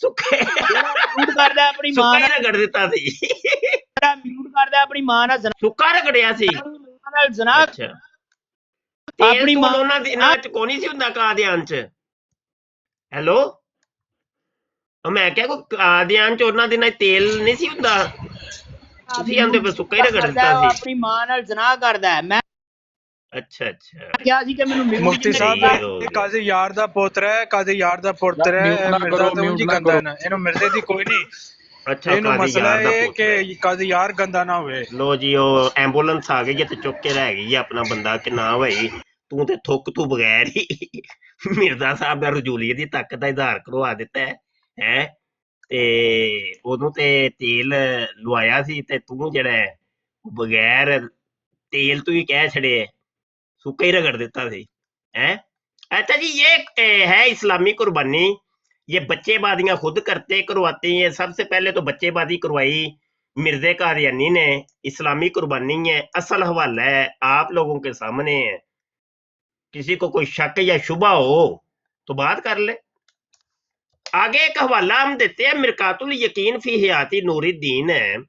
ਸੁੱਕੇ ਮਿਊਟ ਕਰਦਾ ਆਪਣੀ ਮਾਂ ਨਾਲ ਰਗੜ ਦਿੱਤਾ ਸੀ, ਮਿਊਟ ਕਰਦਾ ਆਪਣੀ ਮਾਂ ਨਾਲ ਸੁੱਕਾ ਰਗੜਿਆ ਸੀ ਜ਼ਨਾ। ਆਪਣੀ ਮਾਂ ਉਹਨਾਂ ਦੇ ਨਾਲ ਚ ਕੋਣੀ ਸੀ ਹੁੰਦਾ ਕਾਦੀਆਨ ਚ? ਹੈਲੋ, ਮੈਂ ਕਿਹਾ ਕੋਈ ਕਾਦੀਆਨ ਚ ਉਹਨਾਂ ਦੇ ਨਾਲ ਤੇਲ ਨਹੀਂ ਸੀ ਹੁੰਦਾ? ਤੁਸੀਂ ਆਂਦੇ ਪਏ ਸੁੱਕਾ ਹੀ ਰਗੜ ਦਿੱਤਾ ਸੀ। ਆਪਣੀ ਮਾਂ ਨਾਲ ਜ਼ਨਾ ਕਰਦਾ। ਮੈਂ ਅੱਛਾ ਕਿਹਾ ਸੀ ਕਿ ਮੈਨੂੰ ਮੁਫਤੀ ਸਾਹਿਬ ਇਹ ਕਾਜ਼ੀ ਯਾਰ ਦਾ ਪੋਤਰਾ ਹੈ, ਕਾਜ਼ੀ ਯਾਰ ਦਾ ਪੁੱਤਰ ਹੈ, ਮਿਰਜ਼ਾ ਤਾਂ ਉਂਝ ਹੀ ਗੰਦਾ ਹੈ ਨਾ, ਇਹਨੂੰ ਮਿਰਜ਼ੇ ਦੀ ਕੋਈ ਨਹੀਂ। ਅੱਛਾ, ਇਹਨੂੰ ਮਸਲਾ ਇਹ ਕਿ ਕਾਜ਼ੀ ਯਾਰ ਗੰਦਾ ਨਾ ਹੋਵੇ। ਲੋ ਜੀ ਉਹ ਐਂਬੂਲੈਂਸ ਆ ਗਈ ਤੇ ਚੁੱਕ ਕੇ ਲੈ ਗਈ ਆਪਣਾ ਬੰਦਾ ਕਿ ਨਾ ਭਾਈ ਤੂੰ ਤੇ ਥੁੱਕ ਤੂੰ ਬਗੈਰ ਹੀ ਮਿਰਜ਼ਾ ਸਾਹਿਬ ਦਾ ਰਜੂਲੀਅਤ ਦੀ ਤਾਕਤ ਦਾ ਇਜ਼ਹਾਰ ਕਰਵਾ ਦਿੱਤਾ ਹੈ। ਤੇ ਉਦੋਂ ਤੇ ਤੇਲ ਲਵਾਇਆ ਸੀ ਤੇ ਤੂੰ ਜਿਹੜਾ ਬਗੈਰ ਤੇਲ ਤੋਂ ਹੀ ਕਹਿ ਛੜੇ ਸੁੱਕਾ ਹੀ ਰਗੜ ਦਿੱਤਾ ਸੀ। ਅੱਛਾ ਜੀ, ਇਹ ਹੈ ਇਸਲਾਮੀ ਕੁਰਬਾਨੀ ये बच्चेबाजियां खुद करवाते हैं। सबसे पहले तो बच्चेबाजी करवाई मिर्जे कादियानी ने, इस्लामी कुर्बानी है, असल हवाला है आप लोगों के सामने है, किसी को कोई शक या शुबा हो तो बात कर ले। आगे एक हवाला हम देते हैं, मिरकातुल यकीन फी हयाती नूरुद्दीन है,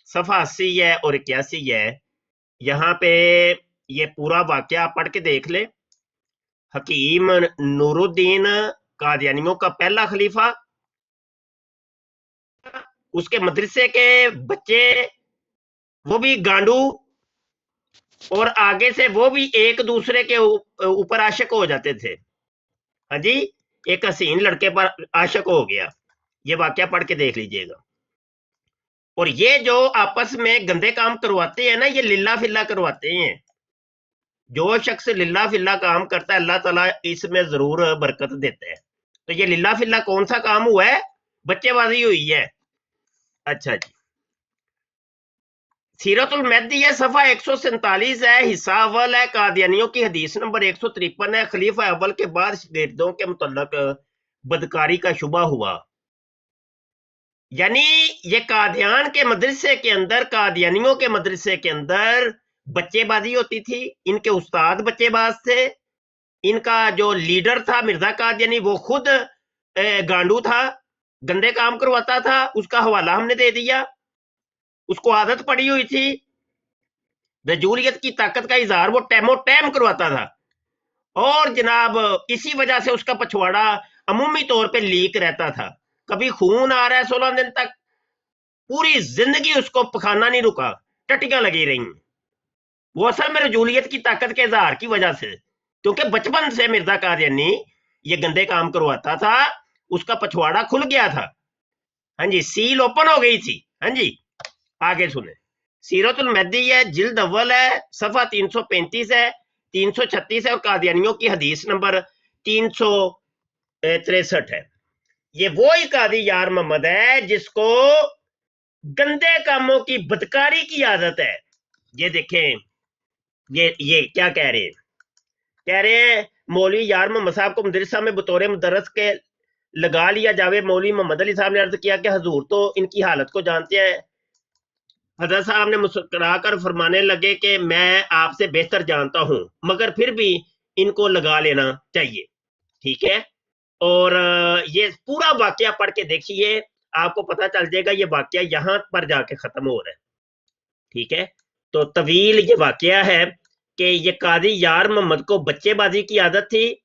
सफा 80 है और 81 है। यहाँ पे ये पूरा वाकया पढ़ के देख ले। हकीम नूरुद्दीन कादियानियों का पहला खलीफा, उसके मदरसे के बच्चे वो भी गांडू, और आगे से वो भी एक दूसरे के ऊपर आशिक हो जाते थे। हाँ जी, एक हसीन लड़के पर आशिक हो गया। ये वाकया पढ़ के देख लीजिएगा। और ये जो आपस में गंदे काम करवाते हैं ना, ये लिल्ला फिल्ला करवाते हैं। जो शख्स लिल्ला फिल्ला काम करता है अल्लाह ताला इसमें जरूर बरकत देता है। तो ये लिल्ला फिल्ला कौन सा काम हुआ है? बच्चेबाजी हुई है। अच्छा जी, सीरतुल महदी है, सफा 147 है, हिस्सा अव्वल है, कादियानियों की हदीस नंबर 153 है। खलीफा अव्वल के बाद शागिर्दों के मुतल्लक बदकारी का शुबा हुआ। यानी ये कादियान के मदरसे के अंदर, कादियानियों के मदरसे के अंदर बच्चेबाजी होती थी। इनके उस्ताद बच्चेबाज थे। इनका जो लीडर था मिर्जा कादियानी, वो खुद गांडू था, गंदे काम करवाता था। उसका हवाला हमने दे दिया। उसको आदत पड़ी हुई थी, रजूलियत की ताकत का इजहार वो टैमो टैम करवाता था। और जनाब इसी वजह से उसका पछवाड़ा अमूमी तौर पे लीक रहता था। कभी खून आ रहा है 16 दिन तक, पूरी जिंदगी उसको पखाना नहीं रुका, टटियां लगी रही। वो असल में रजूलियत की ताकत के इजहार की वजह से, क्योंकि बचपन से मिर्जा कादियानी ये गंदे काम करवाता था, उसका पछवाड़ा खुल गया था। हाँ जी, सील ओपन हो गई थी। हाँ जी, आगे सुने। सीरतुल महदी है, जिल्द अव्वल है, सफा 335 है, 336 है, और कादियानियों की हदीस नंबर 363 है। ये वो ही कादी यार मोहम्मद है जिसको गंदे कामों की बदकारी की आदत है। ये देखें, ये क्या कह रहे हैं? कह रहे हैं मौलवी यार मोहम्मद साहब को मदरसा में बतौर मुदर्रिस के लगा लिया जावे। मौलवी मोहम्मद अली साहब ने अर्ज किया कि हुजूर तो इनकी हालत को जानते हैं। हजरत साहब ने मुस्कुराकर फरमाने लगे कि मैं आपसे बेहतर जानता हूं, मगर फिर भी इनको लगा लेना चाहिए। ठीक है, और ये पूरा वाकया पढ़ के देखिए, आपको पता चल जाएगा ये वाकया यहाँ पर जाके खत्म हो रहा है। ठीक है, तो तवील ये वाकया है कि ये कादी यार मोहम्मद को बच्चेबाजी की आदत थी।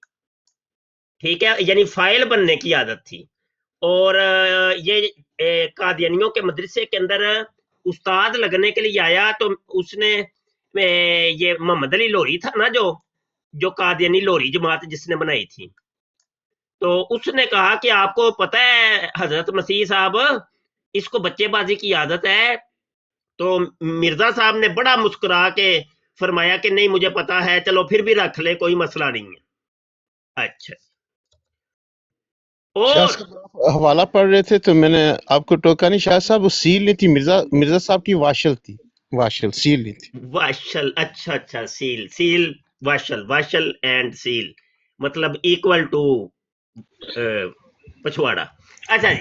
ठीक है, यानी फाइल बनने की आदत थी। और ये कादियानियों के मदरसे के अंदर उस्ताद लगने के लिए आया, तो उसने ये मोहम्मद अली लोरी था ना, जो कादियानी लोरी जमात जिसने बनाई थी, तो उसने कहा कि आपको पता है हजरत मसीह साहब, इसको बच्चेबाजी की आदत है। तो मिर्जा साहब ने बड़ा मुस्कुरा के फरमाया कि नहीं मुझे पता है, चलो फिर भी रख ले, कोई मसला नहीं है। अच्छा, और हवाला पढ़ रहे थे तो मैंने आपको टोका नहीं, शाह साहब वो सील नहीं थी, मिर्जा साहब की वाशल थी, वाशल, सील नहीं थी। वाशल, अच्छा, सील वाशल एंड सील मतलब इक्वल टू पछवाड़ा। अच्छा जी,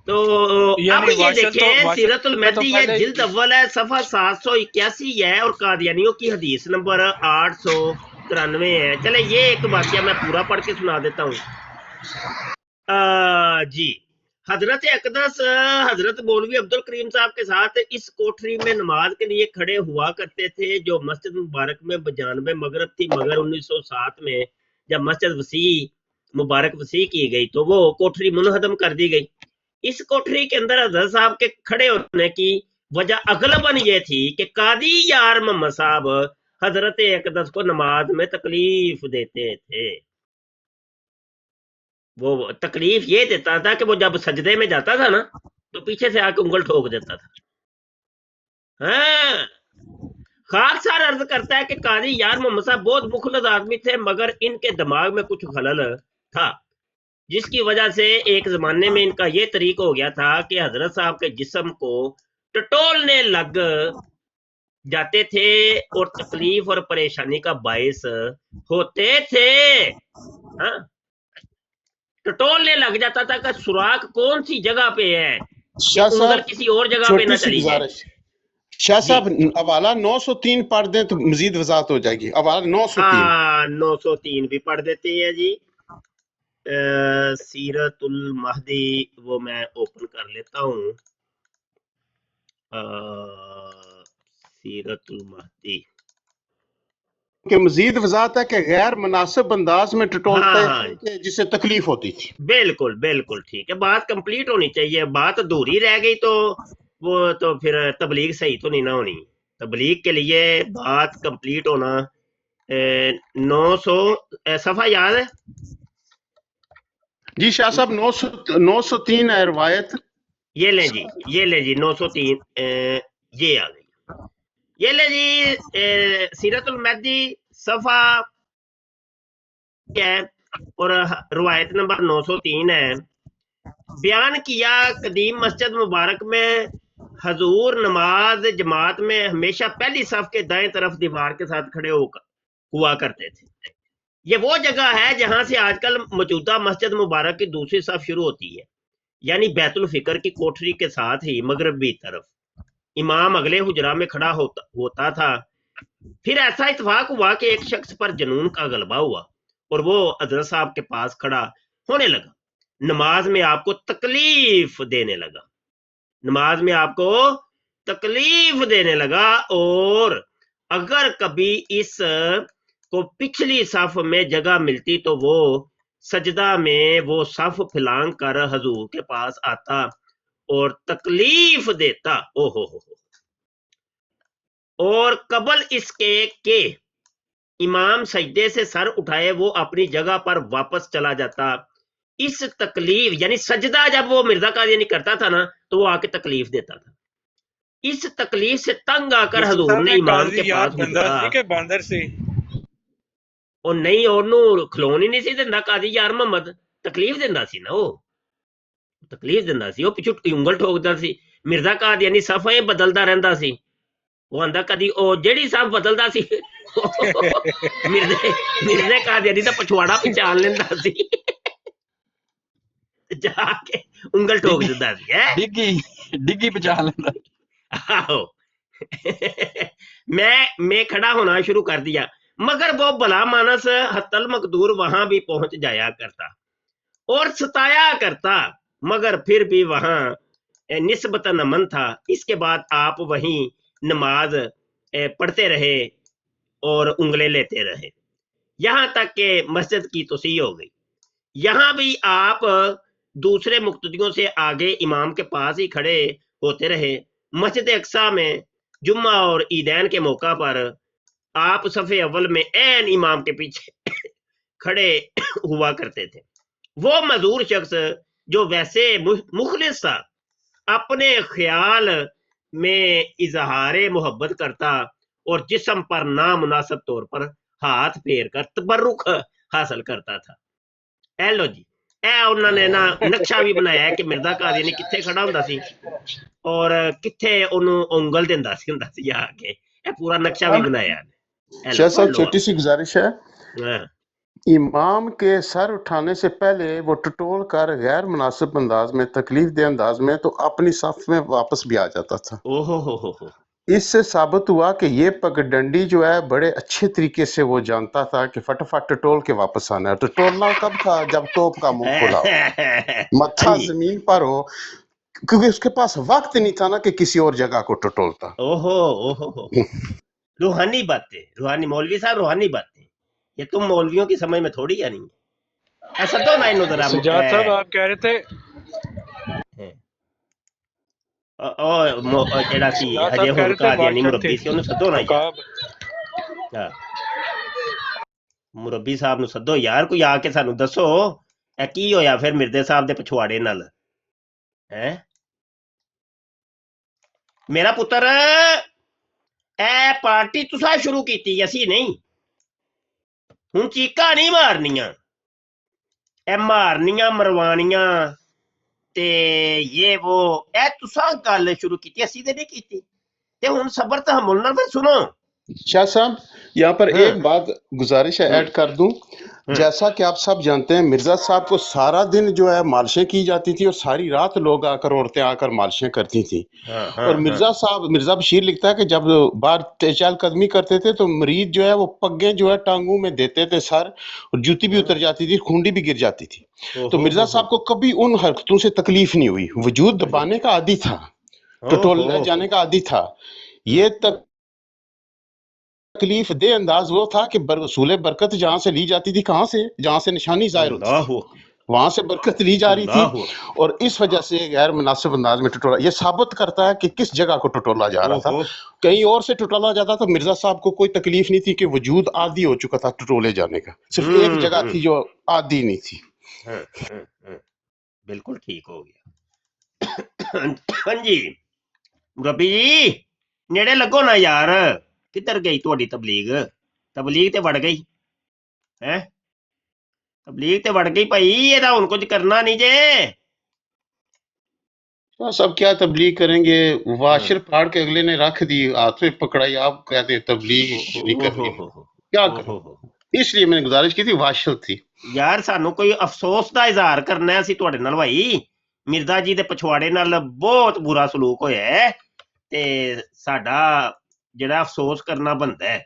तो अब ये देखें, सीरतुल महदी है, जिल्द अव्वल है, सफा 781 है, और कादियानियों की हदीस नंबर 893 है। चले ये एक वाकया मैं पूरा पढ़ के सुना देता हूँ। जी, हजरत अकदस हजरत मौलवी अब्दुल करीम साहब के साथ इस कोठरी में नमाज के लिए खड़े हुआ करते थे, जो मस्जिद मुबारक में 92 मगरब थी। मगर 1907 में जब मस्जिद मुबारक वसी की गई तो वो कोठरी मुनहदम कर दी गई। इस कोठरी के अंदर हजरत साहब के खड़े होने की वजह अगलबन ये थी कि कादी यार मोहम्मद साहब हजरत अकदस को नमाज में तकलीफ देते थे। वो तकलीफ ये देता था कि वो जब सजदे में जाता था ना, तो पीछे से आके उंगल ठोक देता था। हाँ, खाकसार अर्ज करता है कि काजी यार मोहम्मद साहब बहुत मुखलस आदमी थे, मगर इनके दिमाग में कुछ खलल था, जिसकी वजह से एक जमाने में इनका ये तरीका हो गया था कि हजरत साहब के जिस्म को टटोलने लग जाते थे और तकलीफ और परेशानी का बायस होते थे। हाँ, टटोलने लग जाता था कि सुराख कौन सी जगह पे है, शाह उंगल साहब किसी और जगह पे छोटी ना सी चली जाए। गुजारिश, शाह साहब हवाला 903 पढ़ दें तो मजीद वजाहत हो जाएगी। हवाला 903। 903 भी पढ़ देते हैं जी। सीरतुल महदी वो मैं ओपन कर लेता हूँ। सीरतुल महदी कि मजीद वजाहत है कि गैर मुनासिब अंदाज में टटोलते हैं जिससे तकलीफ होती थी। बिल्कुल बिल्कुल ठीक है, बात कंप्लीट होनी चाहिए। बात अधूरी रह गई तो वो तो फिर तबलीग सही तो नहीं ना होनी। तबलीग के लिए बात कंप्लीट होना। 900 सफा याद है जी शाह साहब? 903 है रिवायत। ये ले जी, ये ले जी 903 ये आ गई। ये ले जी सीरतुल महदी सफा है और रिवायत नंबर 903 है। बयान किया कदीम मस्जिद मुबारक में हजूर नमाज जमात में हमेशा पहली सफ के दाएं तरफ दीवार के साथ खड़े हुआ करते थे। ये वो जगह है जहां से आजकल मौजूदा मस्जिद मुबारक की दूसरी सफ शुरू होती है, यानी बैतुल फिक्र की कोठरी के साथ ही मगरबी तरफ। इमाम अगले हुजरा में खड़ा होता था। फिर ऐसा इत्तेफाक हुआ कि एक शख्स पर जुनून का गलबा हुआ और वो हजरत साहब के पास खड़ा होने लगा। नमाज में आपको तकलीफ देने लगा, नमाज में आपको तकलीफ देने लगा, और अगर कभी इस को पिछली सफ में जगह मिलती तो वो सजदा में वो सफ फैलांग कर हजूर के पास आता और तकलीफ देता। ओहो हो। और कबल इसके के इमाम सजदे से सर उठाए वो अपनी जगह पर वापस चला जाता। इस तकलीफ यानी सजदा जब वो मिर्जा कादियानी करता था ना तो वो आके तकलीफ देता था। इस तकलीफ से तंग आकर हजूर ने इमाम के पास बंदर से और नहीं ਉਹਨੂੰ ਖਲੋਣ ਹੀ ਨਹੀਂ ਸੀ ਦਿੰਦਾ। ਕਾਦੀ ਯਾਰ ਮੁਹੰਮਦ ਤਕਲੀਫ ਦਿੰਦਾ ਸੀ ਨਾ, ਉਹ ਤਕਲੀਫ ਦਿੰਦਾ ਸੀ, ਉਹ ਪਿੱਛੋਂ ਉਂਗਲ ਠੋਕਦਾ ਸੀ। ਮਿਰਜ਼ਾ ਕਾਦੀਆਨੀ ਸਫਾਂ ਹੀ ਬਦਲਦਾ ਰਹਿੰਦਾ ਸੀ। ਉਹ ਆਂਦਾ ਕਦੀ ਉਹ ਜਿਹੜੀ ਸਫ ਬਦਲਦਾ ਸੀ ਮਿਰਜ਼ੇ ਕਾਦੀਆਨੀ ਦਾ ਪਛਵਾੜਾ ਪਛਾਣ ਲੈਂਦਾ ਸੀ, ਜਾ ਕੇ ਉਂਗਲ ਠੋਕ ਦਿੰਦਾ ਸੀ। ਡਿੱਗੀ ਪਛਾਣ ਲੈਂਦਾ। ਆਹੋ मैं खड़ा होना शुरू कर दिया, मगर वो भला मानस हत्तल मकदूर वहां भी पहुंच जाया करता और सताया करता, मगर फिर भी वहां निस्बतन अमन था। इसके बाद आप वहीं नमाज पढ़ते रहे और उंगले लेते रहे, यहाँ तक कि मस्जिद की तोसी हो गई। यहाँ भी आप दूसरे मुक्तदियों से आगे इमाम के पास ही खड़े होते रहे। मस्जिद अक्सा में जुम्मा और ईदैन के मौका पर आप सफ़े अव्वल में ऐन इमाम के पीछे खड़े हुआ करते थे। वो मजूर शख्स जो वैसे मुखलिस था, अपने ख्याल में इजहार मोहब्बत करता और जिस्म पर नामुनासिब तौर पर हाथ फेर कर तबरुक हासिल करता था। ए लो जी, ਉਹਨਾਂ ਨੇ ਨਾ ਨਕਸ਼ਾ ਵੀ ਬਣਾਇਆ ਕਿ ਮਿਰਜ਼ਾ ਕਾਦੀਆਨੀ ਕਿੱਥੇ ਖੜਾ ਹੁੰਦਾ ਸੀ ਔਰ ਕਿੱਥੇ ਉਹਨੂੰ ਉਂਗਲ ਦਿੰਦਾ ਸੀ ਆ ਕੇ। ਇਹ ਪੂਰਾ ਨਕਸ਼ਾ भी बनाया है। शाह साहब छोटी सी गुजारिश है, इमाम के सर उठाने से पहले वो टटोल कर गैर मुनासिब अंदाज में तकलीफ दे अंदाज में तो अपनी सफ में वापस भी आ जाता था। ओहो हो। इससे साबित हुआ कि ये पगडंडी जो है बड़े अच्छे तरीके से वो जानता था कि फटाफट टटोल के वापस आना है। टटोलना कब था? जब तोप का मुंह खुला हो, मत्था जमीन पर हो, क्योंकि उसके पास वक्त नहीं था ना कि किसी और जगह को टटोलता। ओहो रूहानी बातें, रूहानी मौलवी साहब, रूहानी बातें ये तुम मौलवियों की समझ में थोड़ी आनी है। ऐसा तो नहीं नजर सजाद साहब आप कह रहे थे ਜਿਹੜਾ ਸੀ ਹਜੇ ਹੁਣ ਕਾਦੀਆਨੀ ਮੁਰੱਬੀ ਸੀ ਉਹਨੂੰ ਸੱਦੋ ਨਾ ਯਾਰ। ਮੁਰੱਬੀ ਸਾਹਿਬ ਨੂੰ ਸੱਦੋ ਯਾਰ, ਕੋਈ ਆ ਕੇ ਸਾਨੂੰ ਦੱਸੋ ਇਹ ਕੀ ਹੋਇਆ ਫਿਰ ਮਿਰਜ਼ੇ ਸਾਹਿਬ ਦੇ ਪਛਵਾੜੇ ਨਾਲ ਹੈ। ਮੇਰਾ ਪੁੱਤਰ ਇਹ ਪਾਰਟੀ ਤੁਸੀਂ ਸ਼ੁਰੂ ਕੀਤੀ, ਅਸੀਂ ਨਹੀਂ। ਹੁਣ ਚੀਕਾਂ ਨਹੀਂ ਮਾਰਨੀਆਂ, ਇਹ ਮਾਰਨੀਆਂ ਮਰਵਾਣੀਆਂ ਤੇ ये वो ए तुसा गल शुरू की, असी ते नहीं की। ते हुन सबर तहम्मुल नाल फिर सुनो। शाह साहब यहाँ पर एक बात गुजारिश है ऐड कर दूं, जैसा कि आप सब जानते हैं मिर्जा साहब को सारा दिन जो है मालिशें की जाती थी और सारी रात लोग आकर औरतें आकर मालिशें करती थी। और मिर्जा बशीर लिखता है कि जब बाहर चहलकदमी करते थे तो मरीज जो है वो पग्गे जो है टांगों में देते थे सर, और जूती भी उतर जाती थी, खूंडी भी गिर जाती थी। तो मिर्जा साहब को कभी उन हरकतों से तकलीफ नहीं हुई, वजूद दबाने का आदी था, टटोलने जाने का आदी था। ये तकलीफ दे अंदाज वो था कि रसूल बरकत जहां से ली जाती थी, कहां से, जहां से निशानी जाहिर होती थी, वहां से बरकत ली जा रही थी, और इस वजह से गैर मुनासिब अंदाज में टटोला। ये साबित करता है कि किस जगह को टटोला जा रहा था। कहीं और से टटोला जाता तो मिर्जा साहब को कोई तकलीफ नहीं थी कि वजूद आदी हो चुका था टटोले जाने का, सिर्फ एक जगह थी जो आदी नहीं थी। बिल्कुल ठीक हो गया। हाँ जी रबी जी, नेड़े लगो ना यार, किधर गई ਤੁਹਾਡੀ ਤਬਲੀਗ ਤੇ ਵੜ ਗਈ ਹੈ, ਤਬਲੀਗ ਤੇ ਵੜ ਗਈ ਭਾਈ, ਇਹਦਾ ਹੁਣ ਕੁਝ ਕਰਨਾ ਨਹੀਂ ਜੇ। सब क्या तबलीग करेंगे, वाशर फाड़ के अगले ने रख दी, हाथ में पकड़ाई, आप कहते तबलीग नहीं करनी, क्या करो। इसलिए मैंने गुजारिश की थी, वाशर थी यार। सानू कोई अफसोस ਦਾ ਇਜ਼ਹਾਰ ਕਰਨਾ ਹੈ ਅਸੀਂ ਤੁਹਾਡੇ ਨਾਲ ਭਾਈ, ਮਿਰਜ਼ਾ ਜੀ ਦੇ ਪਛਵਾੜੇ ਨਾਲ ਬਹੁਤ ਬੁਰਾ ਸਲੂਕ ਹੋਇਆ ਹੈ ਤੇ ਸਾਡਾ ਜਿਹੜਾ ਅਫਸੋਸ करना बनता है,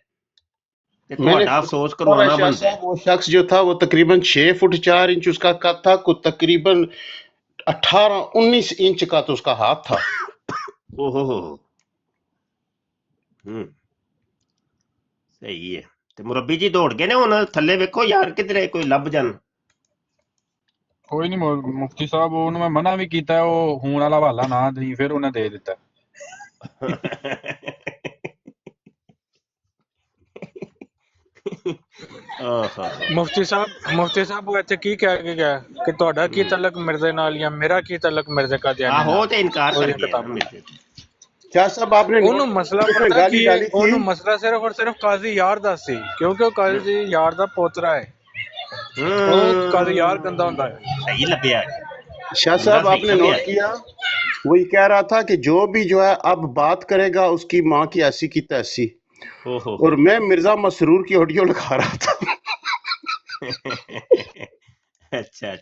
ਤੁਹਾਡਾ अफसोस करवाना बनता है। वो शख्स जो था वो तकरीबन 6 फुट 4 इंच उसका कद था, को तकरीबन 18-19 इंच का तो उसका हाथ था। ओहो सही है। ਤੇ ਮੁਰੱਬੀ ਜੀ ਦੌੜ ਗਏ ਨੇ ਹੁਣ ਥੱਲੇ, ਵੇਖੋ ਯਾਰ ਕਿਧਰੇ ਕੋਈ ਲੱਭ ਜਾਣ। ਕੋਈ ਨਹੀਂ ਮੁਫਤੀ ਸਾਹਿਬ, ਉਹਨੂੰ ਮੈਂ ਮਨਾ ਵੀ ਕੀਤਾ, ਉਹ ਹੁਣ ਵਾਲਾ ਹਵਾਲਾ ਨਾ ਦੇਈ, ਫਿਰ ਉਹਨੇ ਦੇ ਦਿੱਤਾ। ਮੁਫਤੀ ਸਾਹਿਬ ਉਹ ਇੱਥੇ ਕੀ ਕਹਿ ਕੇ ਗਿਆ ਕਿ ਤੁਹਾਡਾ ਕੀ ਤਲਕ ਮਿਰਜ਼ੇ ਨਾਲ ਜਾਂ ਮੇਰਾ ਕੀ ਤਲਕ ਮਿਰਜ਼ੇ ਕਾਦੀਆਨੀ ਨਾਲ? ਆਹੋ ਤੇ ਇਨਕਾਰ ਕਰ ਗਿਆ। क्या साहब आपने ਉਹਨੂੰ ਮਸਲਾ ਪਤਾ ਕੀ ਹੈ, ਉਹਨੂੰ ਮਸਲਾ ਸਿਰਫ ਔਰ ਸਿਰਫ ਕਾਜ਼ੀ ਯਾਰ ਦਾ ਸੀ, ਕਿਉਂਕਿ ਉਹ ਕਾਜ਼ੀ ਯਾਰ ਦਾ ਪੋਤਰਾ ਹੈ, ਉਹ ਕਾਜ਼ੀ ਯਾਰ ਗੰਦਾ ਹੁੰਦਾ ਹੈ। ਸਹੀ ਲੱਭਿਆ शाह साहब, आपने नोट किया, वही कह रहा था कि जो भी जो है अब बात करेगा उसकी माँ की ऐसी की तैसी, और मैं मिर्जा मसरूर की ऑडियो लगा रहा था। अच्छा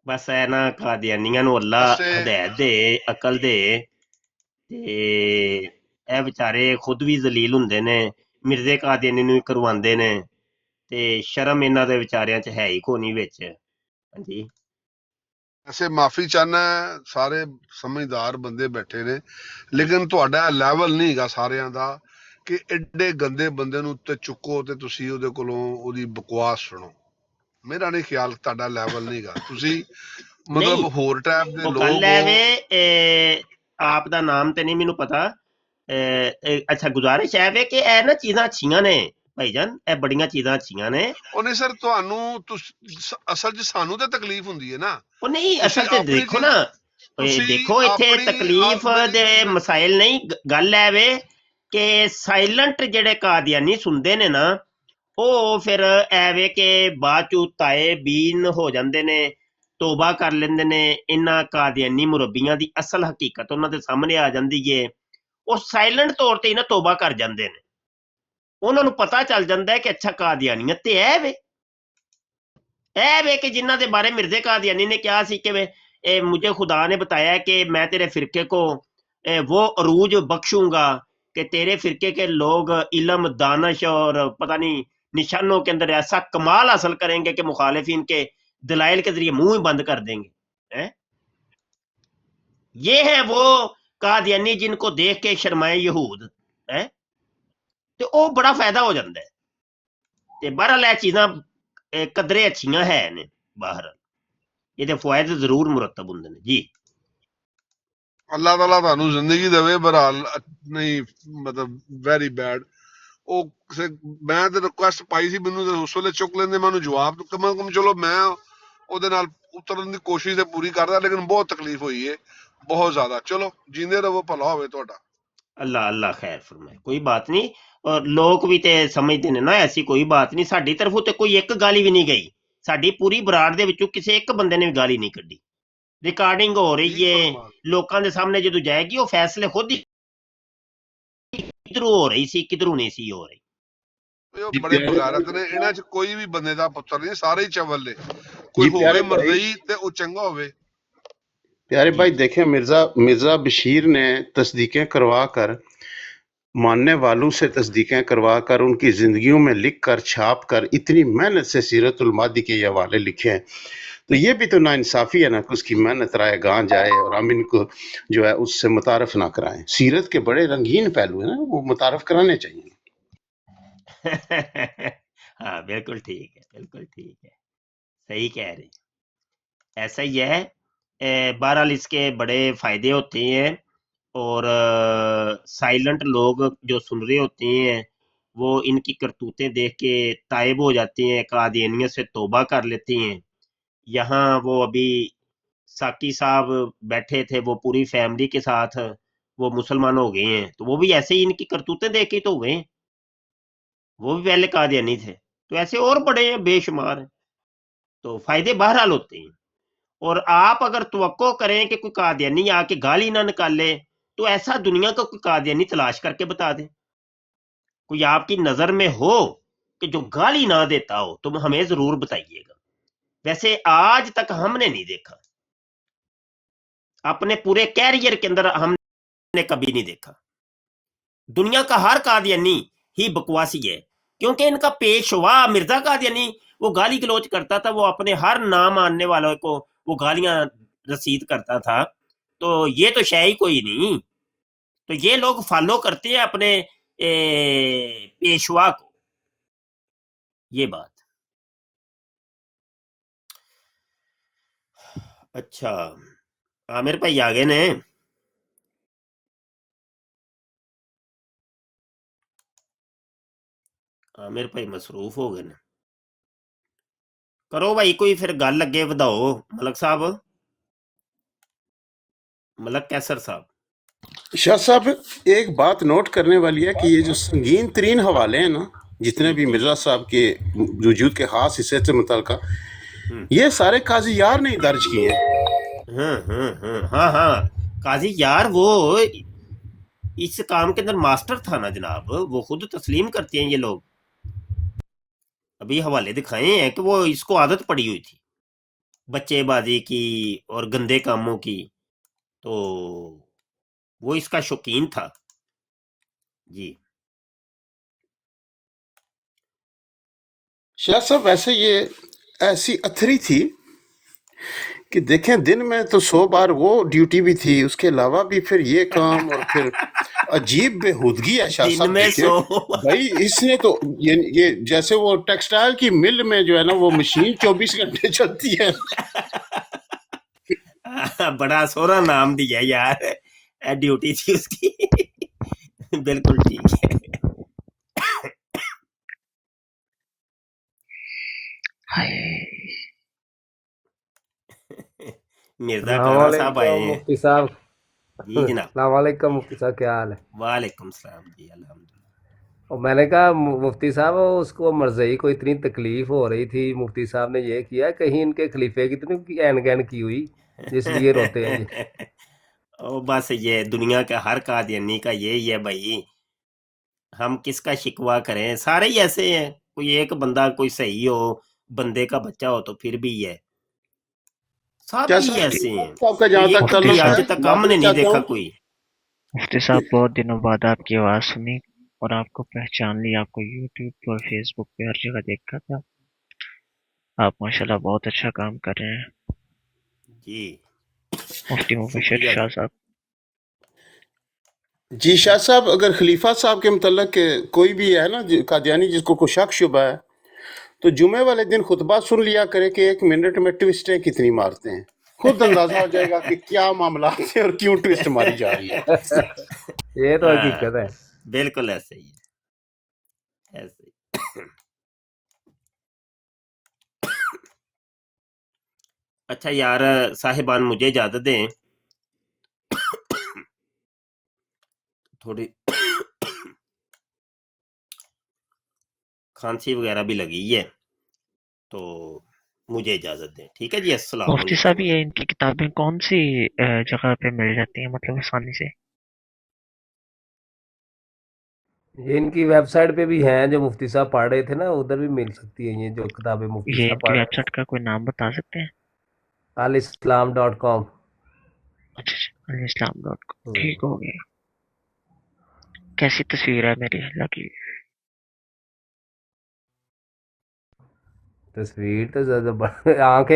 बस है ना, कादियानियां नूं अल्लाह हिदायत दे, अकल दे, ते ਇਹ ਵਿਚਾਰੇ ਖੁਦ ਵੀ ਜ਼ਲੀਲ ਹੁੰਦੇ ਨੇ, ਮਿਰਜ਼ੇ ਕਾਦੀਆਨੀ ਨੂੰ ਵੀ ਕਰਵਾਉਂਦੇ ਨੇ, ਤੇ ਸ਼ਰਮ ਇਹਨਾਂ ਦੇ ਵਿਚਾਰਿਆਂ 'ਚ ਹੈ ਹੀ ਕੋਨੀ ਵਿੱਚ। ਹਾਂਜੀ ऐसे माफी चाहना है, सारे समझदार बंदे बैठे ने, लेकिन ਤੁਹਾਡਾ ਲੈਵਲ ਨਹੀਂ ਹੈਗਾ ਸਾਰਿਆਂ ਦਾ ਕਿ ਐਡੇ ਗੰਦੇ ਬੰਦੇ ਨੂੰ ਉੱਤੇ ਚੁੱਕੋ ਤੇ ਤੁਸੀਂ ਉਹਦੇ ਕੋਲੋਂ ਉਹਦੀ ਬਕਵਾਸ ਸੁਣੋ। ਮੇਰਾ ਨਹੀਂ ਖਿਆਲ ਤੁਹਾਡਾ ਲੈਵਲ ਨਹੀਂ ਹੈਗਾ, ਤੁਸੀਂ ਮਤਲਬ ਹੋਰ ਟਾਈਪ ਦੇ ਲੋਕ ਗੱਲ ਹੈ ਵੇ। ਆਪ ਦਾ ਨਾਮ ਤੇ ਨਹੀਂ ਮੈਨੂੰ ਪਤਾ। ਅੱਛਾ ਗੁਜ਼ਾਰਿਸ਼ ਹੈ ਵੇ ਕਿ ਇਹ ਨਾ ਚੀਜ਼ਾਂ ਅੱਛੀਆਂ ਨੇ ਭਾਈਜਾਨ, ਇਹ ਬੜੀਆਂ ਚੀਜ਼ਾਂ ਅੱਛੀਆਂ ਨੇ। ਉਹ ਨਹੀਂ ਸਰ, ਤੁਹਾਨੂੰ ਅਸਲ 'ਚ ਸਾਨੂੰ ਤਾਂ ਤਕਲੀਫ ਹੁੰਦੀ ਹੈ ਨਾ। ਉਹ ਨਹੀਂ, ਅਸਲ 'ਚ ਦੇਖੋ ਨਾ, ਦੇਖੋ ਇੱਥੇ ਤਕਲੀਫ ਦੇ ਮਸਾਇਲ ਨਹੀਂ, ਗੱਲ ਹੈ ਵੇ ਕਿ ਸਾਇਲੈਂਟ ਜਿਹੜੇ ਕਾਦੀਆਨੀ ਸੁਣਦੇ ਨੇ ਨਾ, ਉਹ ਫਿਰ ਐਵੇਂ ਕਿ ਬਾਅਦ ਚੋਂ ਤਾਏ ਬੀਨ ਹੋ ਜਾਂਦੇ ਨੇ, ਤੋਬਾ ਕਰ ਲੈਂਦੇ ਨੇ। ਇਹਨਾਂ ਕਾਦੀਆਨੀ ਮੁਰੱਬੀਆਂ ਦੀ ਅਸਲ ਹਕੀਕਤ ਉਹਨਾਂ ਦੇ ਸਾਹਮਣੇ ਆ ਜਾਂਦੀ ਏ, ਉਹ ਸਾਇਲੈਂਟ ਤੌਰ ਤੇ ਹੀ ਨਾ ਤੋਬਾ ਕਰ ਜਾਂਦੇ ਨੇ। ਉਹਨਾਂ ਨੂੰ ਪਤਾ ਚੱਲ ਜਾਂਦਾ ਹੈ ਕਿ ਅੱਛਾ ਕਾਦੀਆਨੀਅਤ ਤੇ ਇਹ ਵੇ ਕਿ ਜਿਨ੍ਹਾਂ ਦੇ ਬਾਰੇ ਮਿਰਜ਼ੇ ਕਾਦੀਆਨੀ ਨੇ ਕਿਹਾ ਸੀ ਕਿ मुझे खुदा ने बताया कि मैं तेरे फिरके को वो अरूज बख्शूंगा कि तेरे फिरके के लोग इल्म दानिश और पता नहीं निशानों के अंदर ऐसा कमाल हासिल करेंगे कि मुखालिफिन के दलाइल के जरिए मुंह ही बंद कर देंगे। ये है वो कादियानी जिनको देख के शर्माए यहूद है, तो वो बड़ा फायदा हो जाता है। ते बहरहाल यह चीज़ां कदरे अच्छियां है ने, बहरहाल ਇਹਦੇ ਫਵਾਇਦ ਜ਼ਰੂਰ ਮੁਰਤਬ ਹੁੰਦੇ ਨੇ ਜੀ। ਅੱਲਾਹ ਤਾਲਾ ਤੁਹਾਨੂੰ ਜ਼ਿੰਦਗੀ ਦੇਵੇ। ਬਹਰਾਲ ਨਹੀਂ ਮਤਲਬ ਵੈਰੀ ਬੈਡ। ਉਹ ਕਿਸੇ ਮੈਂ ਤੇ ਰਿਕੁਐਸਟ ਪਾਈ ਸੀ, ਮੈਨੂੰ ਉਸ ਵੇਲੇ ਚੁੱਕ ਲੈਂਦੇ, ਮੈਨੂੰ ਜਵਾਬ ਕਮ ਕਮ ਚਲੋ ਮੈਂ ਉਹਦੇ ਨਾਲ ਉਤਰਨ ਦੀ ਕੋਸ਼ਿਸ਼ ਤੇ ਪੂਰੀ ਕਰਦਾ, ਲੇਕਿਨ ਬਹੁਤ ਤਕਲੀਫ ਹੋਈ ਹੈ, ਬਹੁਤ ਜ਼ਿਆਦਾ। ਚਲੋ ਜੀਂਦੇ ਰਹੋ, ਭਲਾ ਹੋਵੇ ਤੁਹਾਡਾ। ਅੱਲਾਹ ਅੱਲਾਹ ਖੈਰ ਫਰਮਾਏ, ਕੋਈ ਬਾਤ ਨਹੀਂ। ਔਰ ਲੋਕ ਵੀ ਤੇ ਸਮਝਦੇ ਨੇ ਨਾ, ਐਸੀ ਕੋਈ ਬਾਤ ਨਹੀਂ। ਸਾਡੀ ਤਰਫੋਂ ਤੇ ਕੋਈ ਇੱਕ ਗਾਲੀ ਵੀ ਨਹੀਂ ਗਈ, ਸਾਡੀ ਪੂਰੀ ਬਰਾੜ ਦੇ ਵਿੱਚੋਂ ਕਿਸੇ ਇੱਕ ਬੰਦੇ ਨੇ ਵੀ ਗਾਲੀ ਨਹੀਂ ਕੱਢੀ। ਰਿਕਾਰਡਿੰਗ ਹੋ ਰਹੀ ਹੈ, ਲੋਕਾਂ ਦੇ ਸਾਹਮਣੇ ਜਦੋਂ ਜਾਏਗੀ ਉਹ ਫੈਸਲੇ ਖੁਦ ਹੀ ਕਿਧਰੋਂ ਹੋ ਰਹੀ ਸੀ ਕਿਧਰੋਂ ਨਹੀਂ ਸੀ ਹੋ ਰਹੀ। ਉਹ ਜੀ ਬੜੇ ਪਿਆਰੇ ਬਗਾਰਤ ਨੇ, ਇਹਨਾਂ 'ਚ ਕੋਈ ਵੀ ਬੰਦੇ ਦਾ ਪੁੱਤਰ ਨਹੀਂ, ਸਾਰੇ ਹੀ ਚਵਲ ਨੇ। ਕੋਈ ਜੀ प्यारे ਹੋਵੇ भाई ਮਰਜ਼ਈ ਤੇ ਉਹ ਚੰਗਾ ਹੋਵੇ। प्यारे ਜੀ भाई देखें, मिर्जा बशीर ने तस्दीकें करवा कर, मानने वालों से तस्दीकें करवा कर, उनकी जिंदगियों में लिख कर छाप कर इतनी मेहनत से सीरतुल मादी के ये हवाले लिखे हैं, तो ये भी तो नाइंसाफी है ना कि उसकी मेहनत राय गां जाए और हम इनको जो है उससे मुतारफ ना कराएं। सीरत के बड़े रंगीन पहलू हैं ना, वो मुतारफ कराने चाहिए। हाँ बिल्कुल ठीक है, बिल्कुल ठीक है, सही कह रहे हैं। ऐसा ही है। बहरहाल इसके बड़े फायदे होते हैं, और साइलेंट लोग जो सुन रहे होते हैं वो इनकी करतूतें देख के ताइब हो जाते हैं, कादियानियत से तौबा कर लेते हैं। यहाँ वो अभी साकी साहब बैठे थे, वो पूरी फैमिली के साथ वो मुसलमान हो गए हैं, तो वो भी ऐसे ही इनकी करतूतें देख के तो हुए हैं। वो भी पहले कादियानी थे, तो ऐसे और बड़े हैं बेशुमार हैं। तो फायदे बहरहाल होते हैं। और आप अगर तवक्को करें कि कोई कादियानी आके गाली ना निकाले, तो ऐसा दुनिया का कोई कादियानी तलाश करके बता दे। कोई आपकी नजर में हो कि जो गाली ना देता हो, तुम हमें जरूर बताइएगा। वैसे आज तक हमने नहीं देखा, अपने पूरे कैरियर के अंदर हमने कभी नहीं देखा। दुनिया का हर कादियानी ही बकवासी है, क्योंकि इनका पेशवा मिर्जा कादियानी वो गाली गलौज करता था, वो अपने हर ना मानने वालों को वो गालियां रसीद करता था। तो ये तो शय ही कोई नहीं। तो ये लोग फॉलो करते हैं अपने पेशवा को, ये बात। अच्छा, आमिर भाई आ गए ने। आमिर भाई मसरूफ हो गए ने। करो भाई कोई फिर गल अगे वधाओ। मलक साहब, मलक कैसर साहब। शाह साहब, एक बात नोट करने वाली है कि ये जो संगीन तरीन हवाले हैं ना, जितने भी मिर्जा साहब के वजूद के खास हिस्से से मुतल्लिका, ये सारे काजी यार ने दर्ज किए हैं। हाँ, काजी यार वो इस काम के अंदर मास्टर था ना जनाब, वो खुद तस्लीम करते हैं ये लोग। अभी हवाले दिखाए हैं कि वो इसको आदत पड़ी हुई थी बच्चेबाजी की और गंदे कामों की, तो वो इसका शौकीन था जी। शाह साहब, वैसे ये ऐसी अथरी थी कि देखें, दिन में तो 100 बार वो ड्यूटी भी थी, उसके अलावा भी फिर ये काम, और फिर अजीब बेहूदगी है शाह साहब। देखिए भाई, इसने तो ये जैसे वो टेक्सटाइल की मिल में जो है ना, वो मशीन 24 घंटे चलती है। बड़ा सोहरा नाम दिया यार, ड्यूटी थी उसकी। बिल्कुल ठीक है। मिर्जा खाना साहब आए हैं। मुफ्ती साहब जी जनाब। अस्सलाम वालेकुम मुफ्ती साहब, क्या हाल है? वालेकुम सलाम जी, अल्हम्दुलिल्लाह। और मैंने कहा मुफ्ती साहब, उसको मरज़ई को इतनी तकलीफ हो रही थी, मुफ्ती साहब ने ये किया, कहीं इनके खलीफे की इतनी एन की हुई जिसलिए रोते हैं ये। और बस ये दुनिया का हर कादियानी का यही है भाई, हम किसका शिकवा करें, सारे ही ऐसे हैं। कोई एक बंदा कोई सही हो, बंदे का बच्चा हो तो फिर भी है, सब ही ऐसे हैं। मुफ्ती आज तक हमने नहीं देखा कोई। मुफ्ती साहब, बहुत दिनों बाद आपकी आवाज़ सुनी और आपको पहचान ली। आपको यूट्यूब और फेसबुक पे हर जगह देखा था। आप माशाल्लाह बहुत अच्छा काम कर रहे हैं जी। मुफ्ती मुबशर शाह साहब। जी शाह साहब, अगर खलीफा साहब के मुतल्लक कोई भी है ना कादियानी जिसको कोई शक शुबा है, तो जुमे वाले दिन खुतबा सुन लिया करे कि 1 मिनट में ट्विस्टें कितनी मारते हैं, खुद अंदाजा हो जाएगा कि क्या मामला है और क्यों ट्विस्ट मारी जा रही है। ये तो हकीकत है। बिल्कुल ऐसे ही है, ऐसे ही। अच्छा यार साहिबान, मुझे इजाजत दें, थोड़ी खांसी वगैरह भी लगी है, तो मुझे इजाजत दें, ठीक है जी। अस्सलाम मुफ्ती साहब, ये इनकी किताबें कौन सी जगह पे मिल जाती हैं, मतलब आसानी से? ये इनकी वेबसाइट पे भी हैं जो मुफ्ती साहब पढ़ रहे थे ना, उधर भी मिल सकती है ये जो किताबें मुफ्ती ये साहब इनकी पढ़ रहे वेबसाइट का कोई नाम बता सकते हैं? alislam.com। अच्छा, alislam.com, ठीक हो गया। कैसी तस्वीर है मेरी लगी? तस्वीर तो ज्यादा आंखें